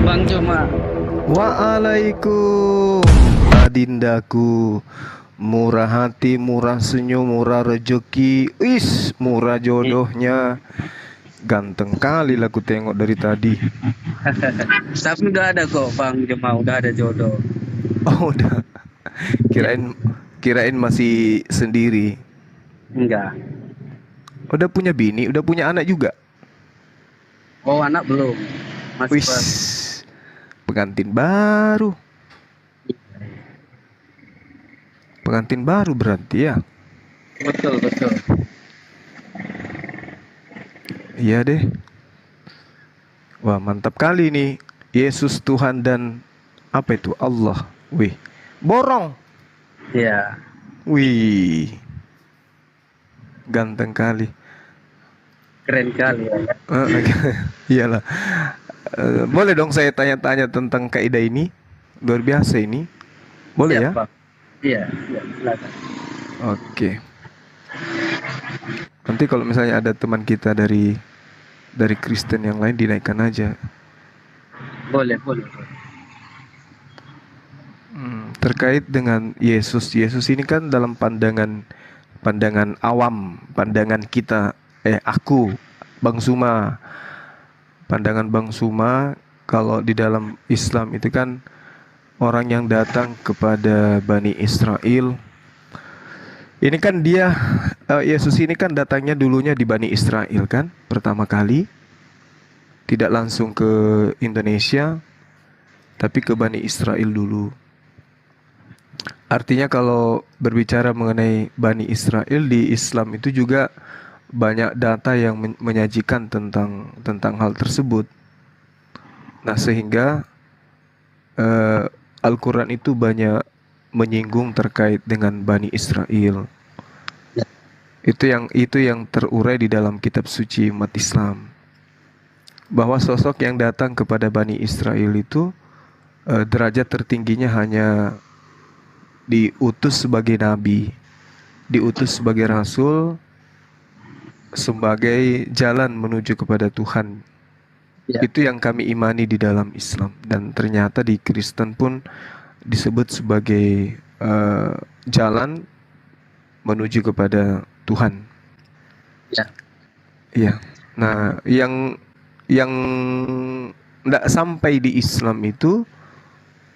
Bang Cuma. Waalaikum, adindaku. Murah hati, murah senyum, murah rezeki. Murah jodohnya. Ganteng kali lah ku tengok dari tadi. Tapi udah ada kok Bang Cuma, udah ada jodoh. Oh, udah. Ya, Kirain masih sendiri. enggak. Udah punya bini, udah punya anak juga. Oh, anak belum. Masih Wis, baru. pengantin baru. Pengantin baru berarti ya. Betul, betul. Iya deh. Wah, mantap kali nih. Yesus Tuhan dan apa itu? Allah. Wih, borong. Ya, Wih, ganteng kali. keren kali ya. Eh, Iyalah. Boleh dong saya tanya-tanya tentang kaidah ini? Luar biasa ini. Boleh Siap, ya? Bang. Iya, iya, silakan. Oke. Nanti kalau misalnya ada teman kita dari Kristen yang lain dinaikkan aja. Boleh, boleh. Terkait dengan Yesus. Yesus ini kan dalam pandangan awam, pandangan kita, aku, Bang Suma, pandangan Bang Suma, kalau di dalam Islam itu kan orang yang datang kepada Bani Israel. Ini kan Yesus ini kan datangnya dulunya di Bani Israel kan, pertama kali, tidak langsung ke Indonesia, tapi ke Bani Israel dulu. Artinya kalau berbicara mengenai Bani Israel di Islam itu juga banyak data yang menyajikan tentang hal tersebut. Nah, sehingga Al-Quran itu banyak menyinggung terkait dengan Bani Israel. Itu yang terurai di dalam kitab suci umat Islam. Bahwa sosok yang datang kepada Bani Israel itu derajat tertingginya hanya diutus sebagai nabi, diutus sebagai rasul, sebagai jalan menuju kepada Tuhan. Ya, Itu yang kami imani di dalam Islam, dan ternyata di Kristen pun disebut sebagai jalan menuju kepada Tuhan. ya. Iya. Nah, yang tidak sampai di Islam itu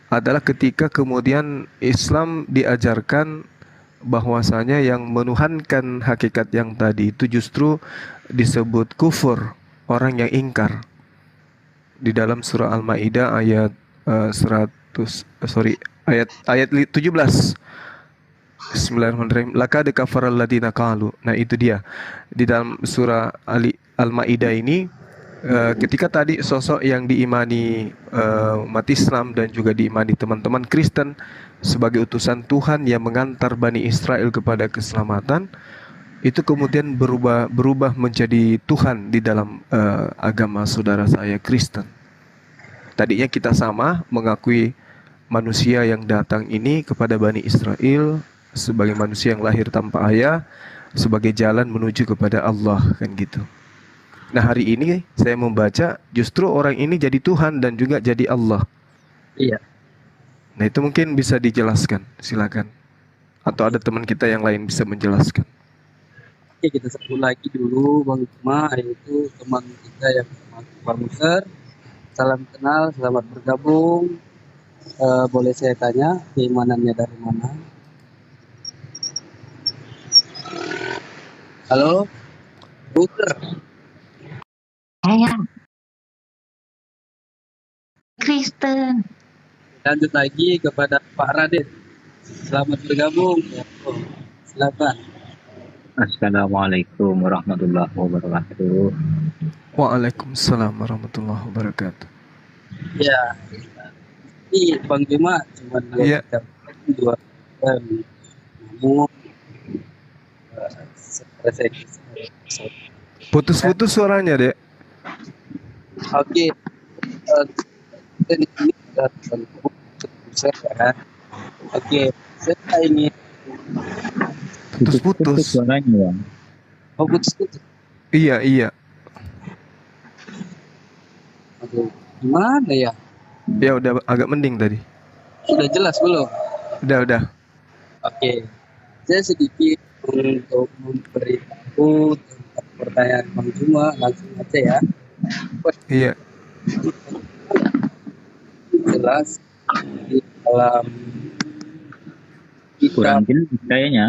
adalah ketika kemudian Islam diajarkan bahwasanya yang menuhankan hakikat yang tadi itu justru disebut kufur, orang yang ingkar. Di dalam surah Al-Maidah ayat 17. Bismillahirrahmanirrahim. Laqad kafaral ladina qalu. Nah, itu dia. Di dalam surah Al-Maidah ini, ketika tadi sosok yang diimani umat Islam dan juga diimani teman-teman Kristen sebagai utusan Tuhan yang mengantar Bani Israel kepada keselamatan, itu kemudian berubah menjadi Tuhan di dalam agama saudara saya Kristen. Tadinya kita sama mengakui manusia yang datang ini kepada Bani Israel sebagai manusia yang lahir tanpa ayah, sebagai jalan menuju kepada Allah, kan gitu. Nah, hari ini saya membaca justru orang ini jadi Tuhan dan juga jadi Allah. Iya. Nah, itu mungkin bisa dijelaskan, silakan. Atau ada teman kita yang lain bisa menjelaskan. Oke, kita sebut lagi dulu Bang Cuma, yaitu teman kita yang Bang Muser. Salam kenal, selamat bergabung. Boleh saya tanya keimanannya dari mana? Halo, Muser. Saya Kristen. Lanjut lagi kepada Pak Raden. Selamat bergabung. Oh, silakan. Assalamualaikum warahmatullahi wabarakatuh. Waalaikumsalam warahmatullahi wabarakatuh. Ya, ini Bang Cuma cuma Iya. dua namun saya Putus-putus suaranya, Dek. oke, kita di sini sudah bergabung saya kan. Oke, saya ingin Putus-putus. Suaranya ya. putus-putus. Iya. Aduh, gimana ya? Ya udah agak mending tadi. Sudah jelas belum? Udah. Oke. Saya sedikit untuk memberitahu tentang pertanyaan Bang Juma, langsung aja ya. Iya. Jelas di dalam Kurang kitab jelas kayaknya.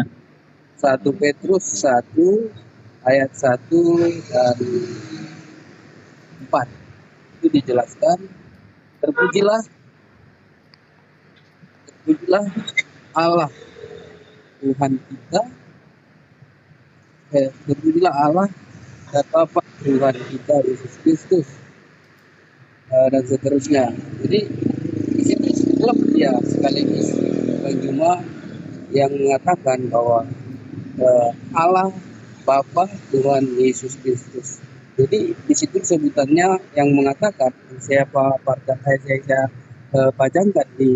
1 Petrus 1 ayat 1 dan 4 itu dijelaskan, terpujilah Allah Tuhan kita, terpujilah Allah dan Bapa Tuhan kita Yesus Kristus, dan seterusnya. Jadi di situ klub ya sekaligus Bang Juma yang mengatakan bahwa Allah Bapa Tuhan Yesus Kristus. Jadi di situ sebutannya yang mengatakan siapa partai saya pajangkan di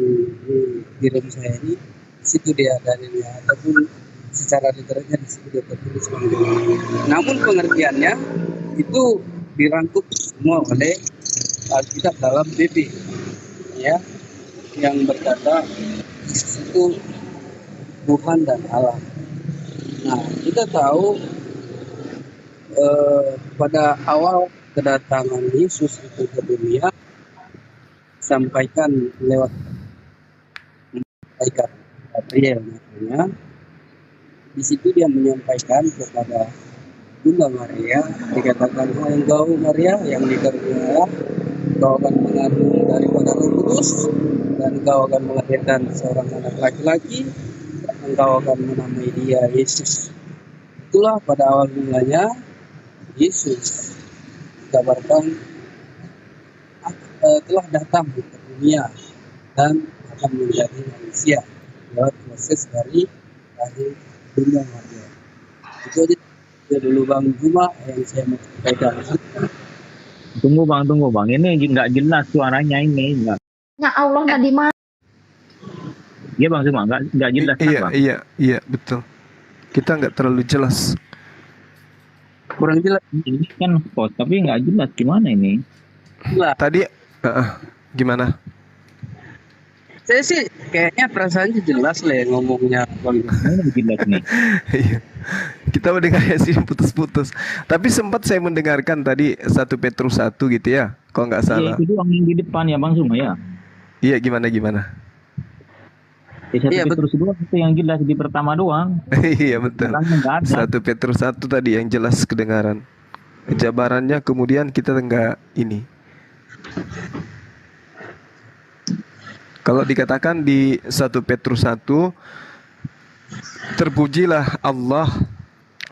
room saya ini, di situ dia dalilnya ataupun secara literalnya di situ dia tertulis. Namun pengertiannya itu dirangkum semua oleh Alkitab dalam BP, ya, yang berkata Yesus itu Tuhan dan Allah. Nah, kita tahu pada awal kedatangan Yesus itu ke dunia sampaikan lewat malaikat Gabriel, makanya di situ dia menyampaikan kepada Bunda Maria, dikatakan engkau Maria yang dikaruniai Allah, engkau akan mengandung daripada Roh Kudus dan engkau akan melahirkan seorang anak laki-laki dan engkau akan menamai dia Yesus. Itulah pada awal mulanya Yesus dikabarkan telah datang ke dunia dan akan menjadi manusia lewat proses dari lahir Bunda Maria. Itu aja dulu Bang Juma yang saya mau sampaikan. Tunggu bang, ini nggak jelas suaranya ini. Nggak. Ya Allah, nggak di mana? Iya bang, cuma nggak jelas kan, bang. Iya betul. Kita nggak terlalu jelas. Kurang jelas. Ini kan spot, tapi nggak jelas gimana ini. Tadi gimana? Saya sih kayaknya perasaannya jelas lah ya ngomongnya Bang. Ini jelas nih. Iya. Kita mendengarnya sih putus-putus. Tapi sempat saya mendengarkan tadi 1 Petrus 1 gitu ya. Kalau nggak salah. Iya, itu doang yang di depan ya bang Suma ya. Iya, gimana? Iya, Petrus doang itu yang jelas di pertama doang. Iya betul. 1 Petrus 1 tadi yang jelas kedengaran. Jabarannya kemudian kita enggak ini. Kalau dikatakan di 1 Petrus 1, terpujilah Allah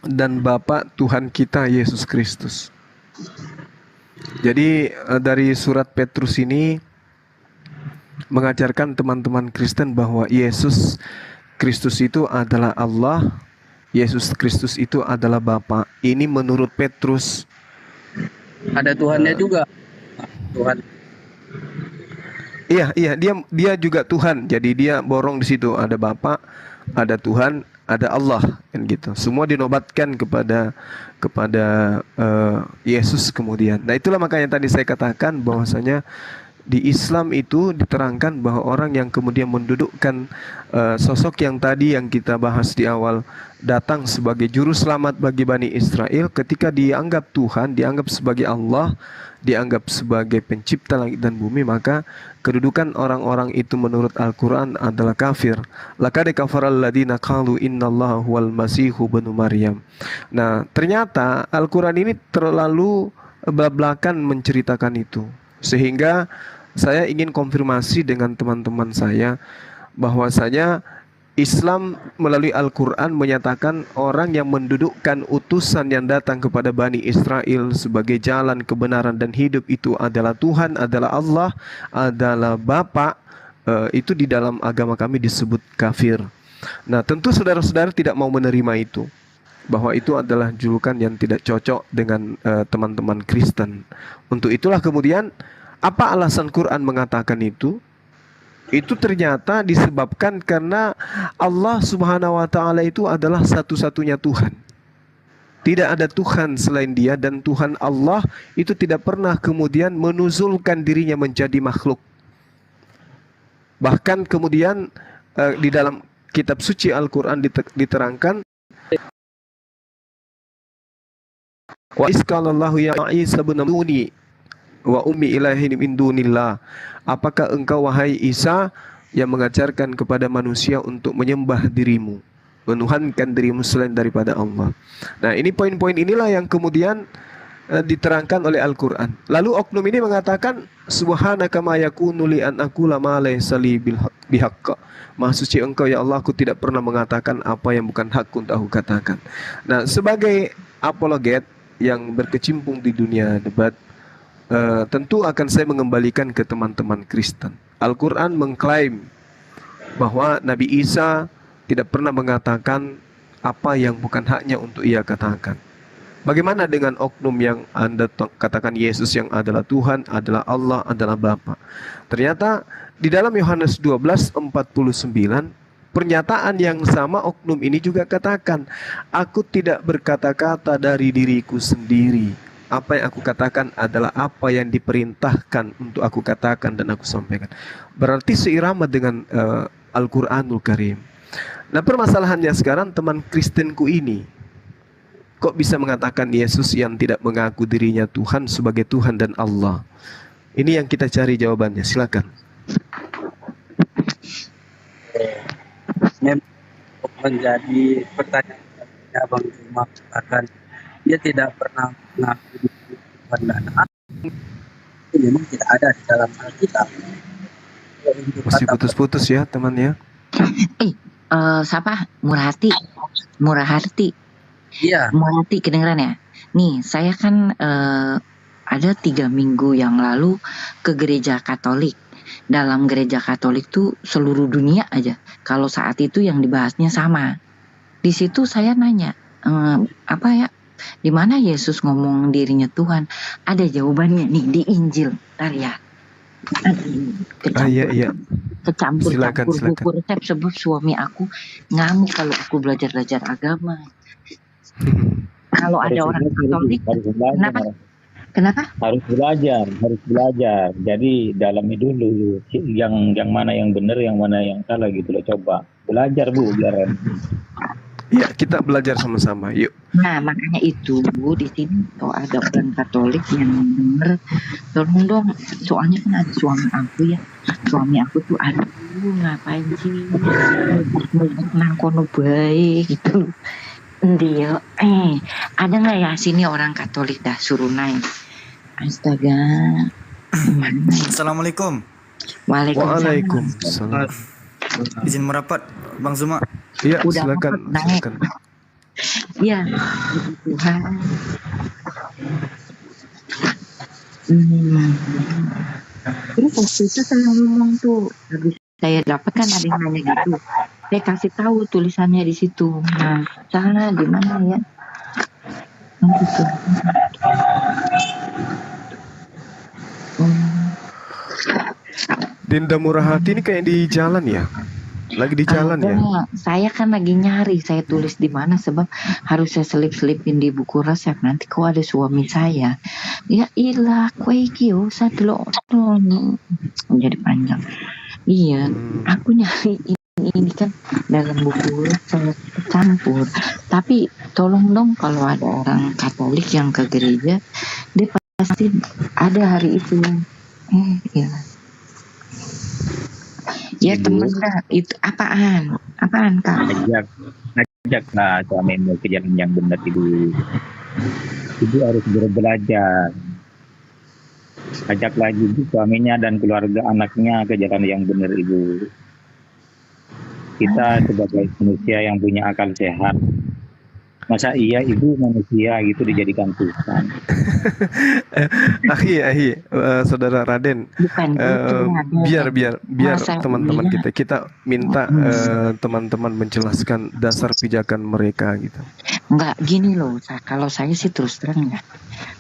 dan Bapa Tuhan kita Yesus Kristus. Jadi dari surat Petrus ini mengajarkan teman-teman Kristen bahwa Yesus Kristus itu adalah Allah, Yesus Kristus itu adalah Bapa. Ini menurut Petrus. Ada Tuhannya juga. Tuhan. Iya, dia juga Tuhan. Jadi dia borong di situ, ada Bapa, ada Tuhan, ada Allah, kan gitu. Semua dinobatkan kepada Yesus kemudian. Nah, itulah makanya tadi saya katakan bahwasanya di Islam itu diterangkan bahwa orang yang kemudian mendudukkan sosok yang tadi yang kita bahas di awal datang sebagai juru selamat bagi Bani Israel, ketika dianggap Tuhan, dianggap sebagai Allah, dianggap sebagai pencipta langit dan bumi, maka kedudukan orang-orang itu menurut Al-Quran adalah kafir. Laqad kafaral ladina qalu innallaha huwal masihu ibnu Maryam. Nah, ternyata Al-Quran ini terlalu belak-belakan menceritakan itu. Sehingga saya ingin konfirmasi dengan teman-teman saya bahwasanya Islam melalui Al-Quran menyatakan orang yang mendudukkan utusan yang datang kepada Bani Israel sebagai jalan kebenaran dan hidup itu adalah Tuhan, adalah Allah, adalah Bapa, itu di dalam agama kami disebut kafir. Nah, tentu saudara-saudara tidak mau menerima itu, bahwa itu adalah julukan yang tidak cocok dengan teman-teman Kristen. Untuk itulah kemudian apa alasan Quran mengatakan itu? Itu ternyata disebabkan karena Allah Subhanahu wa taala itu adalah satu-satunya Tuhan. Tidak ada Tuhan selain Dia, dan Tuhan Allah itu tidak pernah kemudian menuzulkan dirinya menjadi makhluk. Bahkan kemudian di dalam kitab suci Al-Quran diterangkan, wa iskalallahu ya Isa bin Maryam wa ummi ilahin min dunillah. Apakah engkau wahai Isa yang mengajarkan kepada manusia untuk menyembah dirimu, menuhankan dirimu selain daripada Allah. Nah, ini poin-poin inilah yang kemudian diterangkan oleh Al-Quran. Lalu oknum ini mengatakan, subhanaka ma yakunu li an aqula ma laysa li bihaqq. Maha suci engkau ya Allah, aku tidak pernah mengatakan apa yang bukan hak untuk aku katakan. Nah, sebagai apologet yang berkecimpung di dunia debat, tentu akan saya mengembalikan ke teman-teman Kristen. Al-Quran mengklaim bahwa Nabi Isa tidak pernah mengatakan apa yang bukan haknya untuk ia katakan. Bagaimana dengan oknum yang Anda katakan Yesus yang adalah Tuhan, adalah Allah, adalah Bapa? Ternyata di dalam Yohanes 12:49, pernyataan yang sama oknum ini juga katakan, aku tidak berkata-kata dari diriku sendiri. Apa yang aku katakan adalah apa yang diperintahkan untuk aku katakan dan aku sampaikan. Berarti seirama dengan Al-Quranul Karim. Nah, permasalahannya sekarang teman Kristenku ini kok bisa mengatakan Yesus yang tidak mengaku dirinya Tuhan sebagai Tuhan dan Allah? Ini yang kita cari jawabannya. Silakan. Memang menjadi pertanyaan Bang Juma, katakan dia tidak pernah mengaku diri Tuhan dan Allah. Itu memang tidak ada di dalam Alkitab. Masih putus-putus ya temannya. Siapa? Murahati. Iya. Murahati kedengeran ya? Nih, saya kan ada 3 minggu yang lalu ke gereja Katolik. Dalam gereja Katolik tuh seluruh dunia aja. Kalau saat itu yang dibahasnya sama. Di situ saya nanya, di mana Yesus ngomong dirinya Tuhan? Ada jawabannya nih di Injil. Ntar ya. Kecampur buku resep, sebab suami aku ngamuk kalau aku belajar agama. Kalau ada orang Katolik, kenapa? Harus belajar. Jadi dalami dulu yang mana yang benar, yang mana yang salah gitu loh. Coba belajar Bu, biar. Ya, kita belajar sama-sama. Yuk. Nah, makanya itu di sini kalau ada orang Katolik yang denger, tolong dong. Soalnya kan ada suami aku ya. Suami aku tuh ngapain sih? Nang kono baik gitu. Dia, ada nggak ya sini orang Katolik dah suruh naik? Astaga. Assalamualaikum. Waalaikumsalam. Izin merapat, Bang Zuma. Iya, Udah silakan. Iya, Tuhan. Terus waktu itu saya ngomong tuh, habis saya dapat kan ada yang nanya gitu. Saya kasih tahu tulisannya di situ. Nah, cara di mana ya? Gitu. Dinda Murahati ini kayak di jalan ya? Lagi di jalan ya? Saya kan lagi nyari, saya tulis di mana sebab harus saya selip-selipin di buku resep. Nanti kok ada suami saya. Ya ilah, kue kio satu jadi panjang. Iya, aku nyari ini kan dalam buku saya campur. Tapi tolong dong kalau ada orang Katolik yang ke gereja, dia pasti ada hari itu. Iya. Ya temen dah, itu apaan Kak? Ajaklah suamimu ke jalan yang benar itu. Ibu harus belajar. Ajak lagi suaminya dan keluarga anaknya ke jalan yang benar Ibu. Kita sebagai manusia yang punya akal sehat, masa iya Ibu manusia gitu dijadikan Tuhan? Saudara Raden, biar teman-teman kita minta teman-teman menjelaskan dasar pijakan mereka gitu. Enggak gini loh, kalau saya sih terus terang ya.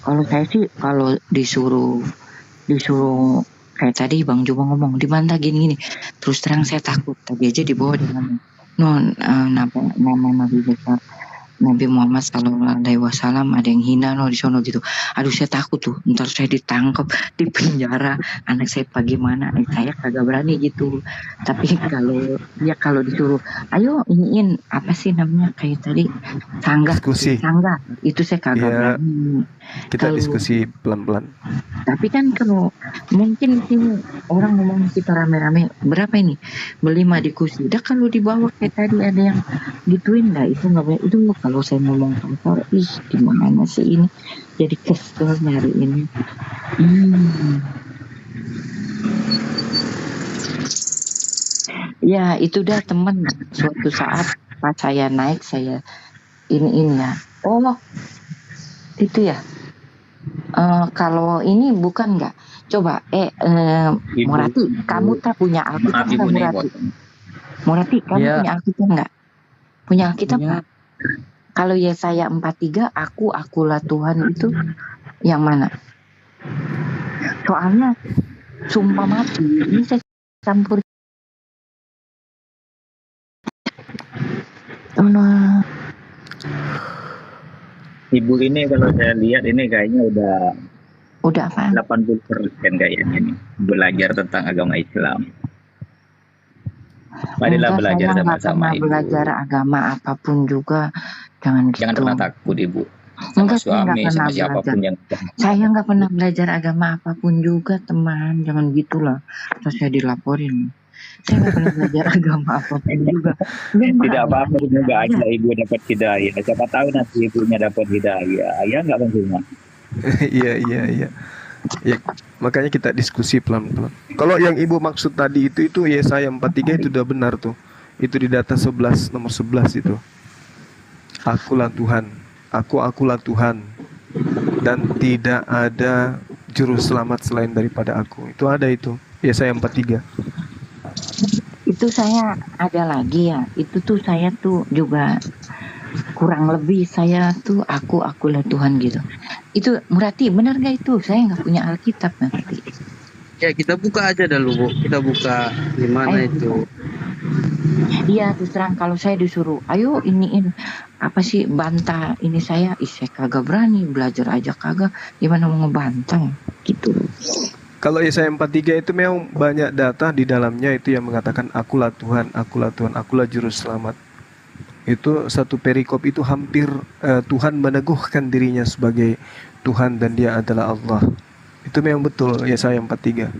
Kalau saya sih kalau disuruh kayak tadi Bang Juma ngomong di mana gini, terus terang saya takut. Tadi aja dibawa dengan nama Nabi besar Nabi Muhammad SAW ada yang hina di sono gitu. Aduh saya takut tuh, ntar saya ditangkap, di penjara, anak saya bagaimana? Saya kagak berani gitu. Tapi kalau disuruh, ayo iniin apa sih namanya kayak tadi sanggah, Diskusi. sanggah itu saya kagak Ya, berani. kita Kalau- diskusi pelan-pelan. Tapi kan kalau mungkin di sini orang ngomong kita rame-rame berapa ini beli mah di kursi. Udah kalau di bawah kayak tadi ada yang gituin lah itu nggak boleh. Itu kalau saya ngomong kasar, ih gimana sih ini? Jadi kesel nyari ini. Ya itu dah temen. Suatu saat pas saya naik saya ini ya. Oh itu ya. Kalau ini bukan nggak? Coba, Ibu. Murati, kamu tak punya Alkitab Maaf nggak Ibu nih, Murati? Bos. Murati, kamu Iya. punya Alkitab nggak? Punya Alkitab Punya. nggak? Kalau Yesaya 43, akulah Tuhan itu yang mana? Soalnya sumpah mati, ini saya campur. Oh, no. Ibu ini kalau saya lihat ini kayaknya Udah apa? 80% kayaknya nih belajar tentang agama Islam. Marilah Enggak, belajar saya nggak sama-sama pernah Ibu. belajar agama apapun juga. Jangan Jangan gitu. pernah takut Ibu. Sama Enggak, saya nggak suami, pernah sama belajar. siapapun yang Saya nggak pernah belajar agama apapun juga teman, jangan gitulah. Terus saya dilaporin. Saya nggak pernah belajar agama apapun juga. tidak apa-apa, semoga aja Ibu dapat hidayah. Siapa tahu nanti Ibunya dapat hidayah. Ya nggak Bang Zuma? Iya. Ya, makanya kita diskusi pelan-pelan. Kalau yang Ibu maksud tadi itu Yesaya 43 itu udah benar tuh. Itu di data 11 nomor 11 itu. Akulah Tuhan, akulah Tuhan, dan tidak ada juru selamat selain daripada aku. Itu ada itu, Yesaya 43. Itu saya ada lagi ya. Itu tuh saya tuh juga kurang lebih saya tuh akulah Tuhan gitu. Itu Murati benar gak itu? Saya nggak punya Alkitab nanti. Ya kita buka aja dulu Bu. Kita buka di mana Ayo. itu. Iya terus terang kalau saya disuruh, ayo iniin apa sih bantah ini saya kagak berani belajar aja kagak. Gimana mau ngebantah gitu. Kalau Yesaya 43 itu memang banyak data di dalamnya itu yang mengatakan akulah Tuhan, akulah juru selamat. Itu satu perikop itu hampir Tuhan meneguhkan dirinya sebagai Tuhan dan dia adalah Allah. Itu memang betul Yesaya 43.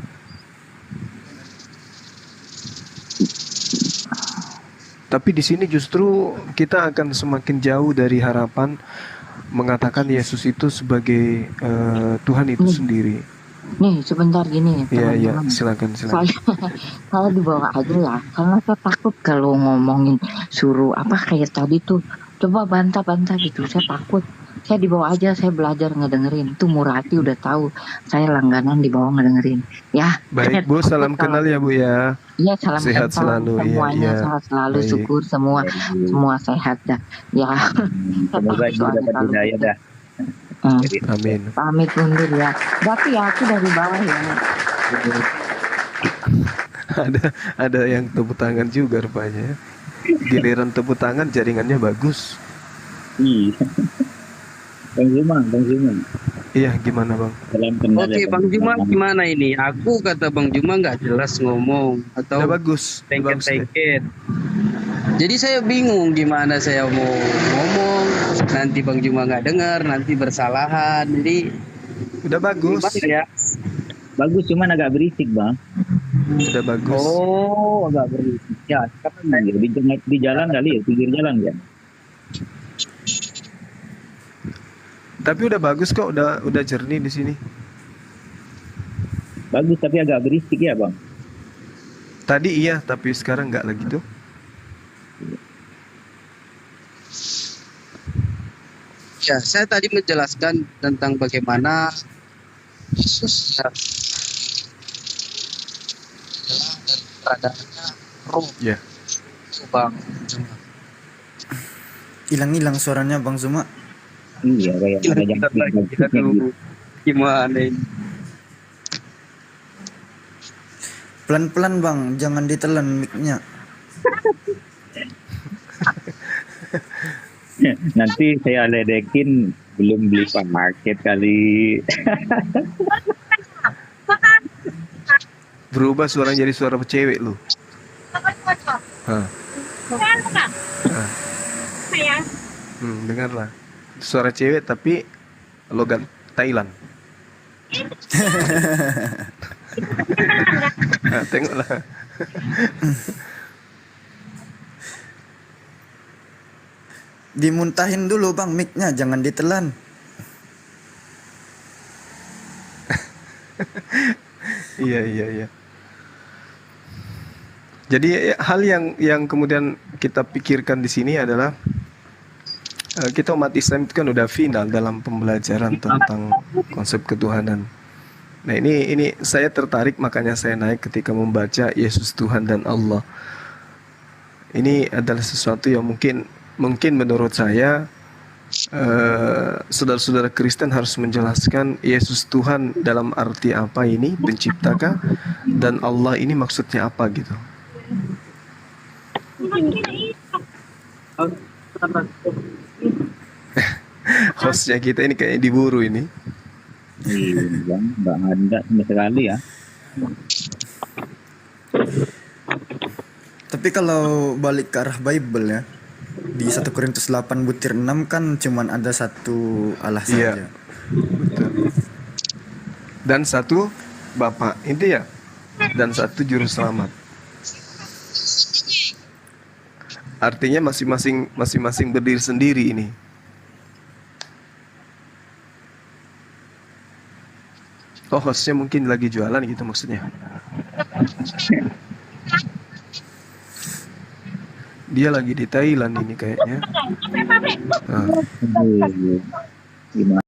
Tapi di sini justru kita akan semakin jauh dari harapan mengatakan Yesus itu sebagai Tuhan itu sendiri. Nih sebentar gini Iya, teman-teman. silakan. Saya dibawa aja ya, karena saya takut kalau ngomongin suruh apa kayak tadi tuh, coba bantah gitu, saya takut. Saya dibawa aja, saya belajar ngedengerin. Tuh Murati udah tahu, saya langganan dibawa ngedengerin. Ya. Baik Bu, salam kenal ya Bu ya. Iya salam Sehat kenal selalu, semuanya, iya. sehat selalu, Baik. syukur semua sehat dah. Ya. Semoga Ibu Soalnya dapat kalau hidayah kita- dah. Jadi, Amin. Pamit undur ya. Berarti ya aku dari bawah ya. Ada yang tepuk tangan juga rupanya. Giliran tepuk tangan jaringannya bagus. Iya. Bang Zuma. Iya, gimana Bang? Salam kenal Oke ya, Bang Juma gimana ini? Aku kata Bang Juma nggak jelas ngomong Udah atau bagus. Udah bagus deh. tengket-tengket. Jadi saya bingung gimana saya mau ngomong. Nanti Bang Juma nggak dengar, nanti bersalahan. Jadi Udah bagus. gimana ya? Bagus cuman agak berisik Bang. Udah bagus. Oh agak berisik ya. Karena Iya, di jalan kali ya, pinggir jalan ya. Tapi udah bagus kok, udah jernih di sini. Bagus tapi agak berisik ya Bang. Tadi iya, tapi sekarang nggak lagi tuh. ya saya tadi menjelaskan tentang bagaimana Yesus ya adalah dari peradaannya roh. Ya. Itu Bang Juma. Hilang-hilang suaranya Bang Zuma. Iya kayak ada yang Kita dulu gimana ini? Pelan-pelan Bang, jangan ditelan mic-nya. Nanti saya ledekin belum beli paket kali. Berubah suaranya jadi suara cewek lu. Hah. Hah. Dengarlah. Suara cewek tapi logat Thailand. Nah, tengoklah. Dimuntahin dulu bang mic-nya, jangan ditelan. Iya. Jadi hal yang kemudian kita pikirkan di sini adalah kita umat Islam itu kan udah final dalam pembelajaran tentang konsep ketuhanan. Nah ini saya tertarik, makanya saya naik ketika membaca Yesus Tuhan dan Allah. Ini adalah sesuatu yang mungkin menurut saya saudara-saudara Kristen harus menjelaskan Yesus Tuhan dalam arti apa ini, pencipta, dan Allah ini maksudnya apa gitu. Hostnya kita ini kayaknya diburu ini. Iya, nggak ada sama sekali ya. Tapi kalau balik ke arah Bible ya, di 1 Korintus 8 butir 6 kan cuman ada satu Allah saja. Iya, betul. Dan satu Bapa, itu ya. Dan satu Juru Selamat. Artinya masing-masing berdiri sendiri ini. Oh, hostnya mungkin lagi jualan gitu maksudnya. Dia lagi di Thailand ini kayaknya. Gimana?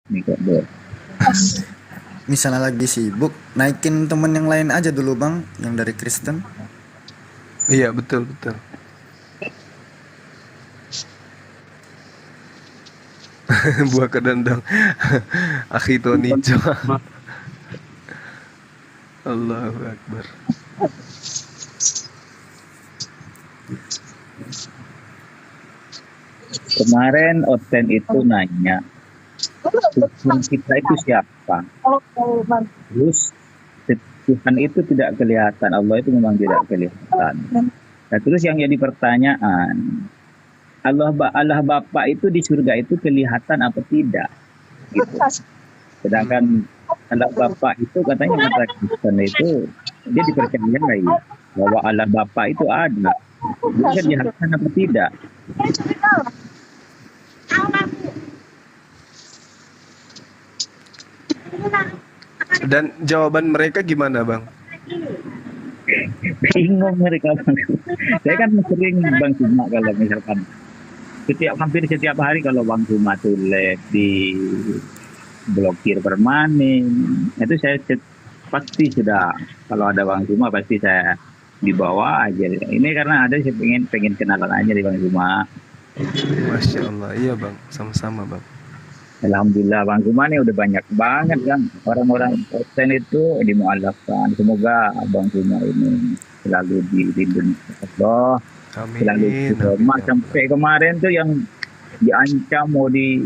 Nih kok deh. Misalnya lagi sibuk, naikin temen yang lain aja dulu bang, yang dari Kristen. Iya, betul. Buah kedendang. Akhi Tony. Allahu Akbar. Kemarin Oten itu nanya, Tuhan kita itu siapa? Terus Tuhan itu tidak kelihatan, Allah itu memang tidak kelihatan. Nah, terus yang jadi pertanyaan, Allah Bapa itu di surga itu kelihatan apa tidak? Gitu. Sedangkan Allah Bapa itu katanya kata Kristen itu dia dipercayai bahwa Allah Bapa itu ada. Itu kelihatan apa tidak? Dan jawaban mereka gimana, Bang? Bingung mereka, Bang. Saya kan sering Bang Suma kalau misalkan hampir setiap hari kalau Bang Suma tulis di blokir permanen, itu saya pasti sudah, kalau ada Bang Suma pasti saya dibawa aja. Ini karena ada saya pengen kenalan aja di Bang Suma. Masya Allah, iya Bang, sama-sama Bang. Alhamdulillah Bang Suma ini udah banyak banget kan orang-orang Kristen itu dimualafkan. Semoga Bang Suma ini selalu dilindungi Allah. Amin. Selalu diterima. Sampai kemarin tuh yang diancam mau di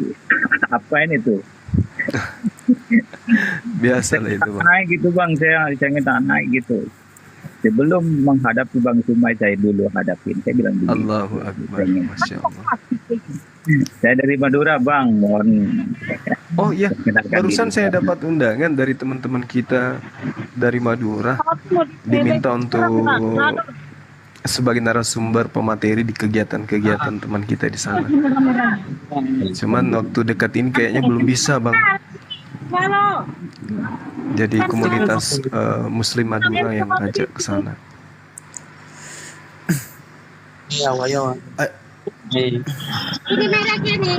apain itu. Biasa lah itu Bang. Naik gitu Bang, saya minta naik gitu. Sebelum menghadapi Bang Suma saya dulu hadapin. Saya bilang dulu. Allahu Akbar, Masya Allah. Saya dari Madura Bang, mohon. Oh iya, barusan saya dapat undangan dari teman-teman kita dari Madura, diminta untuk sebagai narasumber pemateri di kegiatan-kegiatan teman kita di sana. Cuman waktu dekat ini kayaknya belum bisa Bang. Jadi komunitas Muslim Madura yang ngajak ke sana. Ya. Ini mereknya nih.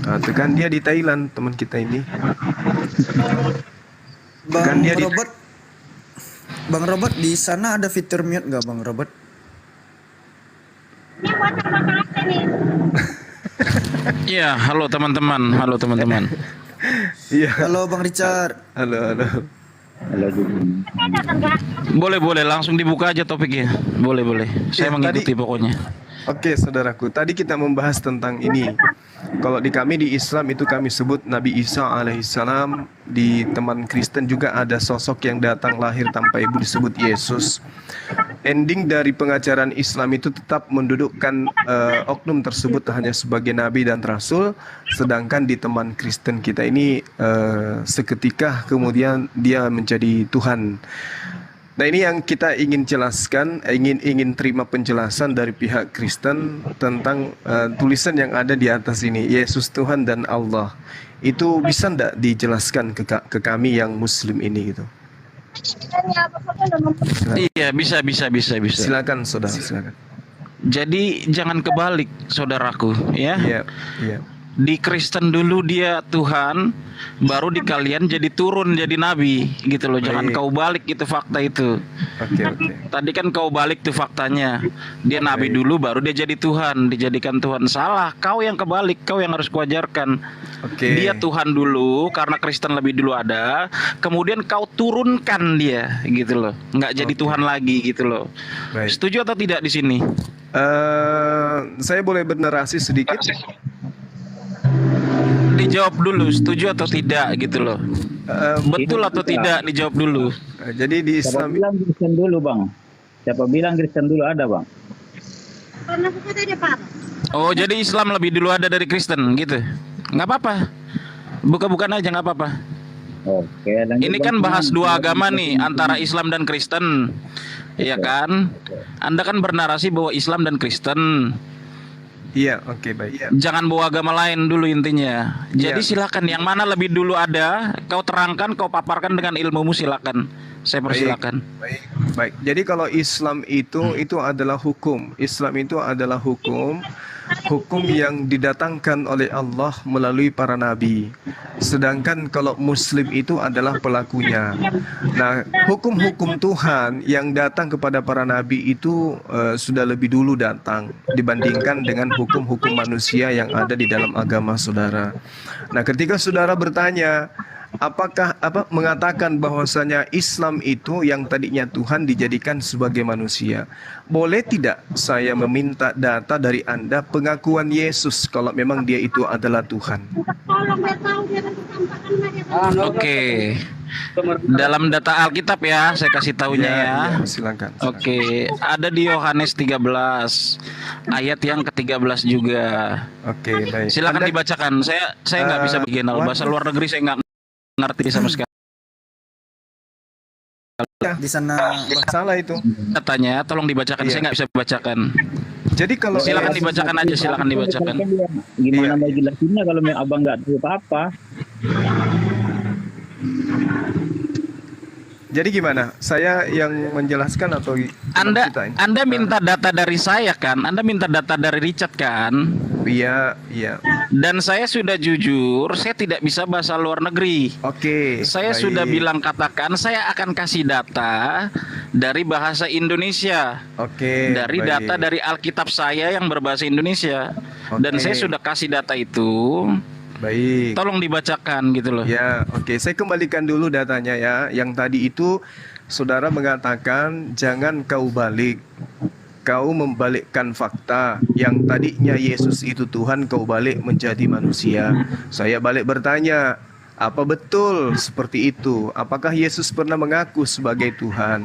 Nah, itu kan dia di Thailand teman kita ini. Bang Kan dia di- Robert, Bang Robert di sana ada fitur mute nggak Bang Robert? Ini buat apa nih? Iya, halo teman-teman. Iya. Halo Bang Richard. Halo. Kalau gitu. Boleh langsung dibuka aja topiknya. Boleh. Saya Ya, mengikuti tadi pokoknya. Oke, saudaraku. Tadi kita membahas tentang ini. Kalau di kami di Islam itu kami sebut Nabi Isa alaihissalam. Di teman Kristen juga ada sosok yang datang lahir tanpa ibu disebut Yesus. Ending dari pengajaran Islam itu tetap mendudukkan oknum tersebut hanya sebagai nabi dan rasul, sedangkan di teman Kristen kita ini seketika kemudian dia menjadi Tuhan. Nah, ini yang kita ingin jelaskan, ingin terima penjelasan dari pihak Kristen tentang tulisan yang ada di atas ini, Yesus Tuhan dan Allah. Itu bisa enggak dijelaskan ke kami yang Muslim ini gitu? Iya, bisa. Silakan saudara, silakan. Jadi jangan kebalik, saudaraku, ya. Iya. Di Kristen dulu dia Tuhan, baru di kalian jadi turun jadi nabi, gitu loh. Jangan Baik. kau balik itu fakta itu. Oke. Tadi kan kau balik tuh faktanya. Dia nabi Baik. dulu baru dia jadi Tuhan, dijadikan Tuhan. Salah, kau yang kebalik, kau yang harus kuajarkan. Oke. Dia Tuhan dulu karena Kristen lebih dulu ada, kemudian kau turunkan dia, gitu loh. Nggak jadi Oke. Tuhan lagi, gitu loh. Baik. Setuju atau tidak di sini? Saya boleh bernarasi sedikit? Dijawab dulu, setuju atau tidak, gitu loh. Betul atau tidak, dijawab dulu. Jadi di Siapa Islam bilang Kristen dulu, Bang? Siapa bilang Kristen dulu ada, Bang? Karena aku kata dia Pak. Oh, jadi Islam lebih dulu ada dari Kristen, gitu. Nggak apa-apa. Buka-bukaan aja, nggak apa-apa. Oke, lanjut, Ini Bang. kan bahas dua agama nih, antara Islam dan Kristen. Iya kan? Anda kan bernarasi bahwa Islam dan Kristen. iya, oke, baik. Jangan bawa agama lain dulu intinya. Jadi Iya. silakan yang mana lebih dulu ada, kau terangkan, kau paparkan dengan ilmumu, silakan. Saya persilakan. Baik. Jadi kalau Islam itu adalah hukum. Islam itu adalah hukum yang didatangkan oleh Allah melalui para nabi. Sedangkan kalau Muslim itu adalah pelakunya. Nah, hukum-hukum Tuhan yang datang kepada para nabi itu sudah lebih dulu datang dibandingkan dengan hukum-hukum manusia yang ada di dalam agama saudara. Nah, ketika saudara bertanya, mengatakan bahwasanya Islam itu yang tadinya Tuhan dijadikan sebagai manusia. Boleh tidak saya meminta data dari Anda pengakuan Yesus kalau memang dia itu adalah Tuhan? Tolong biar tahu dia nanti tampakkan dia. Oke. Dalam data Alkitab ya, saya kasih tahunya ya. Silakan. Oke, ada di Yohanes 13 ayat yang ke-13 juga. Oke, baik. Silakan Anda- dibacakan. Saya nggak bisa regional, bahasa luar negeri saya nggak ngerti sama sekali. Di sana salah itu. Datanya tolong dibacakan, Iya. saya nggak bisa bacakan. Jadi kalau Silakan dibacakan aja, silakan dibacakan. Gimana Iya. mau jelasinnya kalau abang nggak tahu apa-apa? Jadi gimana? Saya yang menjelaskan atau Anda kita ini? Anda minta data dari saya kan? Anda minta data dari Richard kan? Iya. Dan saya sudah jujur, saya tidak bisa bahasa luar negeri. Oke. Saya baik. sudah bilang katakan saya akan kasih data dari bahasa Indonesia. Oke. Dari baik. data dari Alkitab saya yang berbahasa Indonesia. Dan Oke. saya sudah kasih data itu. Baik. Tolong dibacakan gitu loh. Ya, oke. Saya kembalikan dulu datanya ya. Yang tadi itu saudara mengatakan jangan kau balik. Kau membalikkan fakta. Yang tadinya Yesus itu Tuhan, kau balik menjadi manusia. Saya balik bertanya, apa betul seperti itu? Apakah Yesus pernah mengaku sebagai Tuhan?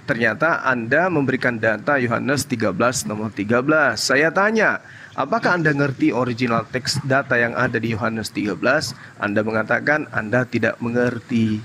Ternyata Anda memberikan data Yohanes 13 nomor 13. Saya tanya, apakah Anda ngerti original teks data yang ada di Yohanes 13? Anda mengatakan Anda tidak mengerti.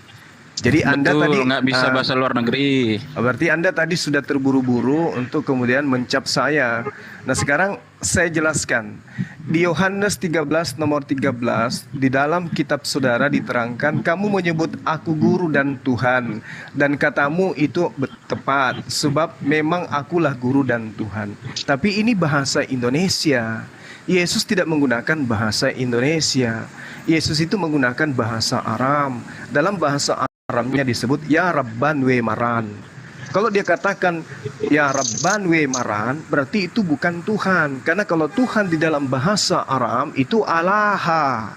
Jadi Anda Betul, tadi nggak bisa bahasa luar negeri. berarti Anda tadi sudah terburu-buru untuk kemudian mencap saya. Nah, sekarang saya jelaskan. Di Yohanes 13 nomor 13 di dalam kitab saudara diterangkan, kamu menyebut aku guru dan Tuhan, dan katamu itu tepat sebab memang akulah guru dan Tuhan. Tapi ini bahasa Indonesia. Yesus tidak menggunakan bahasa Indonesia. Yesus itu menggunakan bahasa Aram. Dalam bahasa Aramnya disebut ya Rabban we Maran. Kalau dia katakan ya Rabban we Maran, berarti itu bukan Tuhan. Karena kalau Tuhan di dalam bahasa Aram itu Alaha.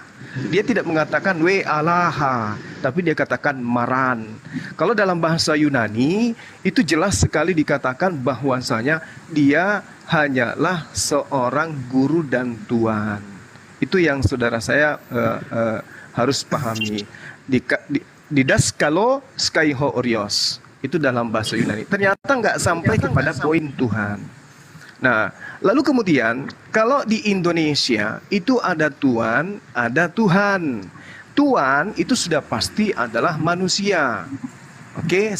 Dia tidak mengatakan we alaha, tapi dia katakan maran. Kalau dalam bahasa Yunani itu jelas sekali dikatakan bahwasanya dia hanyalah seorang guru dan tuan. Itu yang saudara saya harus pahami. Didaskalo skaiho orios. Itu dalam bahasa Yunani. Ternyata nggak sampai kepada poin Tuhan. Nah, lalu kemudian kalau di Indonesia itu ada Tuhan, ada Tuhan. Tuhan itu sudah pasti adalah manusia. Oke,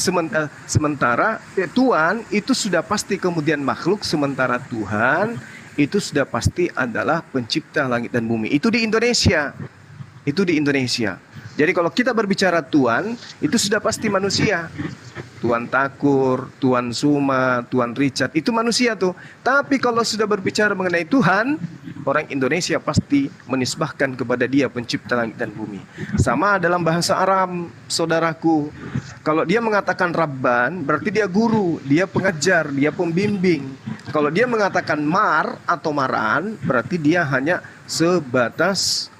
sementara Tuhan itu sudah pasti kemudian makhluk, sementara Tuhan itu sudah pasti adalah pencipta langit dan bumi. Itu di Indonesia. Itu di Indonesia. Jadi kalau kita berbicara Tuhan, itu sudah pasti manusia. Tuan Takur, Tuan Suma, Tuan Richard, itu manusia tuh. Tapi kalau sudah berbicara mengenai Tuhan, orang Indonesia pasti menisbahkan kepada dia pencipta langit dan bumi. Sama dalam bahasa Arab, saudaraku. Kalau dia mengatakan Rabban, berarti dia guru, dia pengajar, dia pembimbing. Kalau dia mengatakan Mar atau Maran, berarti dia hanya sebatas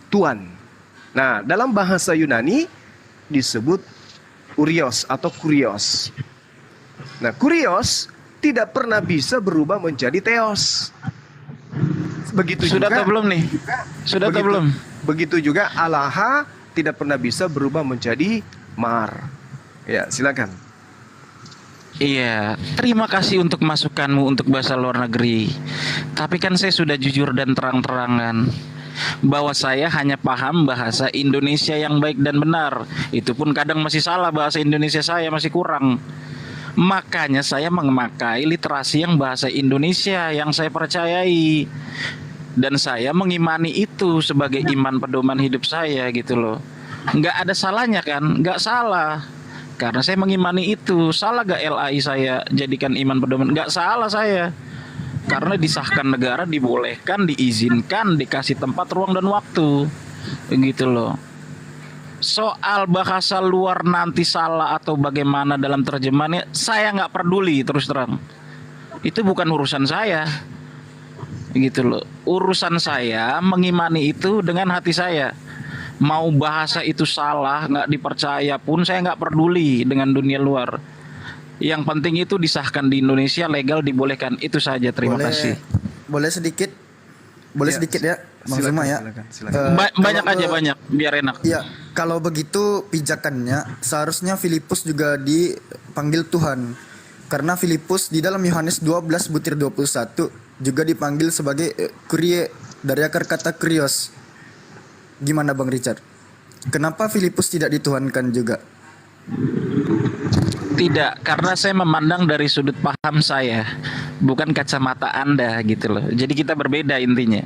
Tuan. Nah, dalam bahasa Yunani disebut Urios atau Kurios. Nah, Kurios tidak pernah bisa berubah menjadi Theos. Begitu Sudah juga, atau belum nih? Sudah atau belum? Begitu juga Alaha tidak pernah bisa berubah menjadi Mar. Ya, silakan. Iya, terima kasih untuk masukanmu untuk bahasa luar negeri. Tapi kan saya sudah jujur dan terang-terangan bahwa saya hanya paham bahasa Indonesia yang baik dan benar. Itu pun kadang masih salah, bahasa Indonesia saya masih kurang. Makanya saya memakai literasi yang bahasa Indonesia yang saya percayai. Dan saya mengimani itu sebagai iman pedoman hidup saya gitu loh. Nggak ada salahnya kan? Nggak salah. Karena saya mengimani itu. Salah gak LAI saya jadikan iman pedoman? Nggak salah saya. Karena disahkan negara, dibolehkan, diizinkan, dikasih tempat, ruang, dan waktu. Begitu loh. Soal bahasa luar nanti salah atau bagaimana dalam terjemahannya, saya nggak peduli terus terang. Itu bukan urusan saya. Begitu loh. Urusan saya mengimani itu dengan hati saya. Mau bahasa itu salah, nggak dipercaya pun saya nggak peduli dengan dunia luar. Yang penting itu disahkan di Indonesia, legal, dibolehkan. Itu saja, terima kasih. Boleh sedikit? Boleh Ya, sedikit ya, Bang silakan, Zuma ya. silakan. Banyak Kalau aja, banyak, biar enak. Iya, kalau begitu pijakannya seharusnya Filipus juga dipanggil Tuhan. Karena Filipus di dalam Yohanes 12 butir 21 juga dipanggil sebagai kurie, dari akar kata krios. Gimana Bang Richard? Kenapa Filipus tidak dituhankan juga? Tidak, karena saya memandang dari sudut paham saya, bukan kacamata Anda gitu loh. Jadi kita berbeda intinya.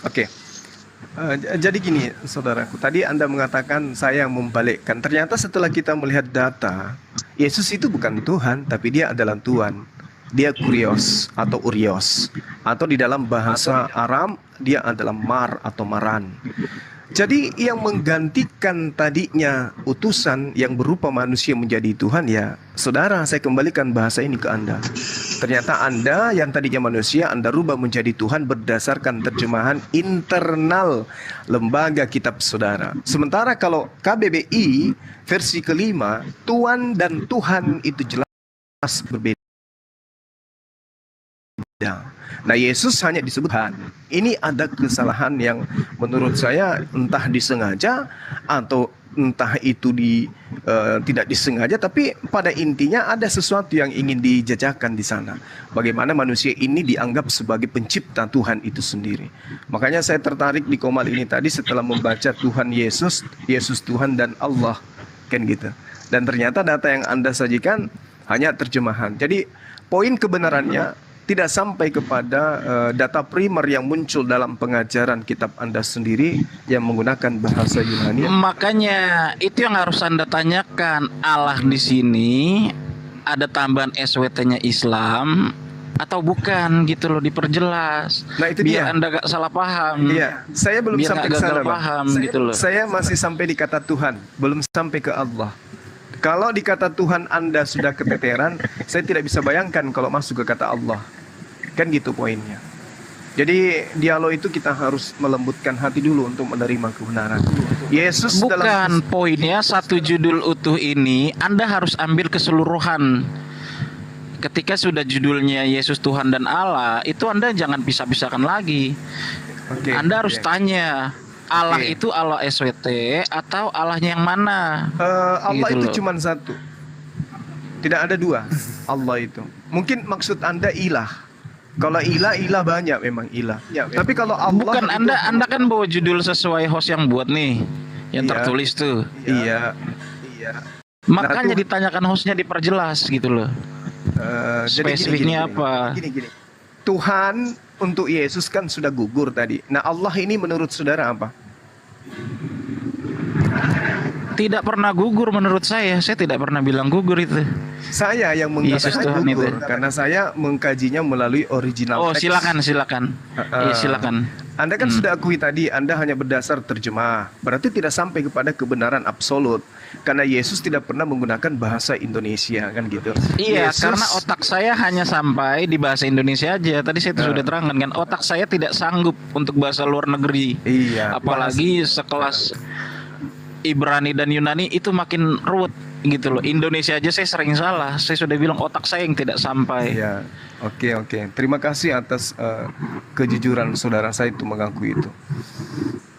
Oke. Jadi gini, saudaraku, tadi Anda mengatakan saya membalikkan. Ternyata setelah kita melihat data, Yesus itu bukan Tuhan, tapi dia adalah Tuhan. Dia Kurios atau Urios, atau di dalam bahasa Aram dia adalah Mar atau Maran. Jadi yang menggantikan tadinya utusan yang berupa manusia menjadi Tuhan, ya saudara, saya kembalikan bahasa ini ke Anda. Ternyata Anda yang tadinya manusia, Anda rubah menjadi Tuhan berdasarkan terjemahan internal lembaga kitab saudara. Sementara kalau KBBI versi kelima, Tuan dan Tuhan itu jelas berbeda. Nah, Yesus hanya disebut Tuhan. Ini ada kesalahan yang menurut saya entah disengaja atau entah itu tidak disengaja, tapi pada intinya ada sesuatu yang ingin dijajakan di sana. Bagaimana manusia ini dianggap sebagai pencipta Tuhan itu sendiri. Makanya saya tertarik di komal ini tadi setelah membaca Tuhan Yesus, Yesus Tuhan dan Allah, kan gitu. Dan ternyata data yang Anda sajikan hanya terjemahan. Jadi poin kebenarannya tidak sampai kepada data primer yang muncul dalam pengajaran kitab Anda sendiri yang menggunakan bahasa Yunani. Makanya itu yang harus Anda tanyakan. Allah di sini ada tambahan SWT-nya Islam atau bukan gitu loh, diperjelas. Nah, itu biar dia. Anda gak salah paham. Iya, saya belum Biar sampai nggak ke sana, gagal Bang. paham gitu loh. Saya masih sampai di kata Tuhan, belum sampai ke Allah. Kalau di kata Tuhan Anda sudah keteteran, saya tidak bisa bayangkan kalau masuk ke kata Allah. Kan gitu poinnya. Jadi dialog itu kita harus melembutkan hati dulu untuk menerima kebenaran. Yesus dalam Bukan poinnya satu judul utuh ini Anda harus ambil keseluruhan. Ketika sudah judulnya Yesus Tuhan dan Allah, itu Anda jangan pisah-pisahkan lagi. Oke, Anda harus oke. tanya, Allah Oke. itu Allah SWT atau Allahnya yang mana? Allah Gitu itu loh. cuma satu. Tidak ada dua. Allah itu. Mungkin maksud Anda ilah. Kalau ilah banyak memang ilah. Ya, tapi kalau Allah Bukan itu- Anda kan bawa judul sesuai host yang buat nih, yang Iya. tertulis tuh. Iya. Makanya Tuh- ditanyakan hostnya diperjelas gitu loh. Jadi Spesifiknya apa? Gini. Tuhan untuk Yesus kan sudah gugur tadi. Nah, Allah ini menurut saudara apa? Tidak pernah gugur menurut saya. Saya tidak pernah bilang gugur itu. Saya yang Yesus mengatakan Tuhan gugur itu. karena saya mengkajinya melalui original Oh, text. silakan. Iya, silakan. Anda kan sudah akui tadi Anda hanya berdasar terjemah. Berarti tidak sampai kepada kebenaran absolut. Karena Yesus tidak pernah menggunakan bahasa Indonesia kan gitu. Iya, Yesus- karena otak saya hanya sampai di bahasa Indonesia aja. Tadi saya sudah terangkan kan, otak saya tidak sanggup untuk bahasa luar negeri. Iya. Apalagi sekelas Ibrani dan Yunani itu makin ruwet gitu loh. Indonesia aja saya sering salah. Saya sudah bilang otak saya yang tidak sampai. Iya. Oke. Terima kasih atas kejujuran saudara saya itu mengakui itu.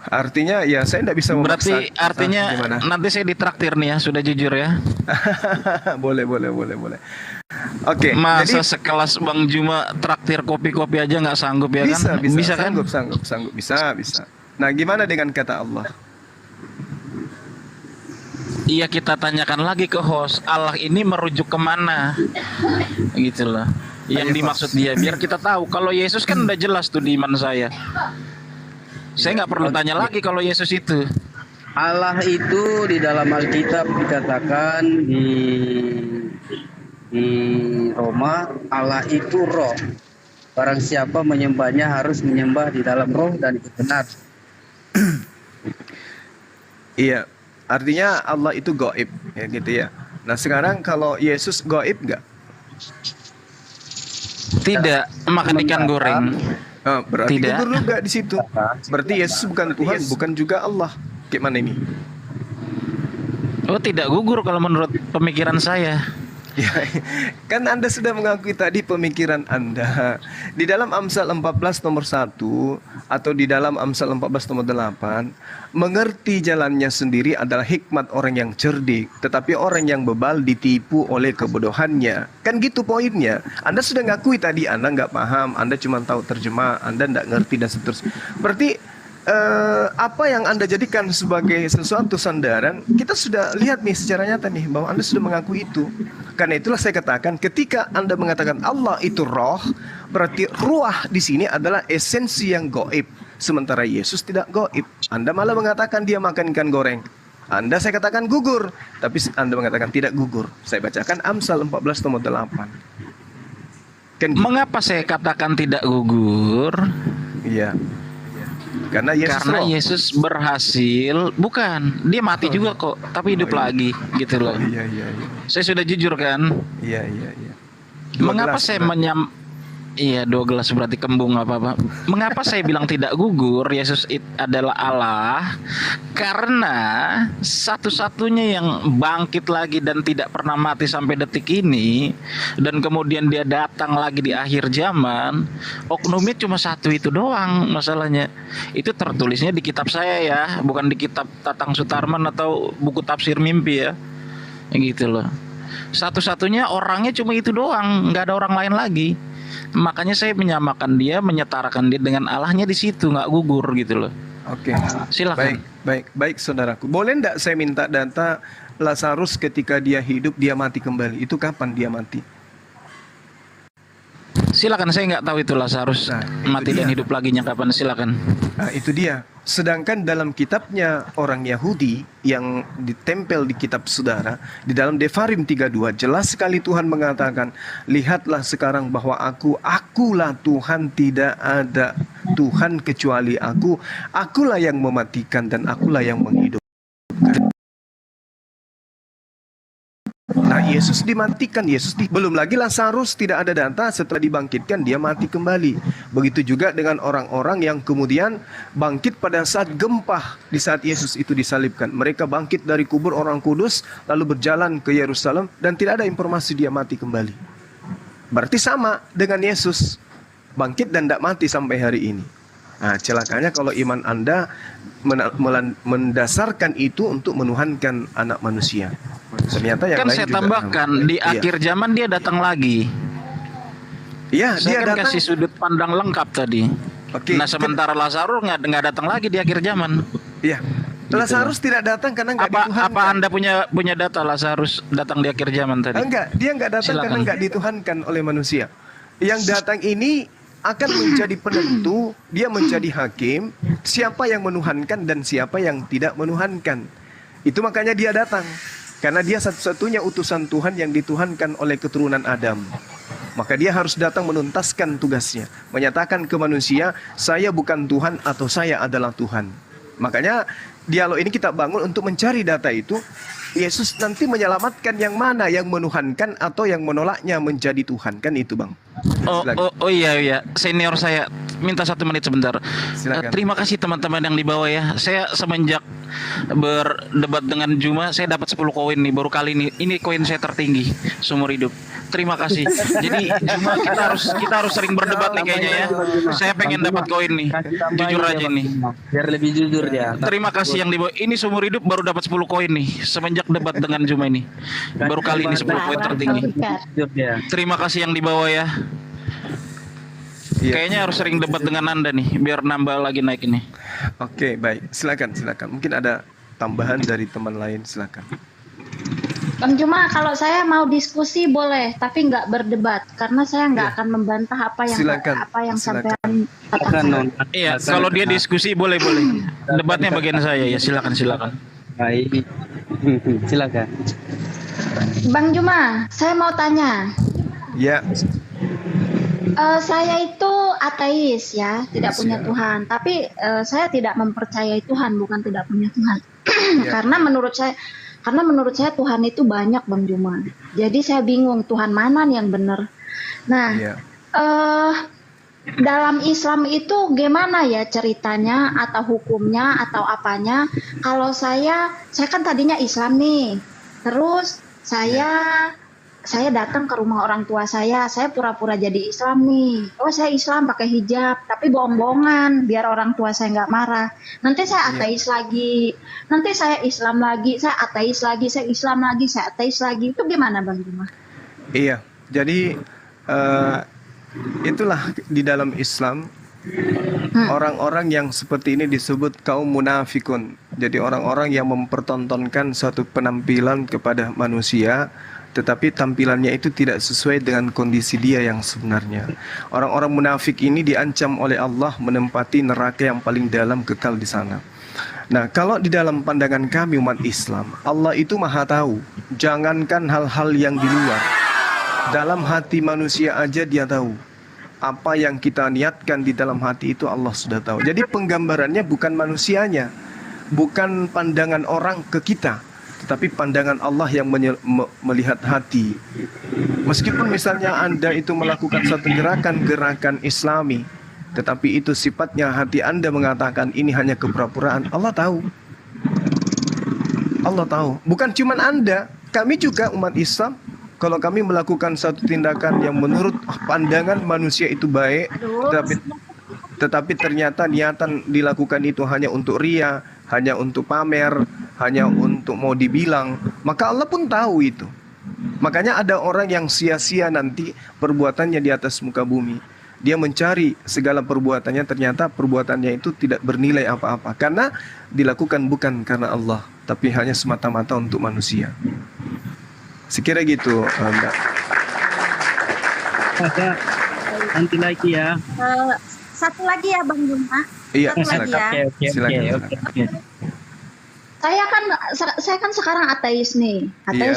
Artinya ya saya tidak bisa memaksa. Berarti artinya Gimana? nanti saya ditraktir nih ya, sudah jujur ya. boleh. Oke. Masa Jadi sekelas Bang Juma traktir kopi-kopi aja nggak sanggup ya kan? bisa kan? sanggup. Bisa. Nah, gimana dengan kata Allah? Iya, kita tanyakan lagi ke host, Allah ini merujuk kemana? Gitu loh. Yang Ayo, dimaksud host. dia, biar kita tahu. Kalau Yesus kan udah jelas tuh di iman saya. Saya nggak perlu tanya lagi kalau Yesus itu. Allah itu di dalam Alkitab dikatakan di Roma, Allah itu roh. Barang siapa menyembahnya harus menyembah di dalam roh dan kebenaran. Iya. Artinya Allah itu gaib ya gitu ya. Nah, sekarang kalau Yesus gaib nggak? Tidak makan ikan goreng. Berarti Tidak. gugur juga di situ. Berarti Yesus bukan Tuhan, bukan juga Allah. Gimana ini? Oh, tidak gugur kalau menurut pemikiran saya. Ya, kan Anda sudah mengakui tadi pemikiran Anda. Di dalam Amsal 14 nomor 1 atau di dalam Amsal 14 nomor 8, mengerti jalannya sendiri adalah hikmat orang yang cerdik, tetapi orang yang bebal ditipu oleh kebodohannya. Kan gitu poinnya. Anda sudah ngakui tadi Anda nggak paham, Anda cuma tahu terjemah, Anda nggak ngerti dan seterusnya. Berarti apa yang Anda jadikan sebagai sesuatu sandaran, kita sudah lihat nih secara nyata nih bahwa Anda sudah mengakui itu. Karena itulah saya katakan ketika Anda mengatakan Allah itu roh, berarti ruah di sini adalah esensi yang gaib, sementara Yesus tidak gaib. Anda malah mengatakan dia makan ikan goreng. Anda saya katakan gugur, tapi Anda mengatakan tidak gugur. Saya bacakan Amsal 14 nomor 8. Kan gitu. Mengapa saya katakan tidak gugur? Iya. Karena Yesus Karena roh. Yesus berhasil, bukan, dia mati juga kok, tapi hidup lagi gitu loh. Iya. Saya sudah jujur kan. Iya. Dua Mengapa gelas, saya berarti. Iya, 2 gelas berarti kembung apa-apa. Mengapa saya bilang tidak gugur, Yesus adalah Allah? Karena satu-satunya yang bangkit lagi dan tidak pernah mati sampai detik ini, dan kemudian dia datang lagi di akhir zaman, oknumnya cuma satu itu doang masalahnya. Itu tertulisnya di kitab saya ya, bukan di kitab Tatang Sutarman atau buku tafsir mimpi ya. Gitu loh. Satu-satunya orangnya cuma itu doang, nggak ada orang lain lagi. Makanya saya menyamakan dia, menyetarakan dia dengan Allahnya di situ, nggak gugur gitu loh. Oke. Silakan. Baik saudaraku. Boleh enggak saya minta data Lazarus ketika dia hidup dia mati kembali? Itu kapan dia mati? Silakan, saya nggak tahu itu Lazarus Nah, itu mati dan dia. hidup laginya kapan. Silakan. Nah, itu dia. Sedangkan dalam kitabnya orang Yahudi yang ditempel di kitab saudara, di dalam Devarim 32 jelas sekali Tuhan mengatakan, lihatlah sekarang bahwa akulah Tuhan, tidak ada Tuhan kecuali aku. Akulah yang mematikan dan akulah yang menghidupkan. Nah, Yesus dimatikan, belum lagi Lazarus tidak ada data setelah dibangkitkan dia mati kembali. Begitu juga dengan orang-orang yang kemudian bangkit pada saat gempa di saat Yesus itu disalibkan. Mereka bangkit dari kubur orang kudus lalu berjalan ke Yerusalem dan tidak ada informasi dia mati kembali. Berarti sama dengan Yesus, bangkit dan tidak mati sampai hari ini. Nah, celakanya kalau iman Anda mendasarkan itu untuk menuhankan anak manusia. Ternyata yang Kan lain saya juga tambahkan di Iya. akhir zaman dia datang lagi. Iya, dia Saya kan datang. kasih sudut pandang lengkap tadi. Oke. Nah sementara Lazarus nggak datang lagi di akhir zaman. Iya. Lazarus tidak datang karena nggak Apa dituhankan. Anda punya data Lazarus datang di akhir zaman tadi? Enggak, dia nggak datang karena Silakan. nggak dituhankan oleh manusia. Yang datang ini akan menjadi penentu, dia menjadi hakim, siapa yang menuhankan dan siapa yang tidak menuhankan. Itu makanya dia datang. Karena dia satu-satunya utusan Tuhan yang dituhankan oleh keturunan Adam. Maka dia harus datang menuntaskan tugasnya. Menyatakan ke manusia, saya bukan Tuhan atau saya adalah Tuhan. Makanya dialog ini kita bangun untuk mencari data itu. Yesus nanti menyelamatkan yang mana, yang menuhankan atau yang menolaknya menjadi Tuhan. Kan itu Bang. Silakan. Oh iya, senior saya minta 1 menit sebentar. Silakan. Terima kasih teman-teman yang di bawah ya. Saya semenjak berdebat dengan Juma, saya dapat 10 koin nih baru kali ini koin saya tertinggi seumur hidup. Terima kasih. Jadi Juma kita harus sering berdebat nih kayaknya ya. Saya pengen dapat koin nih. Jujur aja nih. Biar lebih jujur dia. Terima kasih yang di bawah. Ini seumur hidup baru dapat 10 koin nih semenjak debat dengan Juma ini. Baru kali ini 10 koin tertinggi. Jujur dia. Terima kasih yang di bawah ya. Iya. Kayaknya harus sering debat dengan Anda nih biar nambah lagi naik ini. Oke, baik. Silakan. Mungkin ada tambahan dari teman lain, silakan. Bang Juma, kalau saya mau diskusi boleh, tapi nggak berdebat karena saya nggak Ya. akan membantah apa yang Silakan. sampean Akan katakan. non. Iya, kalau dia diskusi boleh. Debatnya bagian saya ya, silakan. Baik. Silakan. Bang Juma, saya mau tanya. Ya, Saya itu ateis ya, tidak punya Siap. Tuhan. Tapi saya tidak mempercayai Tuhan, bukan tidak punya Tuhan. Ya. Karena menurut saya Tuhan itu banyak, Bang Juma. Jadi saya bingung Tuhan mana nih yang benar. Nah, ya. dalam Islam itu gimana ya ceritanya atau hukumnya atau apanya? Kalau saya kan tadinya Islam nih. Terus saya datang ke rumah orang tua saya pura-pura jadi Islam nih. Oh, saya Islam pakai hijab, tapi bohong-bohongan biar orang tua saya nggak marah. Nanti saya ateis lagi, nanti saya Islam lagi, saya ateis lagi, saya Islam lagi, saya ateis lagi. Itu gimana Bang Juma? Iya, jadi itulah di dalam Islam orang-orang yang seperti ini disebut kaum munafikun. Jadi orang-orang yang mempertontonkan suatu penampilan kepada manusia, tetapi tampilannya itu tidak sesuai dengan kondisi dia yang sebenarnya. Orang-orang munafik ini diancam oleh Allah menempati neraka yang paling dalam, kekal di sana. Nah, kalau di dalam pandangan kami umat Islam, Allah itu maha tahu. Jangankan hal-hal yang di luar, dalam hati manusia aja dia tahu. Apa yang kita niatkan di dalam hati itu Allah sudah tahu. Jadi penggambarannya bukan manusianya, bukan pandangan orang ke kita, tetapi pandangan Allah yang melihat hati. Meskipun misalnya Anda itu melakukan satu gerakan Islami, tetapi itu sifatnya hati Anda mengatakan ini hanya kepura-puraan, Allah tahu. Allah tahu. Bukan cuma Anda, kami juga umat Islam. Kalau kami melakukan satu tindakan yang menurut pandangan manusia itu baik, tetapi ternyata niatan dilakukan itu hanya untuk ria, hanya untuk pamer, hanya untuk mau dibilang, maka Allah pun tahu itu. Makanya ada orang yang sia-sia nanti perbuatannya di atas muka bumi. Dia mencari segala perbuatannya, ternyata perbuatannya itu tidak bernilai apa-apa, karena dilakukan bukan karena Allah, tapi hanya semata-mata untuk manusia. Sekira gitu, Mbak. Ada nanti lagi ya. Satu lagi ya Bang Juma. Iya, Satu lagi silakan. ya. Silakan. Saya kan sekarang ateis nih. Ateis.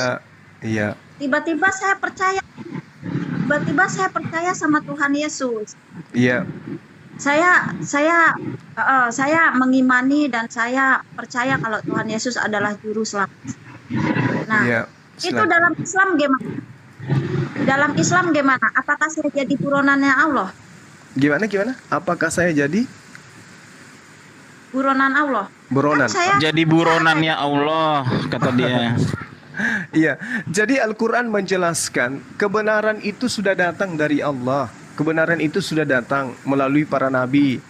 Iya. Tiba-tiba saya percaya sama Tuhan Yesus. Iya. Saya mengimani dan saya percaya kalau Tuhan Yesus adalah juru selamat. Nah, Iya. Itu silakan. dalam Islam gimana? Dalam Islam gimana? Apakah saya jadi buronannya Allah? Gimana? Apakah saya jadi Buronan Allah? buronan? Kan saya Jadi buronannya Allah, kata dia. Iya, jadi Al-Quran menjelaskan kebenaran itu sudah datang dari Allah. Kebenaran itu sudah datang melalui para nabi.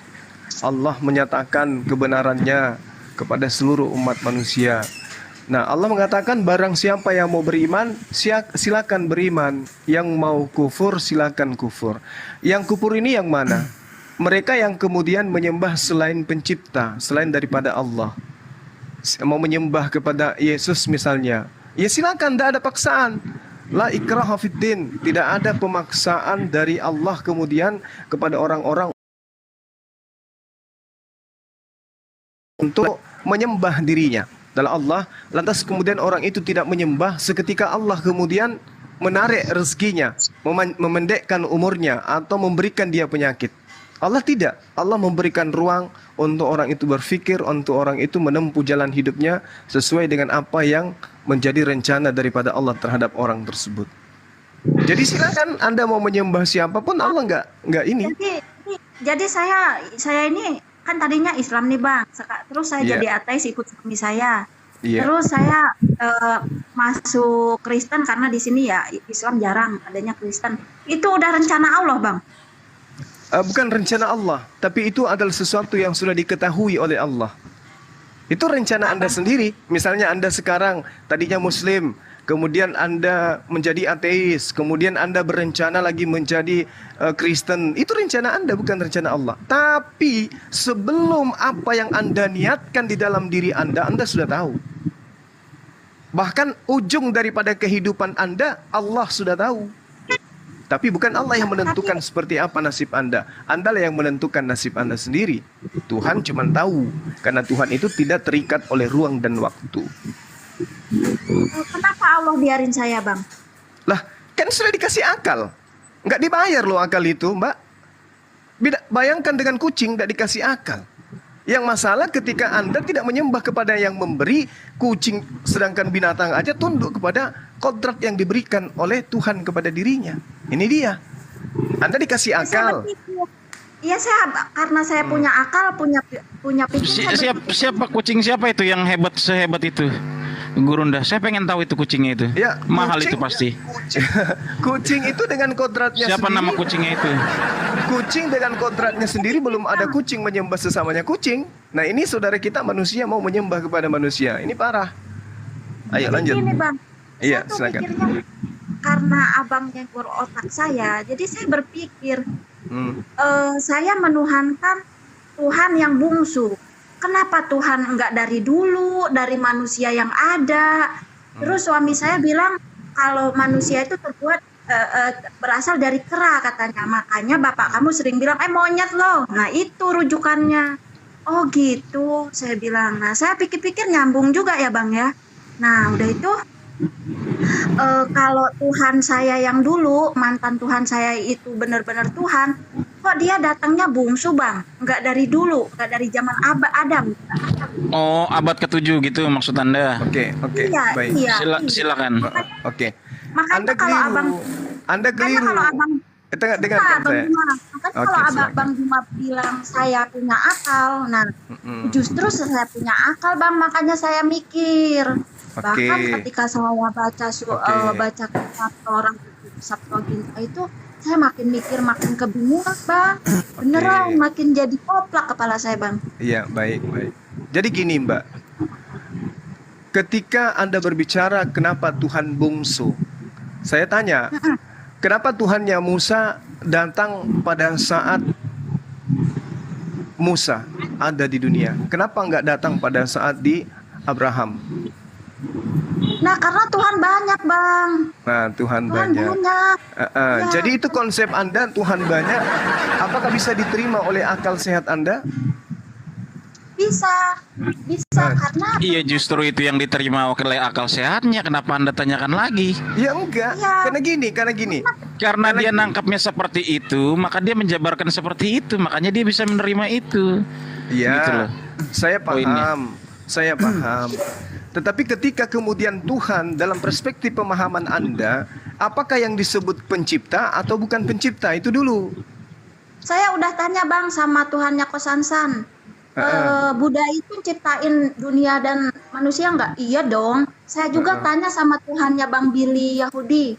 Allah menyatakan kebenarannya kepada seluruh umat manusia. Nah, Allah mengatakan barang siapa yang mau beriman, silakan beriman. Yang mau kufur, silakan kufur. Yang kufur ini yang mana? Mereka yang kemudian menyembah selain pencipta, selain daripada Allah. Mau menyembah kepada Yesus misalnya, ya silakan, tidak ada paksaan. La ikraha fiddin, tidak ada pemaksaan dari Allah kemudian kepada orang-orang untuk menyembah dirinya dalam Allah. Lantas kemudian orang itu tidak menyembah, seketika Allah kemudian menarik rezekinya, memendekkan umurnya, atau memberikan dia penyakit. Allah tidak. Allah memberikan ruang untuk orang itu berfikir, untuk orang itu menempuh jalan hidupnya sesuai dengan apa yang menjadi rencana daripada Allah terhadap orang tersebut. Jadi silakan Anda mau menyembah siapapun, Allah nggak ini. jadi saya ini kan tadinya Islam nih Bang. Terus saya Iya. jadi ateis ikut suami saya. Iya. Terus saya masuk Kristen karena di sini ya Islam jarang adanya Kristen. Itu udah rencana Allah Bang. Bukan rencana Allah, tapi itu adalah sesuatu yang sudah diketahui oleh Allah. Itu rencana Anda sendiri. Misalnya Anda sekarang tadinya Muslim, kemudian Anda menjadi ateis, kemudian Anda berencana lagi menjadi Kristen. Itu rencana Anda, bukan rencana Allah. Tapi sebelum apa yang Anda niatkan di dalam diri Anda sudah tahu. Bahkan ujung daripada kehidupan Anda, Allah sudah tahu. Tapi bukan Allah yang menentukan seperti apa nasib Anda. Anda lah yang menentukan nasib Anda sendiri. Tuhan cuma tahu. Karena Tuhan itu tidak terikat oleh ruang dan waktu. Kenapa Allah biarin saya Bang? Lah, kan sudah dikasih akal. Nggak dibayar loh akal itu, Mbak. Bayangkan dengan kucing nggak dikasih akal. Yang masalah ketika Anda tidak menyembah kepada yang memberi, kucing sedangkan binatang aja tunduk kepada kodrat yang diberikan oleh Tuhan kepada dirinya. Ini dia. Anda dikasih akal. Iya saya karena saya punya akal, punya pikir. Siapa kucing siapa itu yang sehebat itu? Gurunda, saya pengen tahu itu kucingnya itu. Ya, mahal kucing, itu pasti. Kucing itu dengan kodratnya Siapa sendiri. nama kucingnya itu? Kucing dengan kodratnya sendiri, belum ada kucing menyembah sesamanya kucing. Nah ini saudara kita manusia mau menyembah kepada manusia. Ini parah. Ayo lanjut. Ini Bang. Iya, Saya tuh silakan. pikirnya, karena abang nyekur otak saya, jadi saya berpikir saya menuhankan Tuhan yang bungsu. Kenapa Tuhan enggak dari dulu, dari manusia yang ada? Terus suami saya bilang kalau manusia itu terbuat berasal dari kera katanya. Makanya bapak kamu sering bilang monyet loh. Nah itu rujukannya. Oh gitu, saya bilang. Nah saya pikir-pikir nyambung juga ya Bang ya. Nah udah itu kalau Tuhan saya yang dulu, mantan Tuhan saya itu benar-benar Tuhan, kok dia datangnya bungsu Bang? Enggak dari dulu, enggak dari zaman Adam. Oh, abad ke-7 gitu maksud Anda. Oke, Iya, baik. iya. Silakan. Oke. Makanya Anda kalau keliru. abang, Anda keliru. kalau abang, dengarkan Bang saya. Juma, makanya Oke, kalau silakan. Bang Juma bilang saya punya akal, nah justru saya punya akal Bang, makanya saya mikir. Bahkan Oke. ketika saya baca baca kitab Torah Septuaginta itu, saya makin mikir makin kebingungan Bang. Beneran makin jadi koplak kepala saya Bang. Iya, baik. Jadi gini Mbak, ketika Anda berbicara kenapa Tuhan bungsu, saya tanya, kenapa Tuhannya Musa datang pada saat Musa ada di dunia? Kenapa nggak datang pada saat di Abraham? Nah karena Tuhan banyak Bang. Nah, Tuhan Tuhan banyak. banyak. Ya. Jadi itu konsep Anda, Tuhan banyak. Apakah bisa diterima oleh akal sehat Anda? Bisa karena Iya, justru itu yang diterima oleh akal sehatnya. Kenapa Anda tanyakan lagi? Ya enggak. Iya. Karena gini. Karena dia nangkapnya seperti itu, maka dia menjabarkan seperti itu, makanya dia bisa menerima itu. Iya, Gitu loh saya poinnya. paham. Tetapi ketika kemudian Tuhan dalam perspektif pemahaman Anda, apakah yang disebut pencipta atau bukan pencipta? Itu dulu. Saya udah tanya Bang sama Tuhannya Kosansan. Buddha itu ciptain dunia dan manusia nggak? Iya dong. Saya juga tanya sama Tuhannya Bang Billy Yahudi.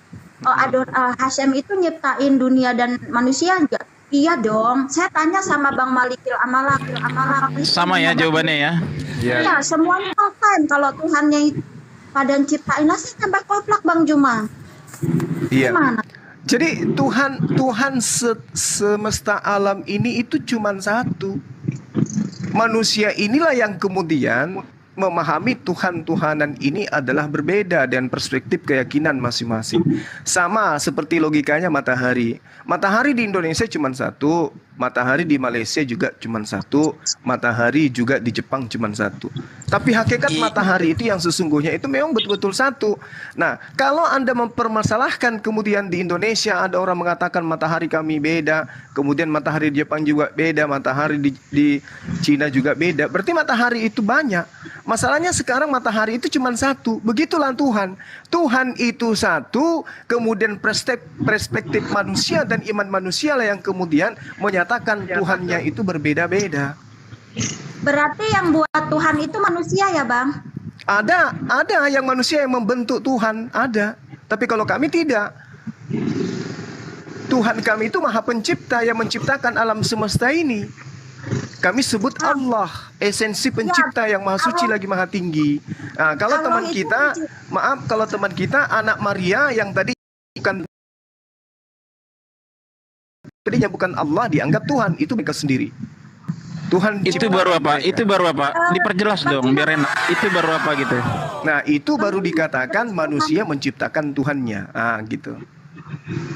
Hashem itu nyiptain dunia dan manusia nggak? Iya dong. Saya tanya sama Bang Malikil Amalak. Sama ya jawabannya ya. Iya, semuanya time. Kalau Tuhannya pada ciptain lah, saya tambah koplak Bang Juma. Iya. Gimana? Jadi Tuhan semesta alam ini itu cuma satu. Manusia inilah yang kemudian memahami Tuhan-Tuhanan ini adalah berbeda dan perspektif keyakinan masing-masing. Sama seperti logikanya matahari. Matahari di Indonesia cuma satu, matahari di Malaysia juga cuma satu, matahari juga di Jepang cuma satu. Tapi hakikat matahari itu yang sesungguhnya itu memang betul-betul satu. Nah, kalau Anda mempermasalahkan kemudian di Indonesia ada orang mengatakan matahari kami beda, kemudian matahari di Jepang juga beda, matahari di Cina juga beda, berarti matahari itu banyak. Masalahnya sekarang matahari itu cuma satu. Begitulah Tuhan. Tuhan itu satu, kemudian perspektif manusia dan iman manusia lah yang kemudian menyatakan Tuhannya itu berbeda-beda. Berarti yang buat Tuhan itu manusia ya Bang? Ada yang manusia yang membentuk Tuhan, ada. Tapi kalau kami tidak. Tuhan kami itu Maha Pencipta yang menciptakan alam semesta ini. Kami sebut Allah, esensi pencipta yang maha suci lagi maha tinggi. Nah, kalau teman kita, kalau teman kita anak Maria yang tadinya bukan Allah dianggap Tuhan, itu mereka sendiri. Tuhan Itu baru apa? Mereka. Itu baru apa? Diperjelas dong, biar enak. Itu baru apa gitu? Nah, itu baru dikatakan manusia menciptakan Tuhannya. Ah, gitu.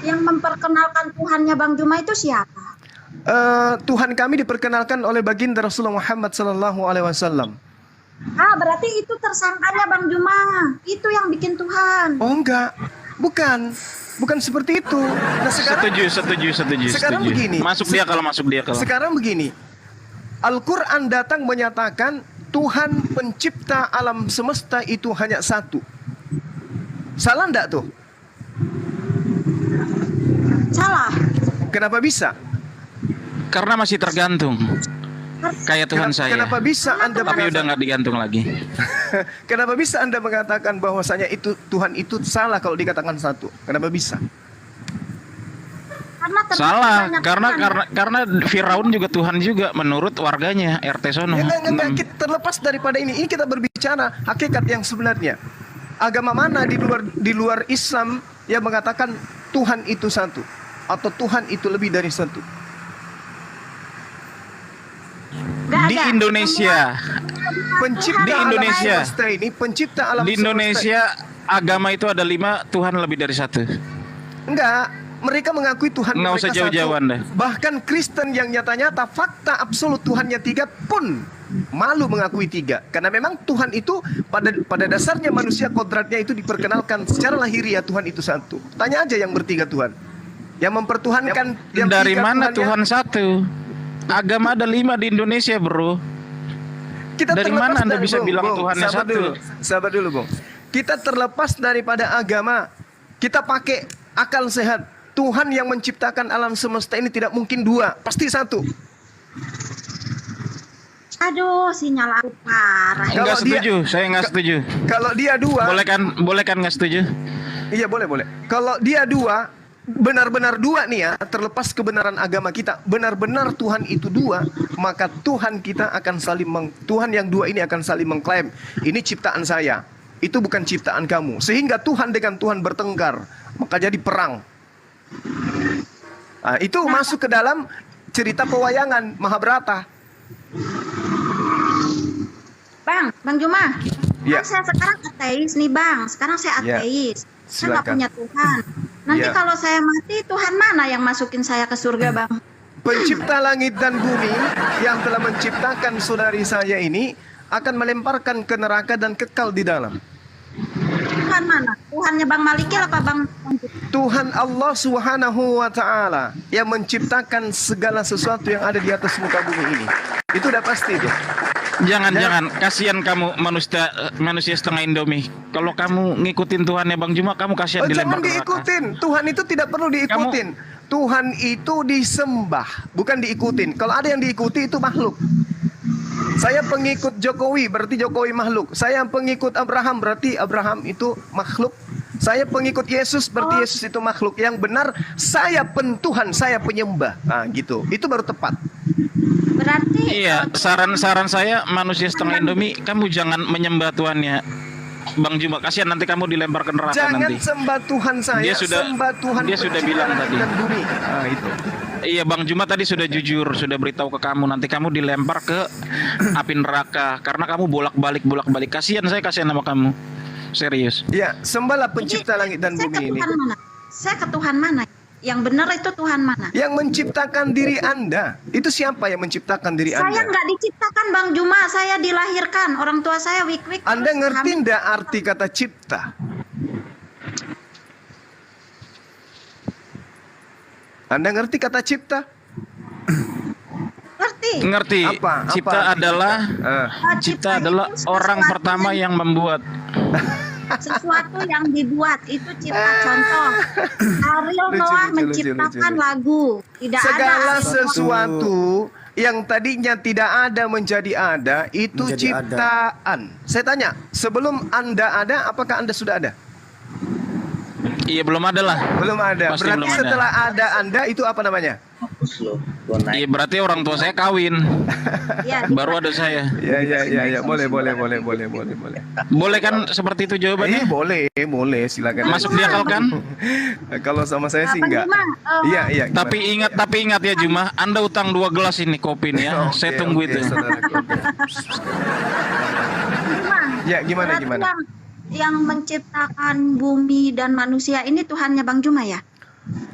Yang memperkenalkan Tuhannya Bang Juma itu siapa? Tuhan kami diperkenalkan oleh baginda Rasulullah Muhammad SAW. Berarti itu tersangkanya Bang Juma. Itu yang bikin Tuhan. Oh enggak, bukan seperti itu. Nah, setuju. Sekarang begini. Masuk dia kalau. Sekarang begini. Al-Quran datang menyatakan Tuhan pencipta alam semesta itu hanya satu. Salah enggak tuh? Salah. Kenapa bisa? Karena masih tergantung. Kayak Tuhan saya. Kenapa bisa Anda Tapi udah nggak digantung lagi. Kenapa bisa Anda mengatakan bahwasanya itu Tuhan itu salah kalau dikatakan satu? Kenapa bisa? Salah, karena Firaun juga Tuhan juga menurut warganya RT sono. Kita terlepas daripada ini kita berbicara hakikat yang sebenarnya. Agama mana di luar Islam yang mengatakan Tuhan itu satu atau Tuhan itu lebih dari satu? Di Indonesia. Pencipta Indonesia. alam semesta ini, pencipta alam di Indonesia agama itu ada 5, Tuhan lebih dari 1. Enggak, mereka mengakui Tuhan Nggak mereka usah jauh-jauh satu. Anda. Bahkan Kristen yang nyata-nyata fakta absolut Tuhannya 3 pun malu mengakui 3. Karena memang Tuhan itu pada dasarnya manusia kodratnya itu diperkenalkan secara lahiriah Tuhan itu satu. Tanya aja yang bertiga Tuhan. Yang mempertuhankan yang dari mana Tuhan satu? Agama ada 5 di Indonesia, bro. Dari mana Anda bisa bilang Tuhannya satu? Sabar dulu, Bung. Kita terlepas daripada agama. Kita pakai akal sehat. Tuhan yang menciptakan alam semesta ini tidak mungkin 2, pasti 1. Aduh, sinyal aku parah. Enggak setuju, saya enggak setuju. Kalau dia 2, boleh kan enggak setuju? Iya, boleh. Kalau dia 2, benar-benar 2 nih ya, terlepas kebenaran agama kita, benar-benar Tuhan itu 2, maka Tuhan kita akan Tuhan yang 2 ini akan saling mengklaim, ini ciptaan saya, itu bukan ciptaan kamu. Sehingga Tuhan dengan Tuhan bertengkar, maka jadi perang. Nah, itu masuk ke dalam cerita pewayangan Mahabharata. Bang Juma, Ya. kan saya sekarang ateis nih Bang, sekarang saya ateis. Saya nggak Silakan. punya Tuhan. Nanti Ya. kalau saya mati, Tuhan mana yang masukin saya ke surga Bang? Pencipta langit dan bumi yang telah menciptakan saudari saya ini akan melemparkan ke neraka dan kekal di dalam. Tuhan mana? Tuhannya Bang Malikil apa Bang? Tuhan Allah Subhanahu wa Ta'ala yang menciptakan segala sesuatu yang ada di atas muka bumi ini. Itu udah pasti tuh. Jangan, kasihan kamu manusia setengah Indomie. Kalau kamu ngikutin Tuhannya Bang Juma, kamu kasihan Jangan dilempar neraka. diikutin. Tuhan itu tidak perlu diikutin. Tuhan itu disembah, bukan diikutin. Kalau ada yang diikuti itu makhluk. Saya pengikut Jokowi, berarti Jokowi makhluk. Saya pengikut Abraham, berarti Abraham itu makhluk. Saya pengikut Yesus, berarti Yesus itu makhluk. Yang benar, saya pentuhan, saya penyembah. Nah, gitu. Itu baru tepat. Berarti Iya, saran saya manusia setengah Indomie, kamu jangan menyembah Tuhannya Bang Juma. Kasihan nanti kamu dilempar ke neraka Jangan nanti. sembah Tuhan saya, sembah Tuhan dia sudah pencipta bilang langit tadi. dan bumi. Nah, itu. Iya, Bang Juma tadi sudah jujur, sudah beritahu ke kamu nanti kamu dilempar ke api neraka karena kamu bolak-balik. Kasihan sama kamu. Serius. Ya, sembahlah pencipta langit dan saya bumi ke ini. Tuhan mana? Saya ke Tuhan mana? Yang benar itu Tuhan mana? Yang menciptakan diri Anda. Itu siapa yang menciptakan diri Saya Anda? nggak diciptakan Bang Juma, saya dilahirkan. Orang tua saya wik-wik. Anda terus ngerti hamil. ndak arti kata cipta? Anda ngerti kata cipta? Ngerti. Apa Cipta arti adalah cipta? cipta adalah itu orang sesuatu pertama yang membuat. sesuatu yang dibuat itu cipta. Contoh, Ariel Lucu, Noah lucu, menciptakan lucu. lagu. Tidak Segala ada sesuatu yang tadinya tidak ada menjadi ada, itu Menjadi ciptaan. Saya tanya, sebelum Anda ada, apakah Anda sudah ada? Iya, belum ada lah. Belum ada. Pasti Berarti belum ada. setelah ada Anda, itu apa namanya? Iya, berarti orang tua saya kawin. Ya, Baru ada saya. Ya. Boleh. Boleh kan seperti itu jawabannya? Boleh, silakan. Masuk di akal kan? Kalau sama saya sih Bang enggak. Juma, Iya. Tapi ingat ya Juma, Anda utang 2 gelas ini kopi nih ya. Saya tunggu itu. Saudaraku, oke. Ya, gimana? berarti yang menciptakan bumi dan manusia ini Tuhannya Bang Juma ya?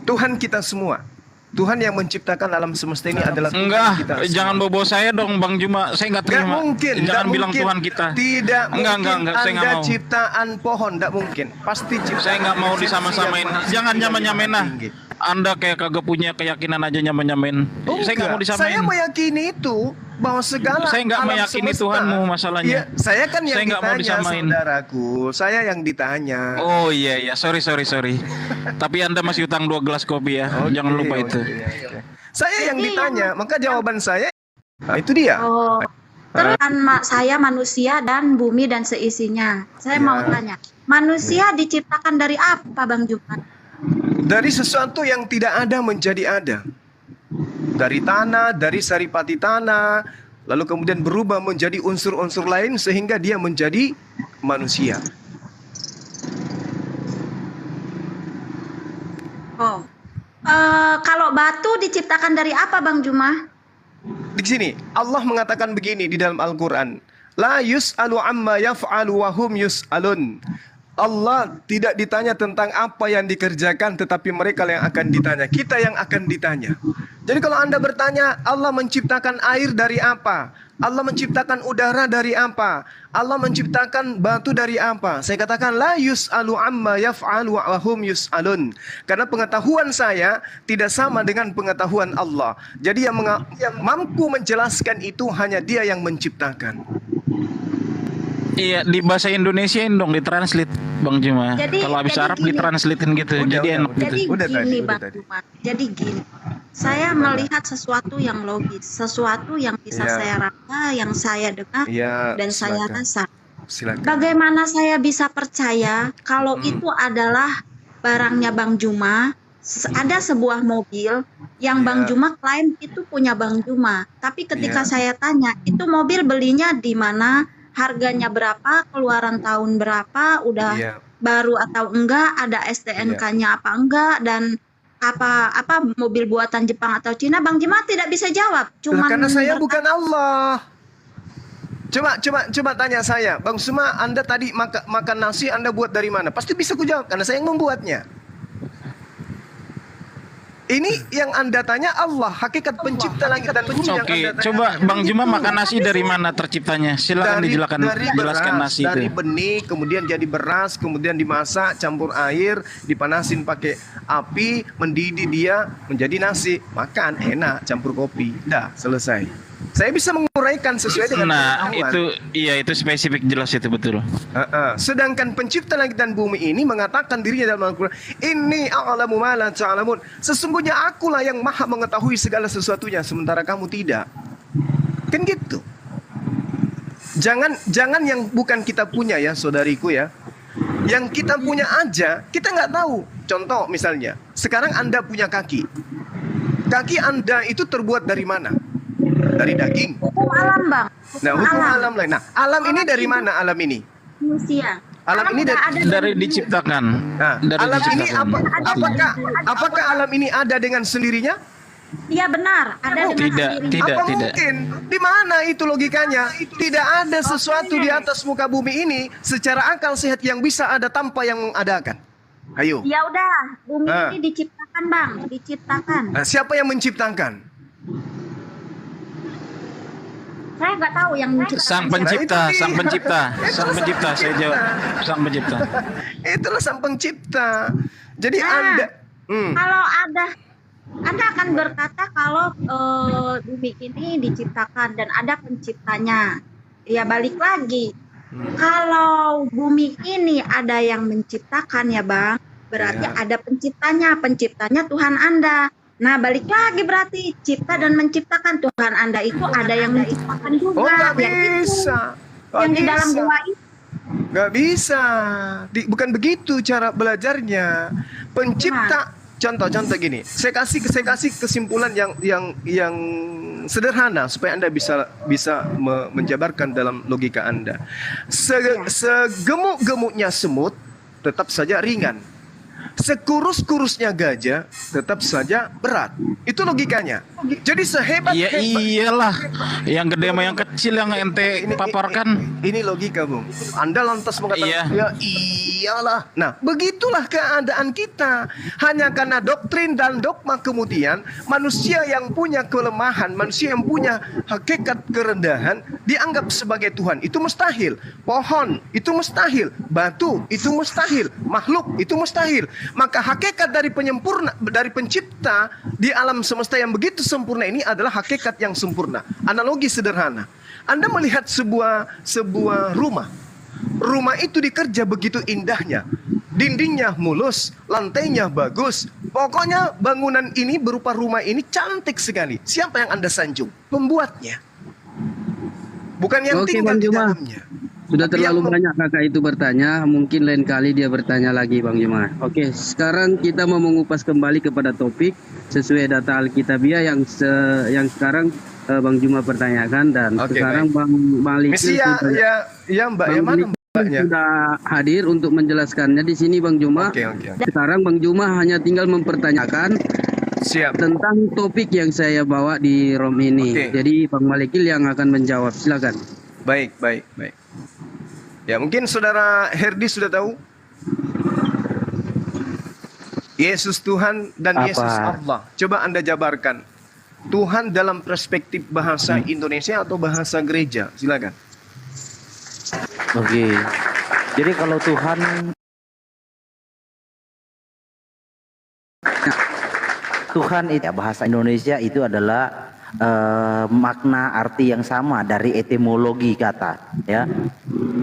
Tuhan kita semua. Tuhan yang menciptakan alam semesta ini adalah Tuhan Enggak, kita semua. jangan bobo saya dong Bang Juma. Saya nggak Nggak terima. mungkin. Jangan nggak bilang mungkin. Tuhan kita. Tidak Enggak, mungkin. saya nggak Anda mau. ciptaan pohon, nggak mungkin. Pasti ciptaan. Saya nggak mau esensi disama-samain. yang maha Jangan suci dan nyamain-nyamain maha lah. tinggi. Anda kayak kagak punya keyakinan aja nyamain-nyamain. Saya nggak mau disamain. Saya meyakini itu bahwa segala Saya nggak alam meyakini semesta- Tuhanmu masalahnya. Iya, saya kan yang Saya nggak mau ditanya, disamain. saudaraku. Saya yang ditanya. Oh iya, sorry. Tapi Anda masih utang 2 gelas kopi ya. Oke, Jangan lupa itu. oke. Saya yang Jadi ditanya, maka jawaban saya itu dia. Oh, terus kan saya manusia dan bumi dan seisinya. Saya mau tanya, manusia diciptakan dari apa Bang Juma? Dari sesuatu yang tidak ada menjadi ada. Dari tanah, dari saripati tanah, lalu kemudian berubah menjadi unsur-unsur lain sehingga dia menjadi manusia. Oh, kalau batu diciptakan dari apa Bang Juma? Di sini Allah mengatakan begini di dalam Al-Qur'an. La yus'alu amma yaf'alu wa hum yus'alun. Allah tidak ditanya tentang apa yang dikerjakan, tetapi mereka yang akan ditanya. Kita yang akan ditanya. Jadi kalau Anda bertanya, Allah menciptakan air dari apa? Allah menciptakan udara dari apa? Allah menciptakan batu dari apa? Saya katakan, la yus'alu amma yaf'alu wa hum yus'alun. Karena pengetahuan saya tidak sama dengan pengetahuan Allah. Jadi yang mampu menjelaskan itu hanya Dia yang menciptakan. Iya, di bahasa Indonesia dong ditranslate Bang Juma. Kalau habis Arab gini. ditranslatein gitu. Jadi enak gitu. Jadi Udah gini tadi, Bang udah tadi. Juma. Jadi gini. Saya melihat sesuatu yang logis, sesuatu yang bisa Iya. saya rasa, yang saya dengar Ya, dan saya silakan. rasa. Silakan. Bagaimana saya bisa percaya kalau itu adalah barangnya Bang Juma? Ada sebuah mobil yang Bang Iya. Juma klaim itu punya Bang Juma. Tapi ketika Iya. saya tanya, itu mobil belinya di mana? Harganya berapa? Keluaran tahun berapa? Udah Iya. baru atau enggak? Ada STNK-nya apa enggak? Dan apa mobil buatan Jepang atau Cina? Bang Juma tidak bisa jawab. Lah, Cuman karena saya bukan Allah. Coba tanya saya, Bang Suma, Anda tadi makan nasi Anda buat dari mana? Pasti bisa ku jawab karena saya yang membuatnya. Ini yang Anda tanya Allah, hakikat pencipta langit dan bumi yang Oke, Anda tanya. coba Bang Juma makan nasi dari mana terciptanya? Silakan dijelaskan nasi dari itu. benih, kemudian jadi beras, kemudian dimasak, campur air, dipanasin pakai api, mendidih dia menjadi nasi. Makan enak, campur kopi. Dah, selesai. Saya bisa mengurai menyesuaikan sesuai dengan Nah, pengetahuan. itu spesifik jelas itu betul. Sedangkan pencipta langit dan bumi ini mengatakan dirinya dalam Al-Quran, Inni a'lamu ma la ta'lamun. Sesungguhnya akulah yang maha mengetahui segala sesuatunya, sementara kamu tidak. Kan gitu. Jangan yang bukan kita punya ya, saudariku ya. Yang kita punya aja, kita nggak tahu. Contoh misalnya, sekarang Anda punya kaki. Kaki Anda itu terbuat dari mana? Dari daging. Hukum alam, Bang. Nah, hukum alam lain. Nah, alam ini dari mana alam ini? Manusia. Alam ini Dari diciptakan. Nah, Dari alam ini diciptakan. apakah alam ini ada dengan sendirinya? Iya benar, ada dengan Tidak, sendirinya. tidak, Apa tidak. mungkin? Di mana itu logikanya? Tidak ada sesuatu di atas muka bumi ini secara akal sehat yang bisa ada tanpa yang mengadakan. Ayo. Ya udah, bumi Ah. ini diciptakan, Bang, diciptakan. Nah, siapa yang menciptakan? Saya nggak tahu yang menciptakan. Sang siapa. pencipta, Nah, itu sang dia. pencipta, Itu sang pencipta. Saya jawab, sang pencipta. Itulah sang pencipta. Jadi Nah. Anda Kalau Anda akan berkata kalau bumi ini diciptakan dan ada penciptanya. Ya balik lagi. Kalau bumi ini ada yang menciptakan ya Bang, berarti Ya. ada penciptanya. Penciptanya Tuhan Anda. Nah balik lagi berarti cipta dan menciptakan Tuhan Anda itu ada yang menciptakan juga. nggak yang itu, bisa. Nggak yang di dalam bisa. gua itu. Nggak bisa. Bukan begitu cara belajarnya. Pencipta. Contoh gini. Saya kasih kesimpulan yang sederhana supaya Anda bisa menjabarkan dalam logika Anda. Segemuk-gemuknya semut tetap saja ringan. Sekurus-kurusnya gajah tetap saja berat. Itu logikanya. Jadi sehebat Iya iyalah. Yang gede sama yang kecil yang ente paparkan. ini logika, Bung. Anda lantas mengatakan, Iya. ya iyalah. Nah, begitulah keadaan kita. Hanya karena doktrin dan dogma kemudian manusia yang punya kelemahan, manusia yang punya hakikat kerendahan dianggap sebagai Tuhan. Itu mustahil. Pohon itu mustahil. Batu itu mustahil. Makhluk itu mustahil. Maka hakikat dari pencipta di alam semesta yang begitu sempurna ini adalah hakikat yang sempurna. Analogi sederhana. Anda melihat sebuah rumah. Rumah itu dikerja begitu indahnya. Dindingnya mulus, lantainya bagus. Pokoknya bangunan ini berupa rumah ini cantik sekali. Siapa yang Anda sanjung? Pembuatnya. Bukan yang Oke, tinggal Bang di Juma. dalamnya. Sudah Tapi terlalu yang- banyak kakak itu bertanya, mungkin lain kali dia bertanya lagi Bang Juma. Oke, sekarang kita mau mengupas kembali kepada topik sesuai data Alkitabiah yang sekarang Bang Juma pertanyakan dan Oke, sekarang Bang Malik Misi ya Mbak, yang mana Mbaknya? sudah hadir untuk menjelaskannya di sini Bang Juma. Oke. Sekarang Bang Juma hanya tinggal mempertanyakan Siap. tentang topik yang saya bawa di ROM ini. Oke. Jadi Bang Malikil yang akan menjawab. Silakan. Baik. Ya, mungkin saudara Herdi sudah tahu. Yesus Tuhan dan Yesus Allah. Coba Anda jabarkan. Tuhan dalam perspektif bahasa Indonesia atau bahasa gereja? Silakan. Oke. Jadi kalau Tuhan itu ya, bahasa Indonesia itu adalah makna arti yang sama dari etimologi kata ya.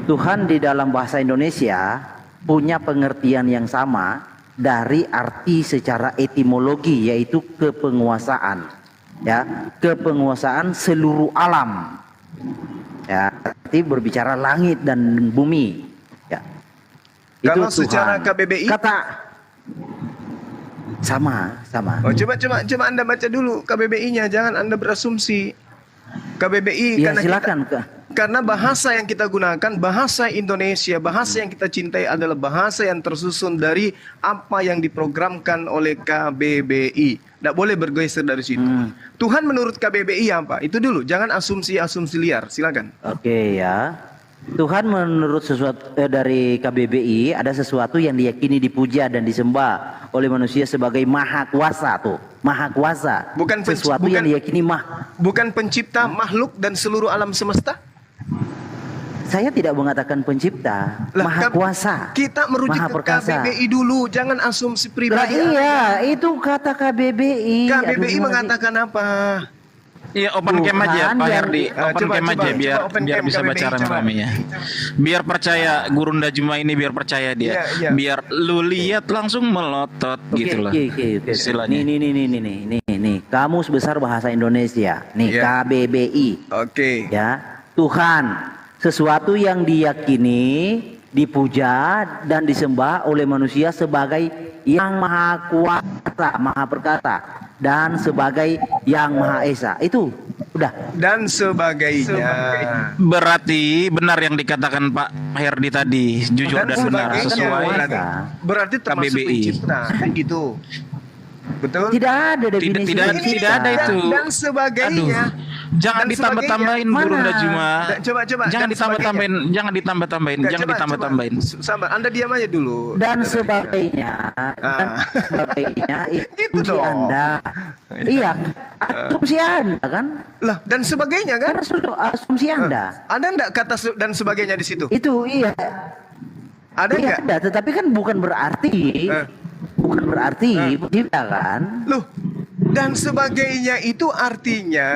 Tuhan di dalam bahasa Indonesia punya pengertian yang sama dari arti secara etimologi yaitu kepenguasaan ya, kepenguasaan seluruh alam. Ya, arti berbicara langit dan bumi. Ya. Kalau Itu secara Tuhan. KBBI? Kata sama. Oh, coba Anda baca dulu KBBI-nya, jangan Anda berasumsi. KBBI Ya karena silakan karena bahasa yang kita gunakan, bahasa Indonesia, bahasa yang kita cintai adalah bahasa yang tersusun dari apa yang diprogramkan oleh KBBI. Tidak boleh bergeser dari situ. Tuhan menurut KBBI apa? Itu dulu, jangan asumsi-asumsi liar. Silakan. Oke ya. Tuhan menurut sesuatu dari KBBI ada sesuatu yang diyakini dipuja dan disembah oleh manusia sebagai maha kuasa tuh. Maha kuasa. Bukan sesuatu yang diyakini bukan pencipta makhluk dan seluruh alam semesta? Saya tidak mengatakan pencipta, Lah, maha kuasa. Kita merujuk Maha ke perkasa. KBBI dulu, jangan asumsi Lah pribadi. iya, itu kata KBBI. KBBI Aduh, mengatakan apa? Iya, open cam aja Tuhan Pak yang Herdi, open cam aja biar open biar cam bisa KBBI, baca coba. rame-rame ya. Biar percaya Gurunda Juma ini, biar percaya dia. Iya, iya. Biar lu lihat langsung melotot gitu loh. Oke. Istilahnya. Nih. Kamus Besar Bahasa Indonesia. Nih, Iya. KBBI. Oke. Ya, Tuhan, sesuatu yang diyakini, dipuja dan disembah oleh manusia sebagai yang maha kuasa, maha perkasa, dan sebagai yang maha esa. Itu udah. Dan sebagainya. Berarti benar yang dikatakan Pak Herdi tadi, jujur dan benar sebagainya. sesuai. Berarti termasuk KBBI. pencipta, gitu. Betul? Tidak ada definisi tidak pencipta. ada itu. Dan sebagainya. Jangan Dan ditambah-tambahin sebagainya. Gurunda Mana? Juma. Coba. Jangan dan ditambah-tambahin, jangan ditambah-tambahin, Enggak, jangan coba. ditambah-tambahin. Sabar, Anda diam aja dulu. Dan sebagainya, Gitu itu dong. Anda. Iya, asumsi Anda kan? Lah, dan sebagainya kan? Karena sudah asumsi Anda. Ada enggak kata dan sebagainya di situ? Itu iya. Ada Iya enggak? ada, tetapi kan bukan berarti pencipta kan? Loh, dan sebagainya itu artinya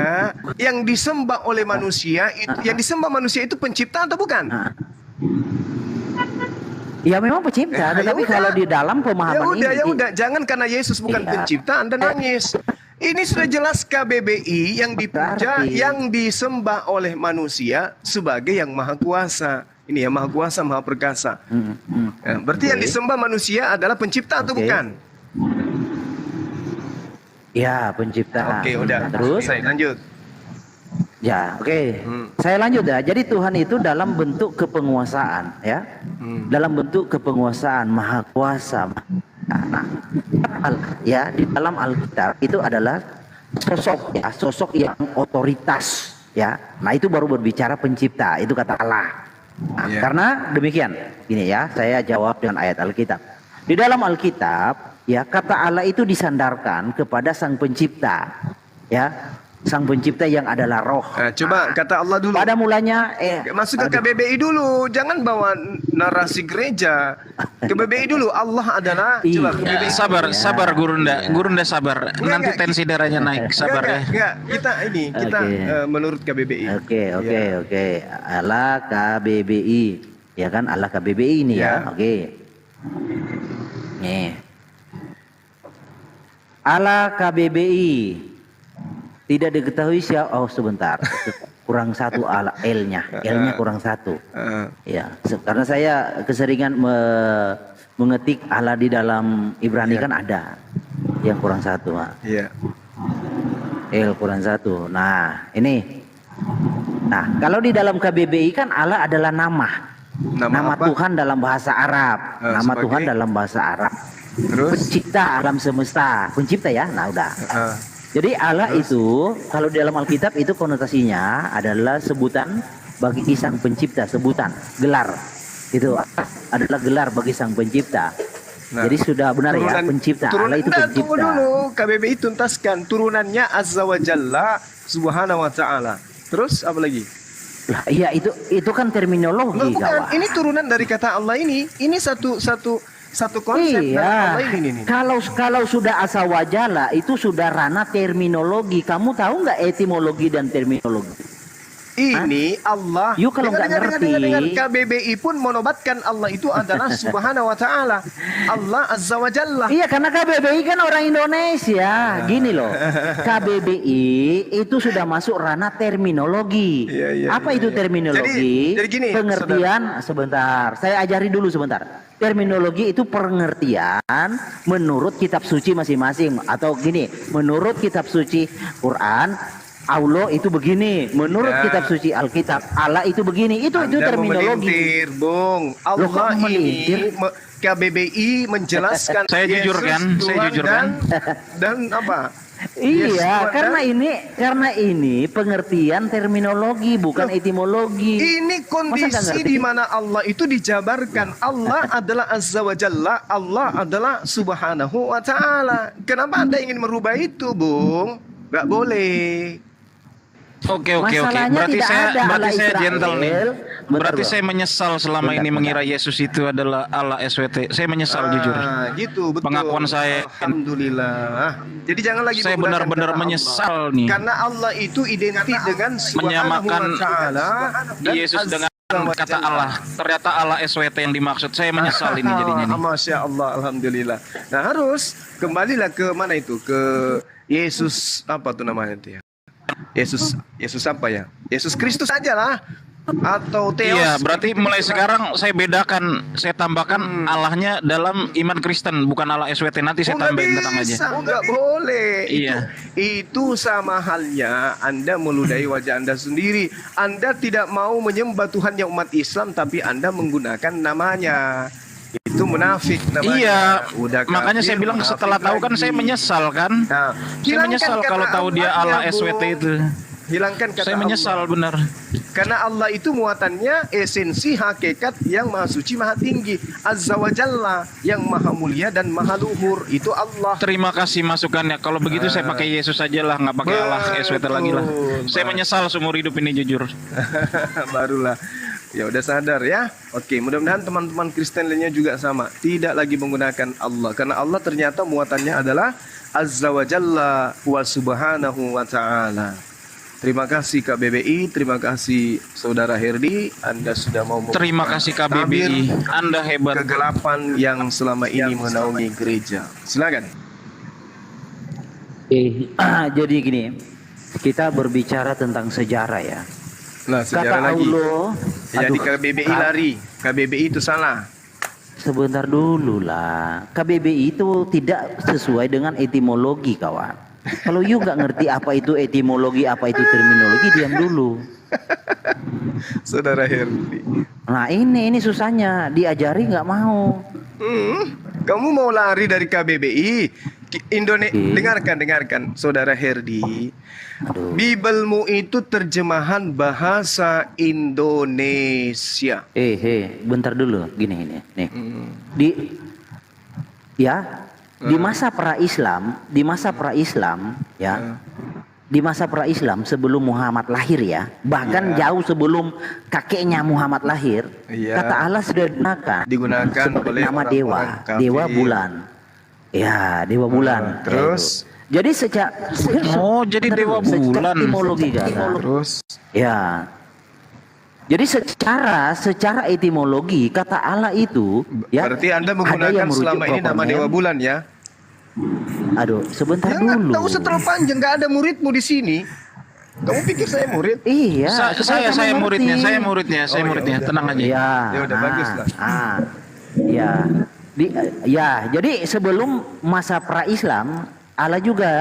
yang disembah oleh manusia itu, yang disembah manusia itu pencipta atau bukan? Nah. Ya memang pencipta, Ya tetapi udah. kalau di dalam pemahaman Ya ini udah, jangan karena Yesus bukan Iya. pencipta Anda nangis. Ini sudah jelas KBBI yang dipuja, Berarti- yang disembah oleh manusia sebagai yang maha kuasa. Ini ya, maha kuasa, maha perkasa. Ya, berarti yang Oke. disembah manusia adalah pencipta atau Oke. bukan? Ya pencipta. Oke, udah. Terus Saya lanjut. ya oke. Saya lanjut ya. Jadi Tuhan itu dalam bentuk kepenguasaan ya. Dalam bentuk kepenguasaan maha kuasa. Nah, ya di dalam Alkitab itu adalah sosok yang otoritas ya. Nah, itu baru berbicara pencipta, itu kata Allah. Nah, Iya. karena demikian. Gini ya, saya jawab dengan ayat Alkitab. Di dalam Alkitab ya, kata Allah itu disandarkan kepada Sang Pencipta. Ya, Sang Pencipta yang adalah Roh. Coba kata Allah dulu. Pada mulanya Masuk ke KBBI dulu, jangan bawa narasi gereja. KBBI dulu, Allah adalah. Coba KBBI. Sabar Gurunda sabar. Nanti Enggak, tensi darahnya naik, sabar ya. Enggak, kita Oke. menurut KBBI. Oke. Ya. Allah KBBI. Ya kan, Allah KBBI ini Ya. ya. Oke. Nih. Allah KBBI. Tidak diketahui siapa. Oh, sebentar. Kurang satu ala L-nya. L-nya kurang satu. Ya, karena saya keseringan mengetik Allah di dalam Ibrani kan ada. Yang kurang satu, Pak. Iya. L kurang satu. Nah, ini. Nah, kalau di dalam KBBI kan Allah adalah nama. Nama apa? Tuhan dalam bahasa Arab. Nama sebagai? Tuhan dalam bahasa Arab. Terus? Pencipta alam semesta. Pencipta ya. Nah, udah. Jadi Allah itu kalau di dalam Alkitab itu konotasinya adalah sebutan bagi Sang Pencipta, sebutan, gelar. Itu adalah gelar bagi Sang Pencipta. Nah, Jadi sudah benar ya, pencipta. Allah itu Tunggu pencipta. dulu, KBBI tuntaskan turunannya Azza wa Jalla Subhanahu wa Ta'ala. Terus apa lagi? Lah, iya itu kan terminologi, Bukan, kawan. ini turunan dari kata Allah ini. Ini satu konsep dari Allah Iya, ini. kalau sudah asa wajala itu sudah ranah terminologi. Kamu tahu nggak etimologi dan terminologi? Ini Allah. You kalau nggak ngerti. dengar. KBBI pun menobatkan Allah itu adalah Subhanahu wa Ta'ala. Allah Azza wa Jalla. Iya, karena KBBI kan orang Indonesia. Gini loh, KBBI itu sudah masuk ranah terminologi. Iya, Apa itu terminologi? Jadi gini, pengertian sebentar. Saya ajari dulu sebentar. Terminologi itu pengertian menurut kitab suci masing-masing, atau gini, menurut kitab suci Quran. Allah itu begini, menurut Ya. kitab suci Alkitab Allah itu begini, itu Anda terminologi. memelintir, Bung. Loh, kok Allah memelintir? ini KBBI menjelaskan Saya jujur Yesus kan? Saya Tuhan jujur kan? Dan apa? Yesus Iya, Tuhan karena ini pengertian terminologi bukan Loh, etimologi. Ini Masa nggak kondisi ngerti? di mana Allah itu dijabarkan. Allah adalah Azza wa Jalla, Allah adalah Subhanahu wa Ta'ala. Kenapa Anda ingin merubah itu, Bung? Gak boleh. Oke. Masalahnya Berarti tidak ada Allah berarti saya Israel. gentle nih. Bentar, Berarti bro. saya menyesal selama ini mengira Yesus itu adalah Allah SWT. Saya menyesal jujur. Gitu, betul. Pengakuan saya. Alhamdulillah. Jadi jangan lagi Saya menggunakan benar-benar kata menyesal Allah. nih. Karena Allah itu identik dengan Menyamakan Subhanahu wa ta'ala dan Yesus dengan Azza wa kata Jalla. Allah. Ternyata Allah SWT yang dimaksud. Saya menyesal ini jadinya nih. Masya Allah, alhamdulillah. Nah harus kembalilah ke mana itu, ke Yesus apa tuh namanya itu ya? Yesus apa ya? Yesus Kristus aja lah. Atau Theos. Iya, berarti mulai sekarang saya bedakan, saya tambahkan Allahnya dalam iman Kristen, bukan Allah SWT. Nanti saya tambahin datang aja. Nggak boleh. Iya. Itu sama halnya Anda meludahi wajah Anda sendiri. Anda tidak mau menyembah Tuhan yang umat Islam, tapi Anda menggunakan namanya. Itu munafik namanya. Iya, Udah makanya kafir, saya bilang munafik setelah tahu kan lagi. saya menyesal kan. Nah, Saya hilangkan menyesal kata kalau tahu dia Allah Allahnya, SWT Bung. itu. Hilangkan kata Saya menyesal Allah. benar. Karena Allah itu muatannya esensi hakikat yang maha suci, maha tinggi, Azza wa Jalla, yang maha mulia dan maha luhur. Itu Allah. Terima kasih masukannya. Kalau begitu saya pakai Yesus aja lah, nggak pakai Allah SWT lagi lah. Saya menyesal seumur hidup ini jujur. Barulah. Ya udah sadar ya. Oke, mudah-mudahan teman-teman Kristen lainnya juga sama. Tidak lagi menggunakan Allah. Karena Allah ternyata muatannya adalah Azza wa Jalla wa Subhanahu wa ta'ala. Terima kasih KBBI, terima kasih Saudara Herdi, Anda sudah mau Terima kasih KBBI, Anda hebat. kegelapan yang selama ini menaungi gereja. Silakan. Jadi gini, kita berbicara tentang sejarah ya. Nah, sejarah Kata lagi. Allah, Jadi aduh, KBBI lari, KBBI itu salah. sebentar dulu lah. KBBI itu tidak sesuai dengan etimologi kawan. Kalau you nggak ngerti apa itu etimologi, apa itu terminologi, diam dulu. Saudara Herdi. Nah ini susahnya, diajari nggak mau. Kamu mau lari dari KBBI? Dengarkan, Saudara Herdi. Aduh. Bibelmu itu terjemahan bahasa Indonesia. Bentar dulu, gini, nih. Di masa pra-Islam, di masa pra-Islam sebelum Muhammad lahir ya, bahkan jauh sebelum kakeknya Muhammad lahir, kata Allah sudah digunakan oleh nama orang-orang dewa, kafir. dewa bulan. Ya, dewa bulan. Terus? Ya, jadi jadi dewa bulan. Etimologi kata. Terus? Ya. Jadi secara etimologi kata Allah itu ya. Berarti Anda ada menggunakan yang merujuk selama ini nama pokoknya. dewa bulan ya? Aduh, sebentar Jangan dulu. tahu usah terlalu panjang, nggak ada muridmu di sini. Kamu pikir saya murid? Iya, supaya Saya kamu muridnya, ngerti. saya muridnya, tenang aja. Ya, Ya udah, bagus lah. Jadi sebelum masa pra-Islam, Allah juga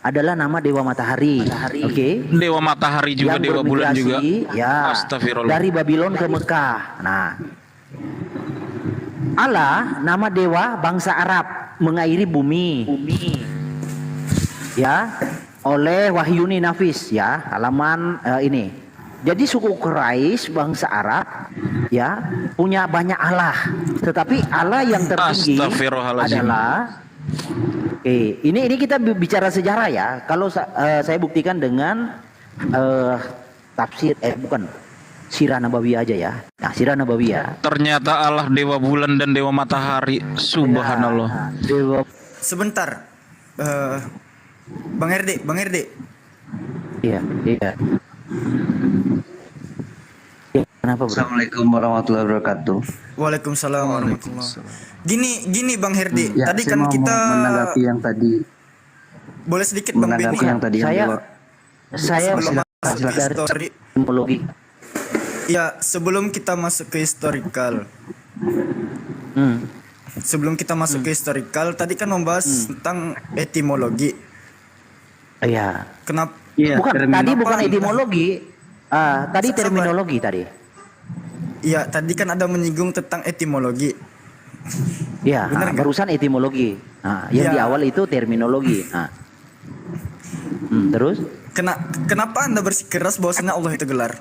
adalah nama dewa matahari. Oke. Dewa matahari juga, Yang dewa bulan juga. bermigrasi, ya, Astagfirullah. dari Babylon ke Mekah. Nah, Allah nama dewa bangsa Arab mengairi bumi. Ya, oleh Wahyuni Nafis ya, halaman ini. Jadi suku Quraisy bangsa Arab ya punya banyak Allah, tetapi Allah yang tertinggi Astagfirullahaladzim. adalah ini kita bicara sejarah ya. Kalau saya buktikan dengan tafsir bukan Sirah Nabawiyah aja ya. Nah, Sirah Nabawiyah. Ternyata Allah dewa bulan dan dewa matahari. Subhanallah. Dewa. Sebentar. Bang RD. Iya. Ya, kenapa, Bro? Assalamualaikum warahmatullahi wabarakatuh. Waalaikumsalam warahmatullahi. Gini Bang Herdi, Ya, tadi saya kan mau kita menanggapi yang tadi. boleh sedikit Bang Benny. Menanggapi yang tadi yang Saya Sebelum dari masuk ke histori, etimologi. ya sebelum kita masuk ke historical, tadi kan membahas tentang etimologi. Iya. Kenapa? Iya, Tadi bukan Anda- etimologi. Tadi Sabar. terminologi tadi. Iya, tadi kan ada menyinggung tentang etimologi. Ya, Benar nggak? barusan etimologi. Yang Ya. di awal itu terminologi. Terus? Kenapa Anda bersikeras bahwasanya Allah itu gelar?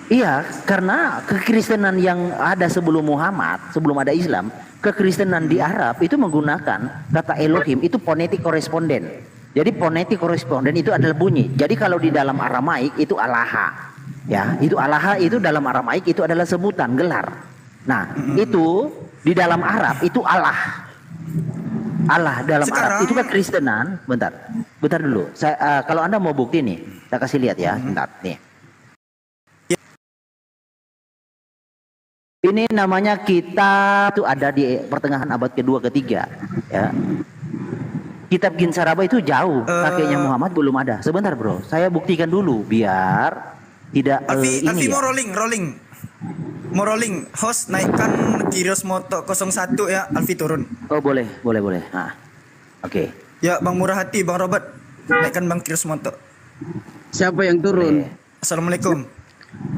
Iya, karena kekristenan yang ada sebelum Muhammad, sebelum ada Islam, kekristenan di Arab itu menggunakan kata Elohim itu phonetic correspondent. Jadi fonetik koresponden itu adalah bunyi. Jadi kalau di dalam Aramaik itu alaha. Ya, itu alaha itu dalam Aramaik itu adalah sebutan gelar. Nah, itu di dalam Arab itu Allah. Allah dalam Arab itu kan Kristenan. Bentar dulu. Kalau Anda mau bukti nih, saya kasih lihat ya. Bentar nih. Ini namanya kitab itu ada di pertengahan abad kedua ketiga. Ya. Kitab Ginsaraba itu jauh, kakeknya Muhammad belum ada. Sebentar bro, saya buktikan dulu biar tidak Alfi ini mau ya. rolling. Host naikkan Kirios Moto 01 ya, Alfi turun. Oh boleh. Nah, oke. Ya Bang Murah Hati, Bang Robert, naikkan Bang Kirios Moto. Siapa yang turun? Assalamualaikum.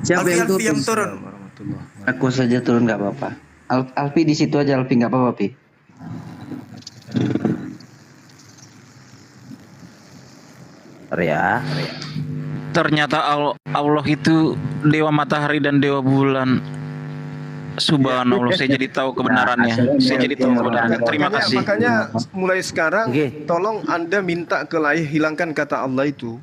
Siapa Alfi yang turun. Aku saja turun nggak apa-apa. Alfi di situ aja, Alfi nggak apa-apa, Pi. Ya. Ternyata Allah itu dewa matahari dan dewa bulan. Subhanallah, saya jadi tahu kebenarannya. Saya jadi tahu kebenarannya. Terima kasih. Makanya mulai sekarang Oke. tolong Anda minta ke Laih hilangkan kata Allah itu.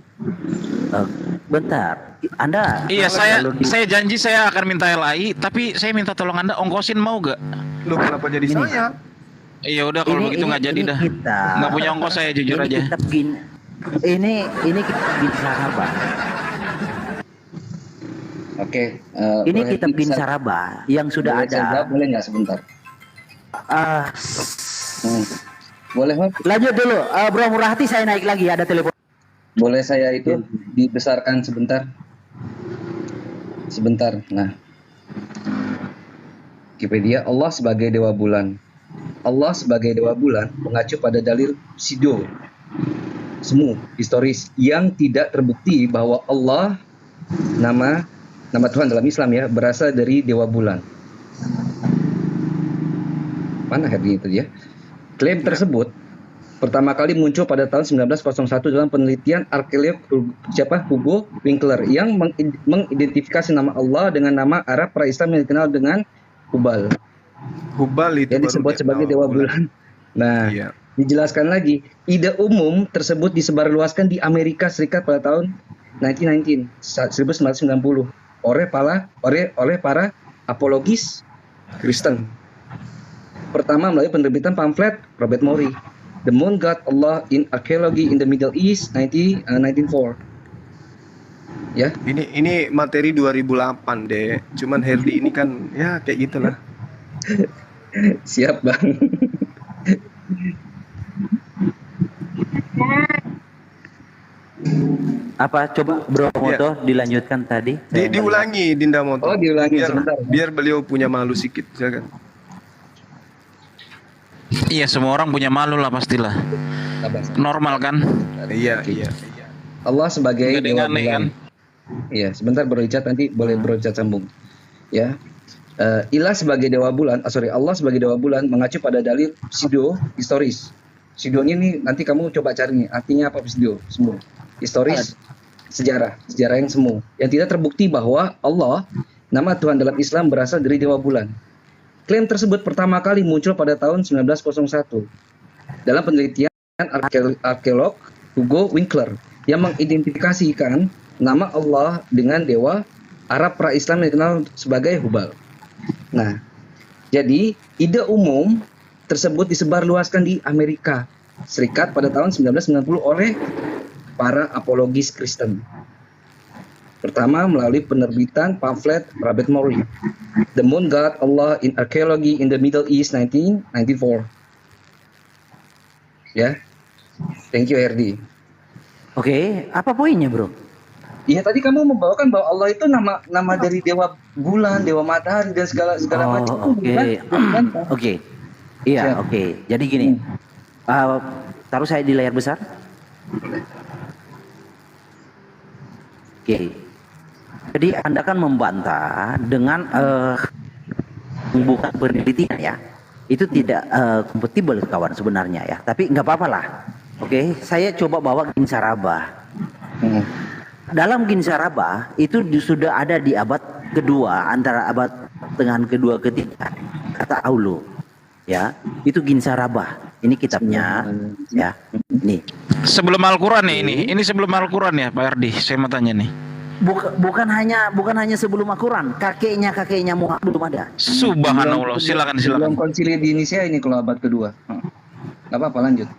Bentar, Anda. Iya, saya janji saya akan minta LAI, tapi saya minta tolong Anda ongkosin mau gak? Loh, kenapa jadi Ini. saya? Iya udah kalau begitu nggak jadi dah. Nggak punya ongkos saya jujur aja. Ini kitab Ginsaraba. Oke. Ini kitab Ginsaraba yang sudah ada. Boleh nggak sebentar? Ah, Boleh, Mas? lanjut dulu, Bro Murah Hati, saya naik lagi, ada telepon. Boleh saya itu dibesarkan sebentar? Sebentar. Nah, Wikipedia, Allah sebagai dewa bulan. Allah sebagai dewa bulan mengacu pada dalil Sido, semu, historis, yang tidak terbukti bahwa Allah, nama Tuhan dalam Islam ya, berasal dari dewa bulan. Mana Herdi itu ya? Klaim tersebut pertama kali muncul pada tahun 1901 dalam penelitian arkeolog Hugo Winkler yang mengidentifikasi nama Allah dengan nama Arab pra-Islam yang dikenal dengan Hubal. Hubal itu Yang disebut sebagai dewa bulan. Nah, Iya. dijelaskan lagi, ide umum tersebut disebarluaskan di Amerika Serikat pada tahun 1990 oleh para apologis Kristen. Pertama melalui penerbitan pamflet Robert Morey, The Moon God Allah in Archaeology in the Middle East 1904. Ya. Ini materi 2008 deh. Cuman Herdi ini kan ya kayak gitulah. Siap, Bang. Apa coba Bro Moto dilanjutkan tadi? Diulangi Dinda Moto. Oh, diulangi sebentar. Biar beliau punya malu sedikit, silakan. Iya, semua orang punya malu lah pastilah. Normal kan? Iya. Allah sebagai Nggak ada yang dewa aneh, bulan. kan? Iya, sebentar Bro Richard, nanti boleh Bro Richard sambung. Ya. Allah sebagai dewa bulan mengacu pada dalil Sido historis. Sido ini nanti kamu coba cari nih, artinya apa Sido? Semu. Historis, sejarah yang semu. Yang tidak terbukti bahwa Allah, nama Tuhan dalam Islam, berasal dari dewa bulan. Klaim tersebut pertama kali muncul pada tahun 1901 dalam penelitian arkeolog Hugo Winkler yang mengidentifikasikan nama Allah dengan dewa Arab pra-Islam yang dikenal sebagai Hubal. Nah, jadi ide umum tersebut disebarluaskan di Amerika Serikat pada tahun 1990 oleh para apologis Kristen. Pertama melalui penerbitan pamflet Robert Morey, The Moon God Allah in Archaeology in the Middle East 1994. Ya, thank you Herdi. Oke, apa poinnya Bro? Iya, tadi kamu membawakan bahwa Allah itu nama dari dewa bulan, dewa matahari dan segala macam. Oke. Oke. Iya, oke. Jadi gini. Taruh saya di layar besar. Oke. Jadi Anda kan membantah dengan membuka penelitian ya. Itu tidak kompatibel kawan sebenarnya ya. Tapi nggak apa-apa lah. Oke, saya coba bawa Ginsaraba. Dalam Ginsaraba itu sudah ada di abad kedua, antara abad dengan kedua ketiga, kata Aulo. Ya, itu Ginsaraba. Ini kitabnya ya. Nih. Sebelum Al-Quran ya ini. Ini sebelum Al-Quran ya Pak Ardi. Saya mau tanya nih. Bukan hanya sebelum Al-Quran, kakeknya Muhammad belum ada. Subhanallah. Silakan. Belum konsili di Indonesia ini kalau abad kedua. Gak apa-apa, lanjut.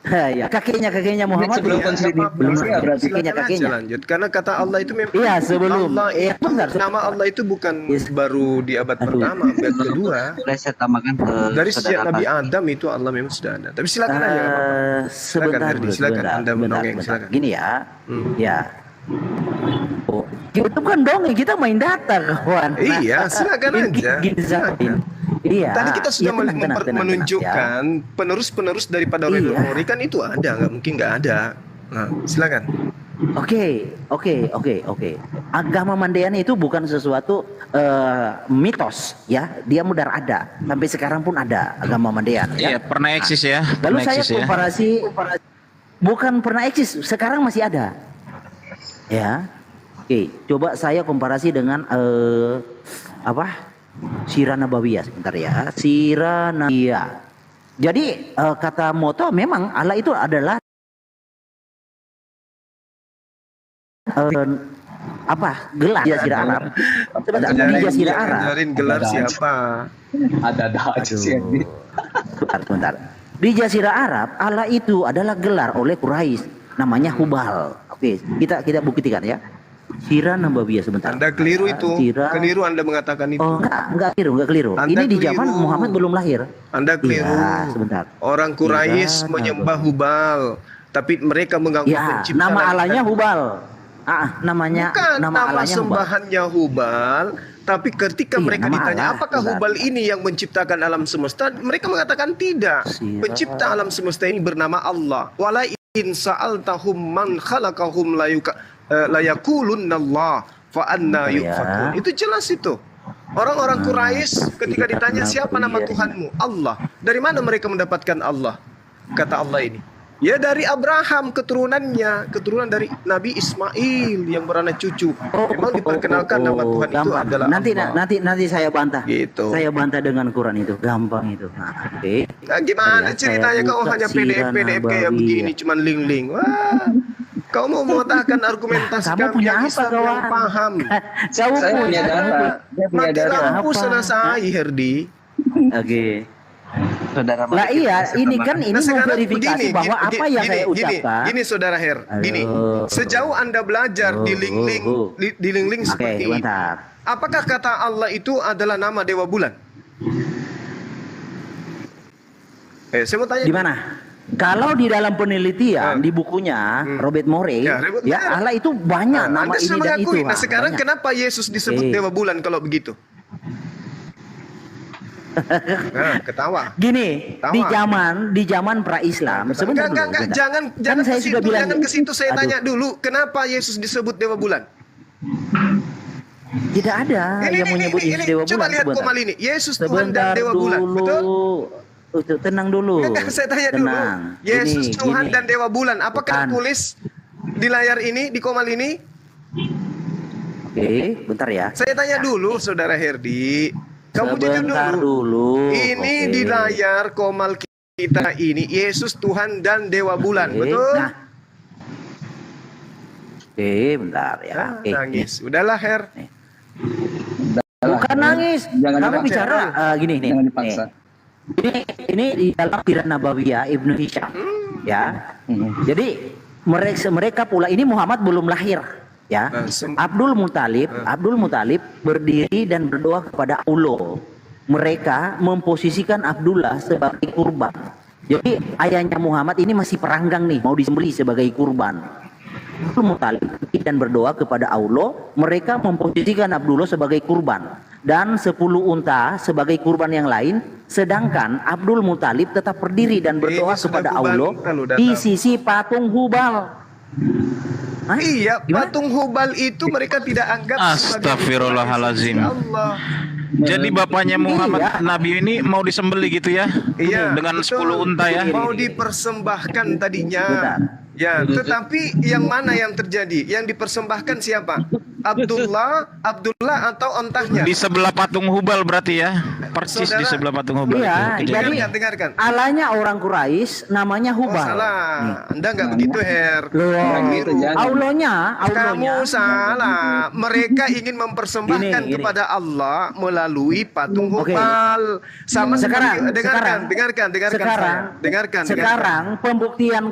Ya, kakeknya Muhammad Sebelum konsili di Indonesia berarti. kakeknya. Lanjut. Karena kata Allah itu memang Iya, sebelum. Allah Iya, itu, benar. nama Allah itu bukan baru di abad pertama, abad kedua. Boleh saya tambahkan ke Dari sejak saudara Nabi Pak? Adam itu Allah memang sudah ada. Tapi silakan aja. Nggak apa-apa. Sebentar, Herdi, silakan. Anda mendongeng, bentar. silakan. Gini ya, ya. Oh, itu kan dongeng, kita main data kawan. Iya, silakan aja. Gini, Silakan. Iya. Tadi kita sudah ya, tenang, menunjukkan penerus-penerus daripada Iya. Memori kan itu ada, nggak mungkin nggak ada. Nah, silakan. Oke. Agama Mandean itu bukan sesuatu mitos, ya. Dia mudar ada. Sampai sekarang pun ada agama Mandean. Iya, pernah eksis ya. Lalu Pernah saya eksis ya. komparasi, bukan pernah eksis, sekarang masih ada. Ya. Oke, coba saya komparasi dengan Sirah Nabawiyah sebentar ya. Sirah Nabawiyah. Jadi kata moto memang Allah itu adalah gelar di Jazirah Arab. Sebentar, di Jazirah Arab. Ajarin gelar siapa? Ada aja sih. Sebentar. Di Jazirah Arab, Allah itu adalah gelar oleh Quraisy, namanya Hubal. Oke, kita buktikan ya. Sirah Nabawiyah sebentar. Anda keliru itu. Sirah. Keliru Anda mengatakan itu. Oh, enggak keliru. Anda Ini di keliru. zaman Muhammad belum lahir. Anda keliru. Iya, sebentar. Orang Quraisy Sirah menyembah Hubal, tapi mereka mengaku Ya, pencipta nama langit Allahnya dan Hubal. Namanya bukan nama nama Allahnya Hubal. sembahannya Hubal, tapi ketika Iya, mereka nama ditanya Allah, apakah Hubal. Hubal ini yang menciptakan alam semesta, mereka mengatakan tidak. Sirah. Pencipta alam semesta ini bernama Allah. Wala in sa'altahum man khalaqahum layakulunallah fa anna Ya. yufakun. Itu jelas itu. Orang-orang Quraisy ketika ditanya siapa nama Tuhanmu? Allah. Dari mana mereka mendapatkan Allah? Kata Allah ini. Ya dari Abraham keturunan dari Nabi Ismail yang beranak cucu. Memang diperkenalkan nama Tuhan itu gampang. adalah Allah. Nanti saya bantah. Gitu. Saya bantah dengan Quran itu, gampang itu. Nah, oke. Nah, gimana Saya ceritanya kau buka hanya Sirah PDF kayak Nabawiyah. begini cuman link-link. Wah. Kau mau mengatakan argumentasi Kamu punya yang apa, Islam yang kawan? paham. Kamu Saya punya punya data. Saya punya Mati data. lampu Apa? selesai, Herdi. Oke. Saudara Lah Malik, iya, saya ini tambahkan. kan ini memverifikasi bahwa apa yang saya ucapkan. Gini saudara Her, gini. Aduh. Sejauh Anda belajar di link-link di link-link Oke, seperti ini. bentar. Apakah kata Allah itu adalah nama Dewa Bulan? Saya mau tanya. Di mana? Kalau di dalam penelitian di bukunya Robert Morey, Ya, Robert ya Morey. Allah itu banyak nama Anda ini sudah dan itu. mengakui. Nah, Pak. sekarang Banyak. kenapa Yesus disebut Dewa Bulan kalau begitu? Nah, ketawa. Gini, Tawa. di zaman pra-Islam, sebentar dulu. Enggak, sebentar. jangan Kan saya ke sudah situ, bilang. jangan ke situ. Saya Aduh, tanya dulu, kenapa Yesus disebut Dewa Bulan? Tidak ada yang menyebut Yesus Dewa Coba Bulan. lihat Sebentar. komal ini. Yesus Tuhan dan Sebentar Dewa Bulan, dulu. betul? Tenang dulu. Enggak, saya tanya dulu. Tenang. Yesus Gini, Tuhan gini. dan Dewa Bulan. Apakah Bukan. tulis di layar ini, di komal ini? Oke, bentar ya. Saya tanya dulu, Saudara Herdi. Kamu jujur Sebentar dulu. Ini Oke. di layar komal kita ini Yesus Tuhan dan Dewa Bulan, Oke, betul? Nah. Oke, bentar ya. Ah, Oke. nangis. Udahlah, Her. Bukan nangis. Jangan Kamu dipaksa. bicara gini nih. Jangan dipaksa. Ini di dalam Sirah Nabawiyah Ibnu Hisham. Ya. Jadi mereka pula ini Muhammad belum lahir. Ya, Abdul Muthalib berdiri dan berdoa kepada Allah. Mereka memposisikan Abdullah sebagai kurban. Jadi ayahnya Muhammad ini masih peranggang nih, mau disembelih sebagai kurban. Abdul Muthalib dan berdoa kepada Allah. Mereka memposisikan Abdullah sebagai kurban dan 10 unta sebagai kurban yang lain. Sedangkan Abdul Muthalib tetap berdiri dan berdoa Ini sudah kepada kubantah Allah loh, di datang. sisi patung Hubal. Hah? Iya, Gimana? patung Hubal itu mereka tidak anggap sebagai Astagfirullahalazim. Ya Allah. Jadi bapaknya Muhammad Iya. Nabi ini mau disembelih gitu ya? Iya, Dengan betul. 10 unta ya? Mau dipersembahkan tadinya. Bentar. Ya, tetapi yang mana yang terjadi? Yang dipersembahkan siapa? Abdullah atau ontahnya? Di sebelah patung Hubal berarti ya? percis di Saudara, sebelah patung Hubal Iya, itu. jadi dengarkan. Alanya orang Quraisy namanya Oh, Hubal. salah. Anda nggak begitu, Her. Loh, gitu, jangan. Aulonya. Kamu salah. Mereka ingin mempersembahkan Gini. kepada Allah melalui patung Oke. Hubal. Sama Sekarang, seperti dengarkan sekarang, saya. Dengarkan. sekarang pembuktian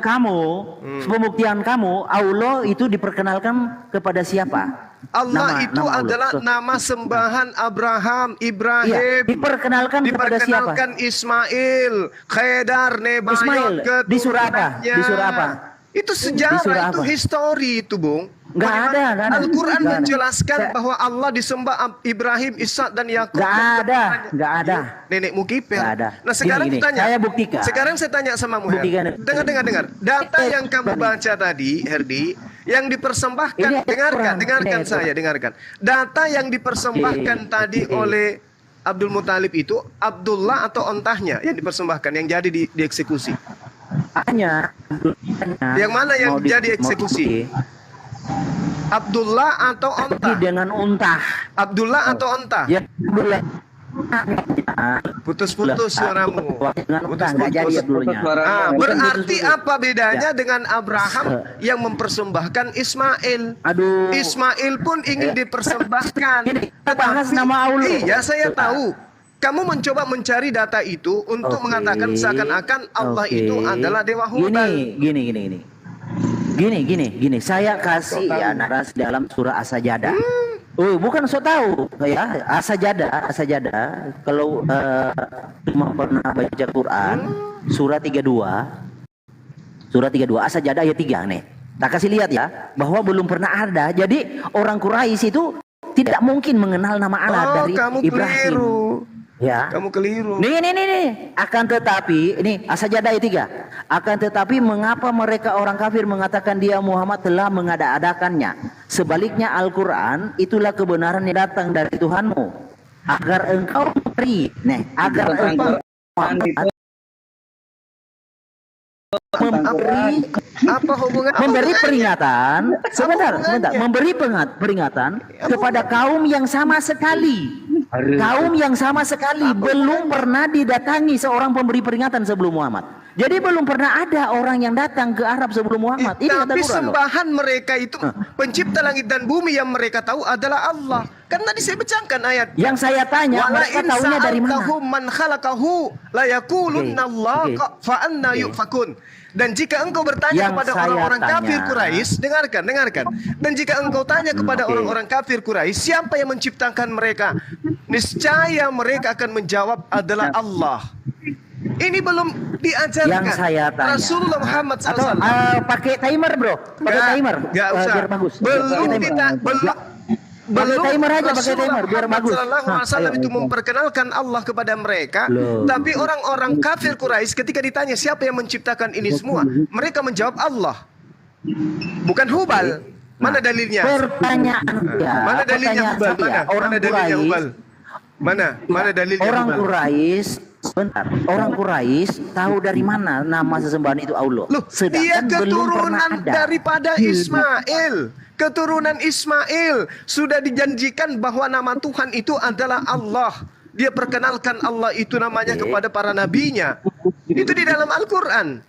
kamu, Allah itu diperkenalkan kepada siapa? Allah itu nama Allah. adalah nama sembahan Abraham, Ibrahim. Iya, diperkenalkan kepada siapa? Diperkenalkan Ismail, Khedar, Nebayot, Ismail, di surah apa? keturunannya. Di surah apa? Itu Di sejarah, surah itu apa? histori itu, Bung. Nggak ada. Al-Quran Nggak ada. menjelaskan Nggak- bahwa Allah disembah Ibrahim, Ishak dan Yakub. Nggak ada, nggak ada. Nenekmu kiper. Nggak ada. Nah sekarang Gini, tanya. saya buktikan. Sekarang saya tanya sama Muher. Buktikan. Dengar. Data yang kamu baca tadi, Herdi, yang dipersembahkan. Ini Dengarkan Al-Quran. saya. Dengarkan. Data yang dipersembahkan tadi oleh Abdul Muthalib itu Abdullah atau ontahnya yang dipersembahkan, yang jadi dieksekusi. Hanya. Yang mana yang jadi eksekusi? Abdullah atau Tapi ontah? dengan untah. Abdullah atau ontah? Ya boleh. Putus-putus suaramu. Dengan untah nggak jadi Abdullahnya. Berarti apa bedanya dengan Abraham yang mempersembahkan Ismail? Aduh. Ismail pun ingin dipersembahkan. Ini kita bahas nama Allah. Iya, saya tahu. Kamu mencoba mencari data itu untuk Oke. mengatakan seakan-akan Allah Oke. itu adalah Dewa Hubal. Gini. Saya kasih ya narasi dalam surah As-Sajdah. Oh, bukan so tahu ya. As-Sajdah. Kalau cuma pernah baca Quran, surah 32. Surah 32 As-Sajdah ayat 3 nih. Tak kasih lihat ya, bahwa belum pernah ada. Jadi orang Quraisy itu tidak mungkin mengenal nama Allah dari kamu Ibrahim. keliru. Ya. Kamu keliru. Nih. Akan tetapi, ini As-Sajdah ayat 3. Akan tetapi mengapa mereka orang kafir mengatakan dia Muhammad telah mengada-adakannya? Sebaliknya Al-Quran itulah kebenaran yang datang dari Tuhanmu. Agar engkau memberi. Agar engkau memberi peringatan. Sebentar. Memberi peringatan kepada kaum yang sama sekali. Belum pernah didatangi seorang pemberi peringatan sebelum Muhammad. Jadi belum pernah ada orang yang datang ke Arab sebelum Muhammad. Ini kata Tapi Quran loh. sembahan mereka itu pencipta langit dan bumi yang mereka tahu adalah Allah. Kan tadi saya bacakan ayat. Yang saya tanya, mereka tahunya dari mana? man khalaqahu la yaqulunna Allah fa anna yufakun. Dan jika engkau bertanya Yang kepada saya orang-orang tanya. kafir Quraisy, dengarkan. Dan jika engkau tanya kepada orang-orang kafir Quraisy, siapa yang menciptakan mereka? Niscaya mereka akan menjawab adalah Allah. Ini belum diajarkan. Yang saya tanya. Rasulullah Muhammad Atau SAW. pakai timer, Bro. Pakai timer. Nggak usah. Biar bagus. Belum timer aja, pakai Rasulullah timer biar Muhammad bagus. Sallallahu Alaihi Wasallam itu memperkenalkan Allah kepada mereka. Loh. Tapi orang-orang kafir Quraisy ketika ditanya siapa yang menciptakan ini semua, mereka menjawab Allah. Bukan Hubal. Mana dalilnya? Pertanyaan dia. Mana dalilnya Hubal? Orang Mana dalilnya Quraisy. Hubal? Mana dalilnya Orang Hubal? Quraisy, sebentar. Orang Quraisy tahu dari mana nama sesembahan itu Allah. Loh, dia Sedangkan belum pernah keturunan ada. daripada Ismail. Keturunan Ismail sudah dijanjikan bahwa nama Tuhan itu adalah Allah. Dia perkenalkan Allah itu namanya kepada para nabinya. Itu di dalam Al-Quran.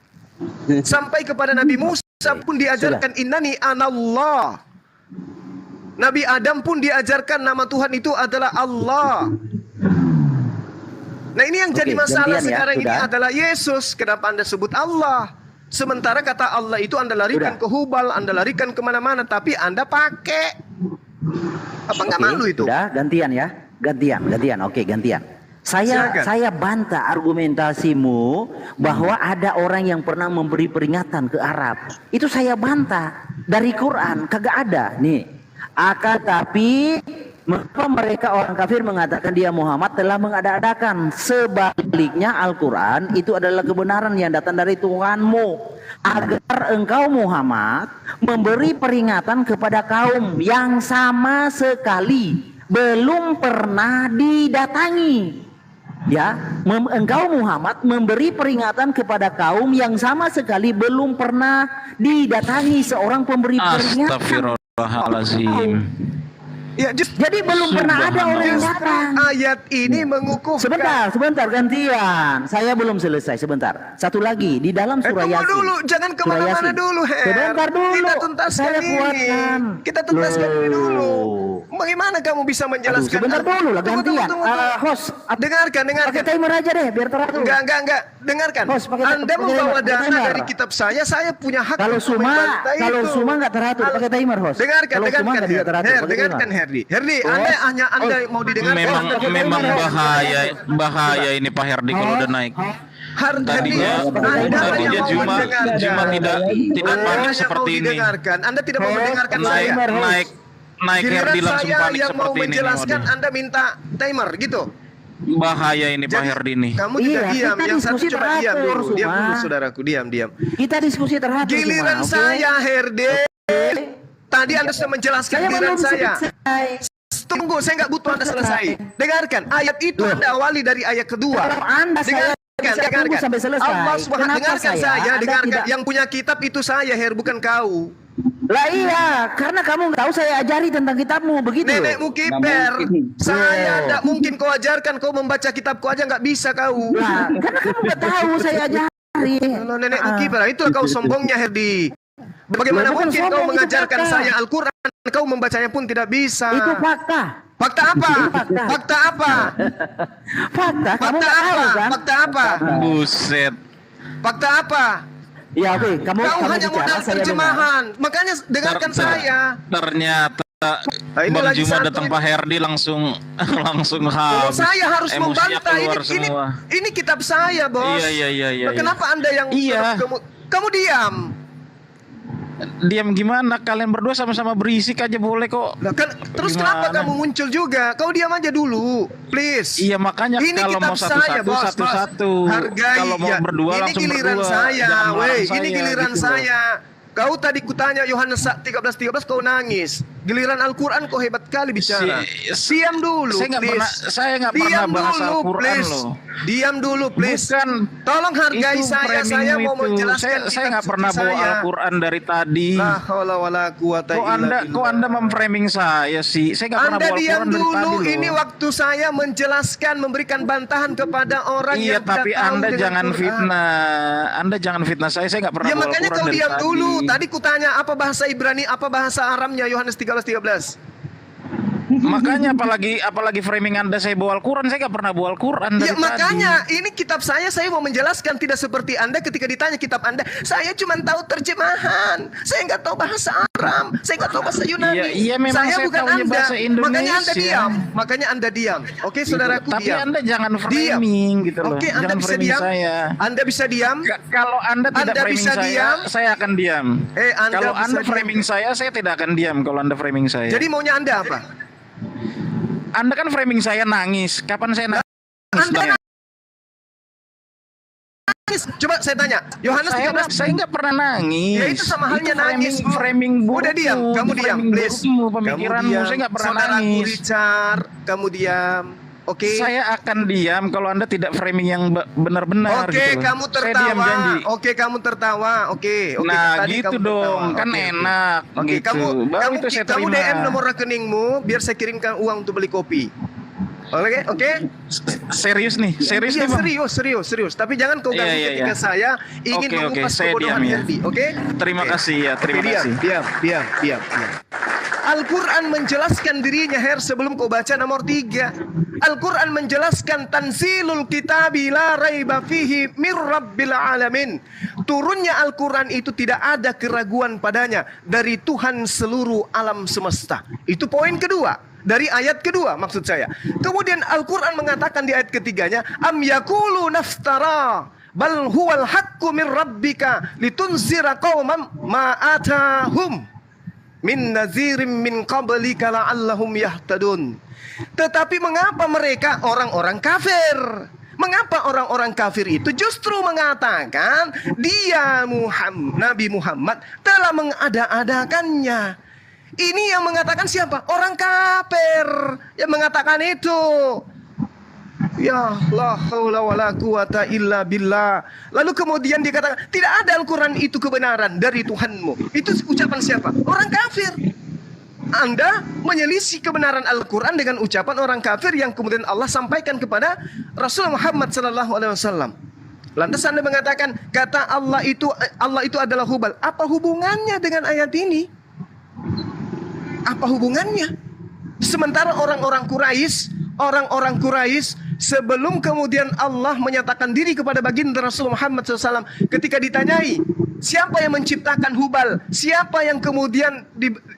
Sampai kepada Nabi Musa pun diajarkan innani anallah. Nabi Adam pun diajarkan nama Tuhan itu adalah Allah. Nah ini yang jadi masalah gantian ya, sekarang ini sudah. adalah Yesus. Kenapa Anda sebut Allah? Sementara kata Allah itu Anda larikan ke Hubal, Anda larikan kemana-mana, tapi Anda pakai. Apa nggak malu itu? Sudah, gantian ya. Gantian. Oke, gantian. Silakan. Saya bantah argumentasimu bahwa ada orang yang pernah memberi peringatan ke Arab. Itu saya bantah. Dari Quran kagak ada. Nih. Akan tapi mengapa mereka orang kafir mengatakan dia Muhammad telah mengada-adakan? Sebaliknya Al-Quran itu adalah kebenaran yang datang dari Tuhanmu, agar engkau Muhammad memberi peringatan kepada kaum yang sama sekali belum pernah didatangi. Ya, engkau Muhammad memberi peringatan kepada kaum yang sama sekali belum pernah didatangi seorang pemberi peringatan. Astagfirullahalazim. Ya, just Jadi belum pernah ada orang yang datang. ayat ini mengukuhkan. Sebentar gantian. Saya belum selesai, sebentar. Satu lagi di dalam surah Tunggu Yasin. dulu, jangan Surah kemana-mana Yasin. dulu, Her. Sebentar dulu. Kita tuntaskan Saya ini. kuatkan. Kita tuntaskan ini dulu. Loh. Bagaimana kamu bisa Aduh, menjelaskan? sebentar dulu lah Tunggu, gantian. Host, Dengarkan. pakai timer aja deh biar teratur. Enggak. Dengarkan. Host, pakai Anda pakai membawa timer. data dari kitab saya punya hak Kalau untuk Suma membantah itu. nggak teratur, pakai timer, host. Dengarkan, Kalau Suma nggak bisa teratur, pakai dengarkan, timer. Herdi. Herdi, Oh. Anda mau didengarkan. Memang bahaya ini Pak Herdi kalau udah naik. Tadinya cuma tidak panik seperti ini. Anda tidak mau mendengarkan saya. Naik Giliran Herdi langsung saya panik yang mau seperti ini. menjelaskan, Waduh. Anda minta timer gitu. Bahaya ini Pak Herdi nih. Kamu juga Iya, diam. kita Yang satu diskusi coba diam teratur, dulu. Diam dulu, Suma. saudaraku. Diam. Kita diskusi teratur. Giliran Suma, oke? saya, Herde. Tadi Anda sudah menjelaskan Saya giliran belum saya. selesai. Tunggu, saya nggak butuh Anda selesai. Dengarkan, ayat itu Anda awali dari ayat kedua. Kalau Anda saya bisa tunggu sampai selesai. Allah Subhanahu Kenapa dengarkan saya, Anda dengarkan. tidak- Yang punya kitab itu saya, Her, bukan kau. Lah iya, karena kamu nggak tahu saya ajari tentang kitabmu begitu. Nenekmu kiper. Saya tidak mungkin kau ajarkan, kau membaca kitabku aja nggak bisa kau. Lah, karena kamu nggak tahu saya ajari. Kalau nenekmu kiper, itulah kau sombongnya, Herdi. Bagaimana Bukan mungkin kau sombong, itu mengajarkan fakta. saya Al-Quran, kau membacanya pun tidak bisa. Itu fakta. Fakta apa? fakta. Fakta apa? Fakta, kamu Fakta nggak tahu apa? kan? Fakta apa? Buset. Fakta apa? Ya oke, kamu Kau hanya bicara, modal saya terjemahan. Makanya dengarkan saya. Ternyata ini Bang lagi Juma satu datang ini. Pak Herdi langsung Kalau habis. saya harus Emosinya membantah keluar ini, semua. ini kitab saya, Bos. Iya. Nah, kenapa Anda yang Iya. kamu diam? Diam gimana? Kalian berdua sama-sama berisik aja boleh kok. Lah kan terus Gimana? kenapa kamu muncul juga? Kau diam aja dulu, please. Iya makanya Ini kalau kitab mau saya, satu-satu Bos, satu-satu. Hargai. Kalau mau ya. berdua Ini langsung giliran berdua. saya, Jangan weh. marah Ini saya, giliran gitu loh. saya. Kau tadi kutanya Yohanes 13:13 kau nangis. Giliran Al-Quran kau hebat kali bicara. Diam dulu, Saya nggak please. pernah Diam bahas dulu, Al-Quran please. loh. Diam dulu, please. Bukan. Tolong hargai Itu saya. Saya framingmu mau itu. menjelaskan Saya nggak kitab pernah suci bawa saya. Al-Quran dari tadi. La haula wala quwata Kok illa anda billah. memframing saya sih? Saya nggak pernah Anda bawa diam Al-Quran dari dulu. tadi loh. Ini waktu saya menjelaskan, memberikan bantahan kepada orang Iya, yang tidak tapi tahu Anda dengan jangan Quran. fitnah. Anda jangan fitnah saya. Saya nggak pernah Ya bawa makanya Al-Quran kau dari diam tadi. dulu. Tadi kutanya apa bahasa Ibrani, apa bahasa Aramnya Yohanes 13:13. Makanya apalagi framing Anda saya bawa Al-Quran. Saya nggak pernah bawa Al-Quran dari Ya tadi. makanya ini kitab saya mau menjelaskan, tidak seperti Anda ketika ditanya kitab Anda, saya cuma tahu terjemahan, saya nggak tahu bahasa Aram, saya nggak tahu bahasa Yunani. Iya, memang saya bukan tahunya Anda, bahasa Indonesia. makanya Anda diam. Oke, saudaraku Tapi diam. Anda jangan Diam. framing gitu loh. Oke, Anda Jangan bisa framing diam. saya. Anda bisa diam. Kalau Anda tidak Anda framing bisa diam. saya akan diam. Anda Kalau bisa Anda diam. framing saya tidak akan diam kalau Anda framing saya. Jadi maunya Anda apa? Anda kan framing saya nangis. Kapan saya nangis? Anda nangis. Coba saya tanya, Yohanes 13. Saya nggak pernah nangis. Ya itu sama halnya Itu nangis. Framing buruk. Udah diam, kamu diam, please. Pemikiranmu saya nggak pernah Saudaraku nangis. Richard, kamu diam. Oke. Saya akan diam kalau Anda tidak framing yang benar-benar. Oke, gitu loh. kamu Saya diam tertawa. janji. Oke, kamu tertawa. Oke, Nah, tadi gitu kamu dong. tertawa. Kan Oke, enak. Oke, gitu. kamu Baru itu saya kamu terima. DM nomor rekeningmu biar saya kirimkan uang untuk beli kopi. Oke. Serius nih, serius Iya, nih Bang. serius. Tapi jangan kau ganggu Iya, ketika iya. saya ingin Oke, mengupas saya kebodohan diam ya. Herdi. Oke? Terima Oke. kasih ya, terima Oke, kasih. Diam. Al-Quran menjelaskan dirinya, Her, sebelum kau baca nomor 3. Al-Quran menjelaskan tanzilul kitabi la raiba fihi mir rabbil alamin. Turunnya Al-Quran itu tidak ada keraguan padanya dari Tuhan seluruh alam semesta. Itu poin kedua. Dari ayat kedua maksud saya. Kemudian Al-Quran mengatakan di ayat ketiganya, am yakulu naftara bal huwal haqqu min rabbika litunzira qauman ma atahum min nazirim min qablika la'allahum yahtadun. Tetapi mengapa mereka orang-orang kafir? Mengapa orang-orang kafir itu justru mengatakan dia Nabi Muhammad telah mengada-adakannya? Ini yang mengatakan siapa? Orang kafir yang mengatakan itu. Ya la haula wala quwata illa billah. Lalu kemudian dikatakan tidak ada Al-Quran itu kebenaran dari Tuhanmu. Itu ucapan siapa? Orang kafir. Anda menyelisih kebenaran Al-Quran dengan ucapan orang kafir yang kemudian Allah sampaikan kepada Rasul Muhammad SAW. Lantas Anda mengatakan kata Allah itu adalah Hubal. Apa hubungannya dengan ayat ini? Apa hubungannya? Sementara orang-orang Quraisy sebelum kemudian Allah menyatakan diri kepada baginda Rasul Muhammad SAW, ketika ditanyai siapa yang menciptakan Hubal, siapa yang kemudian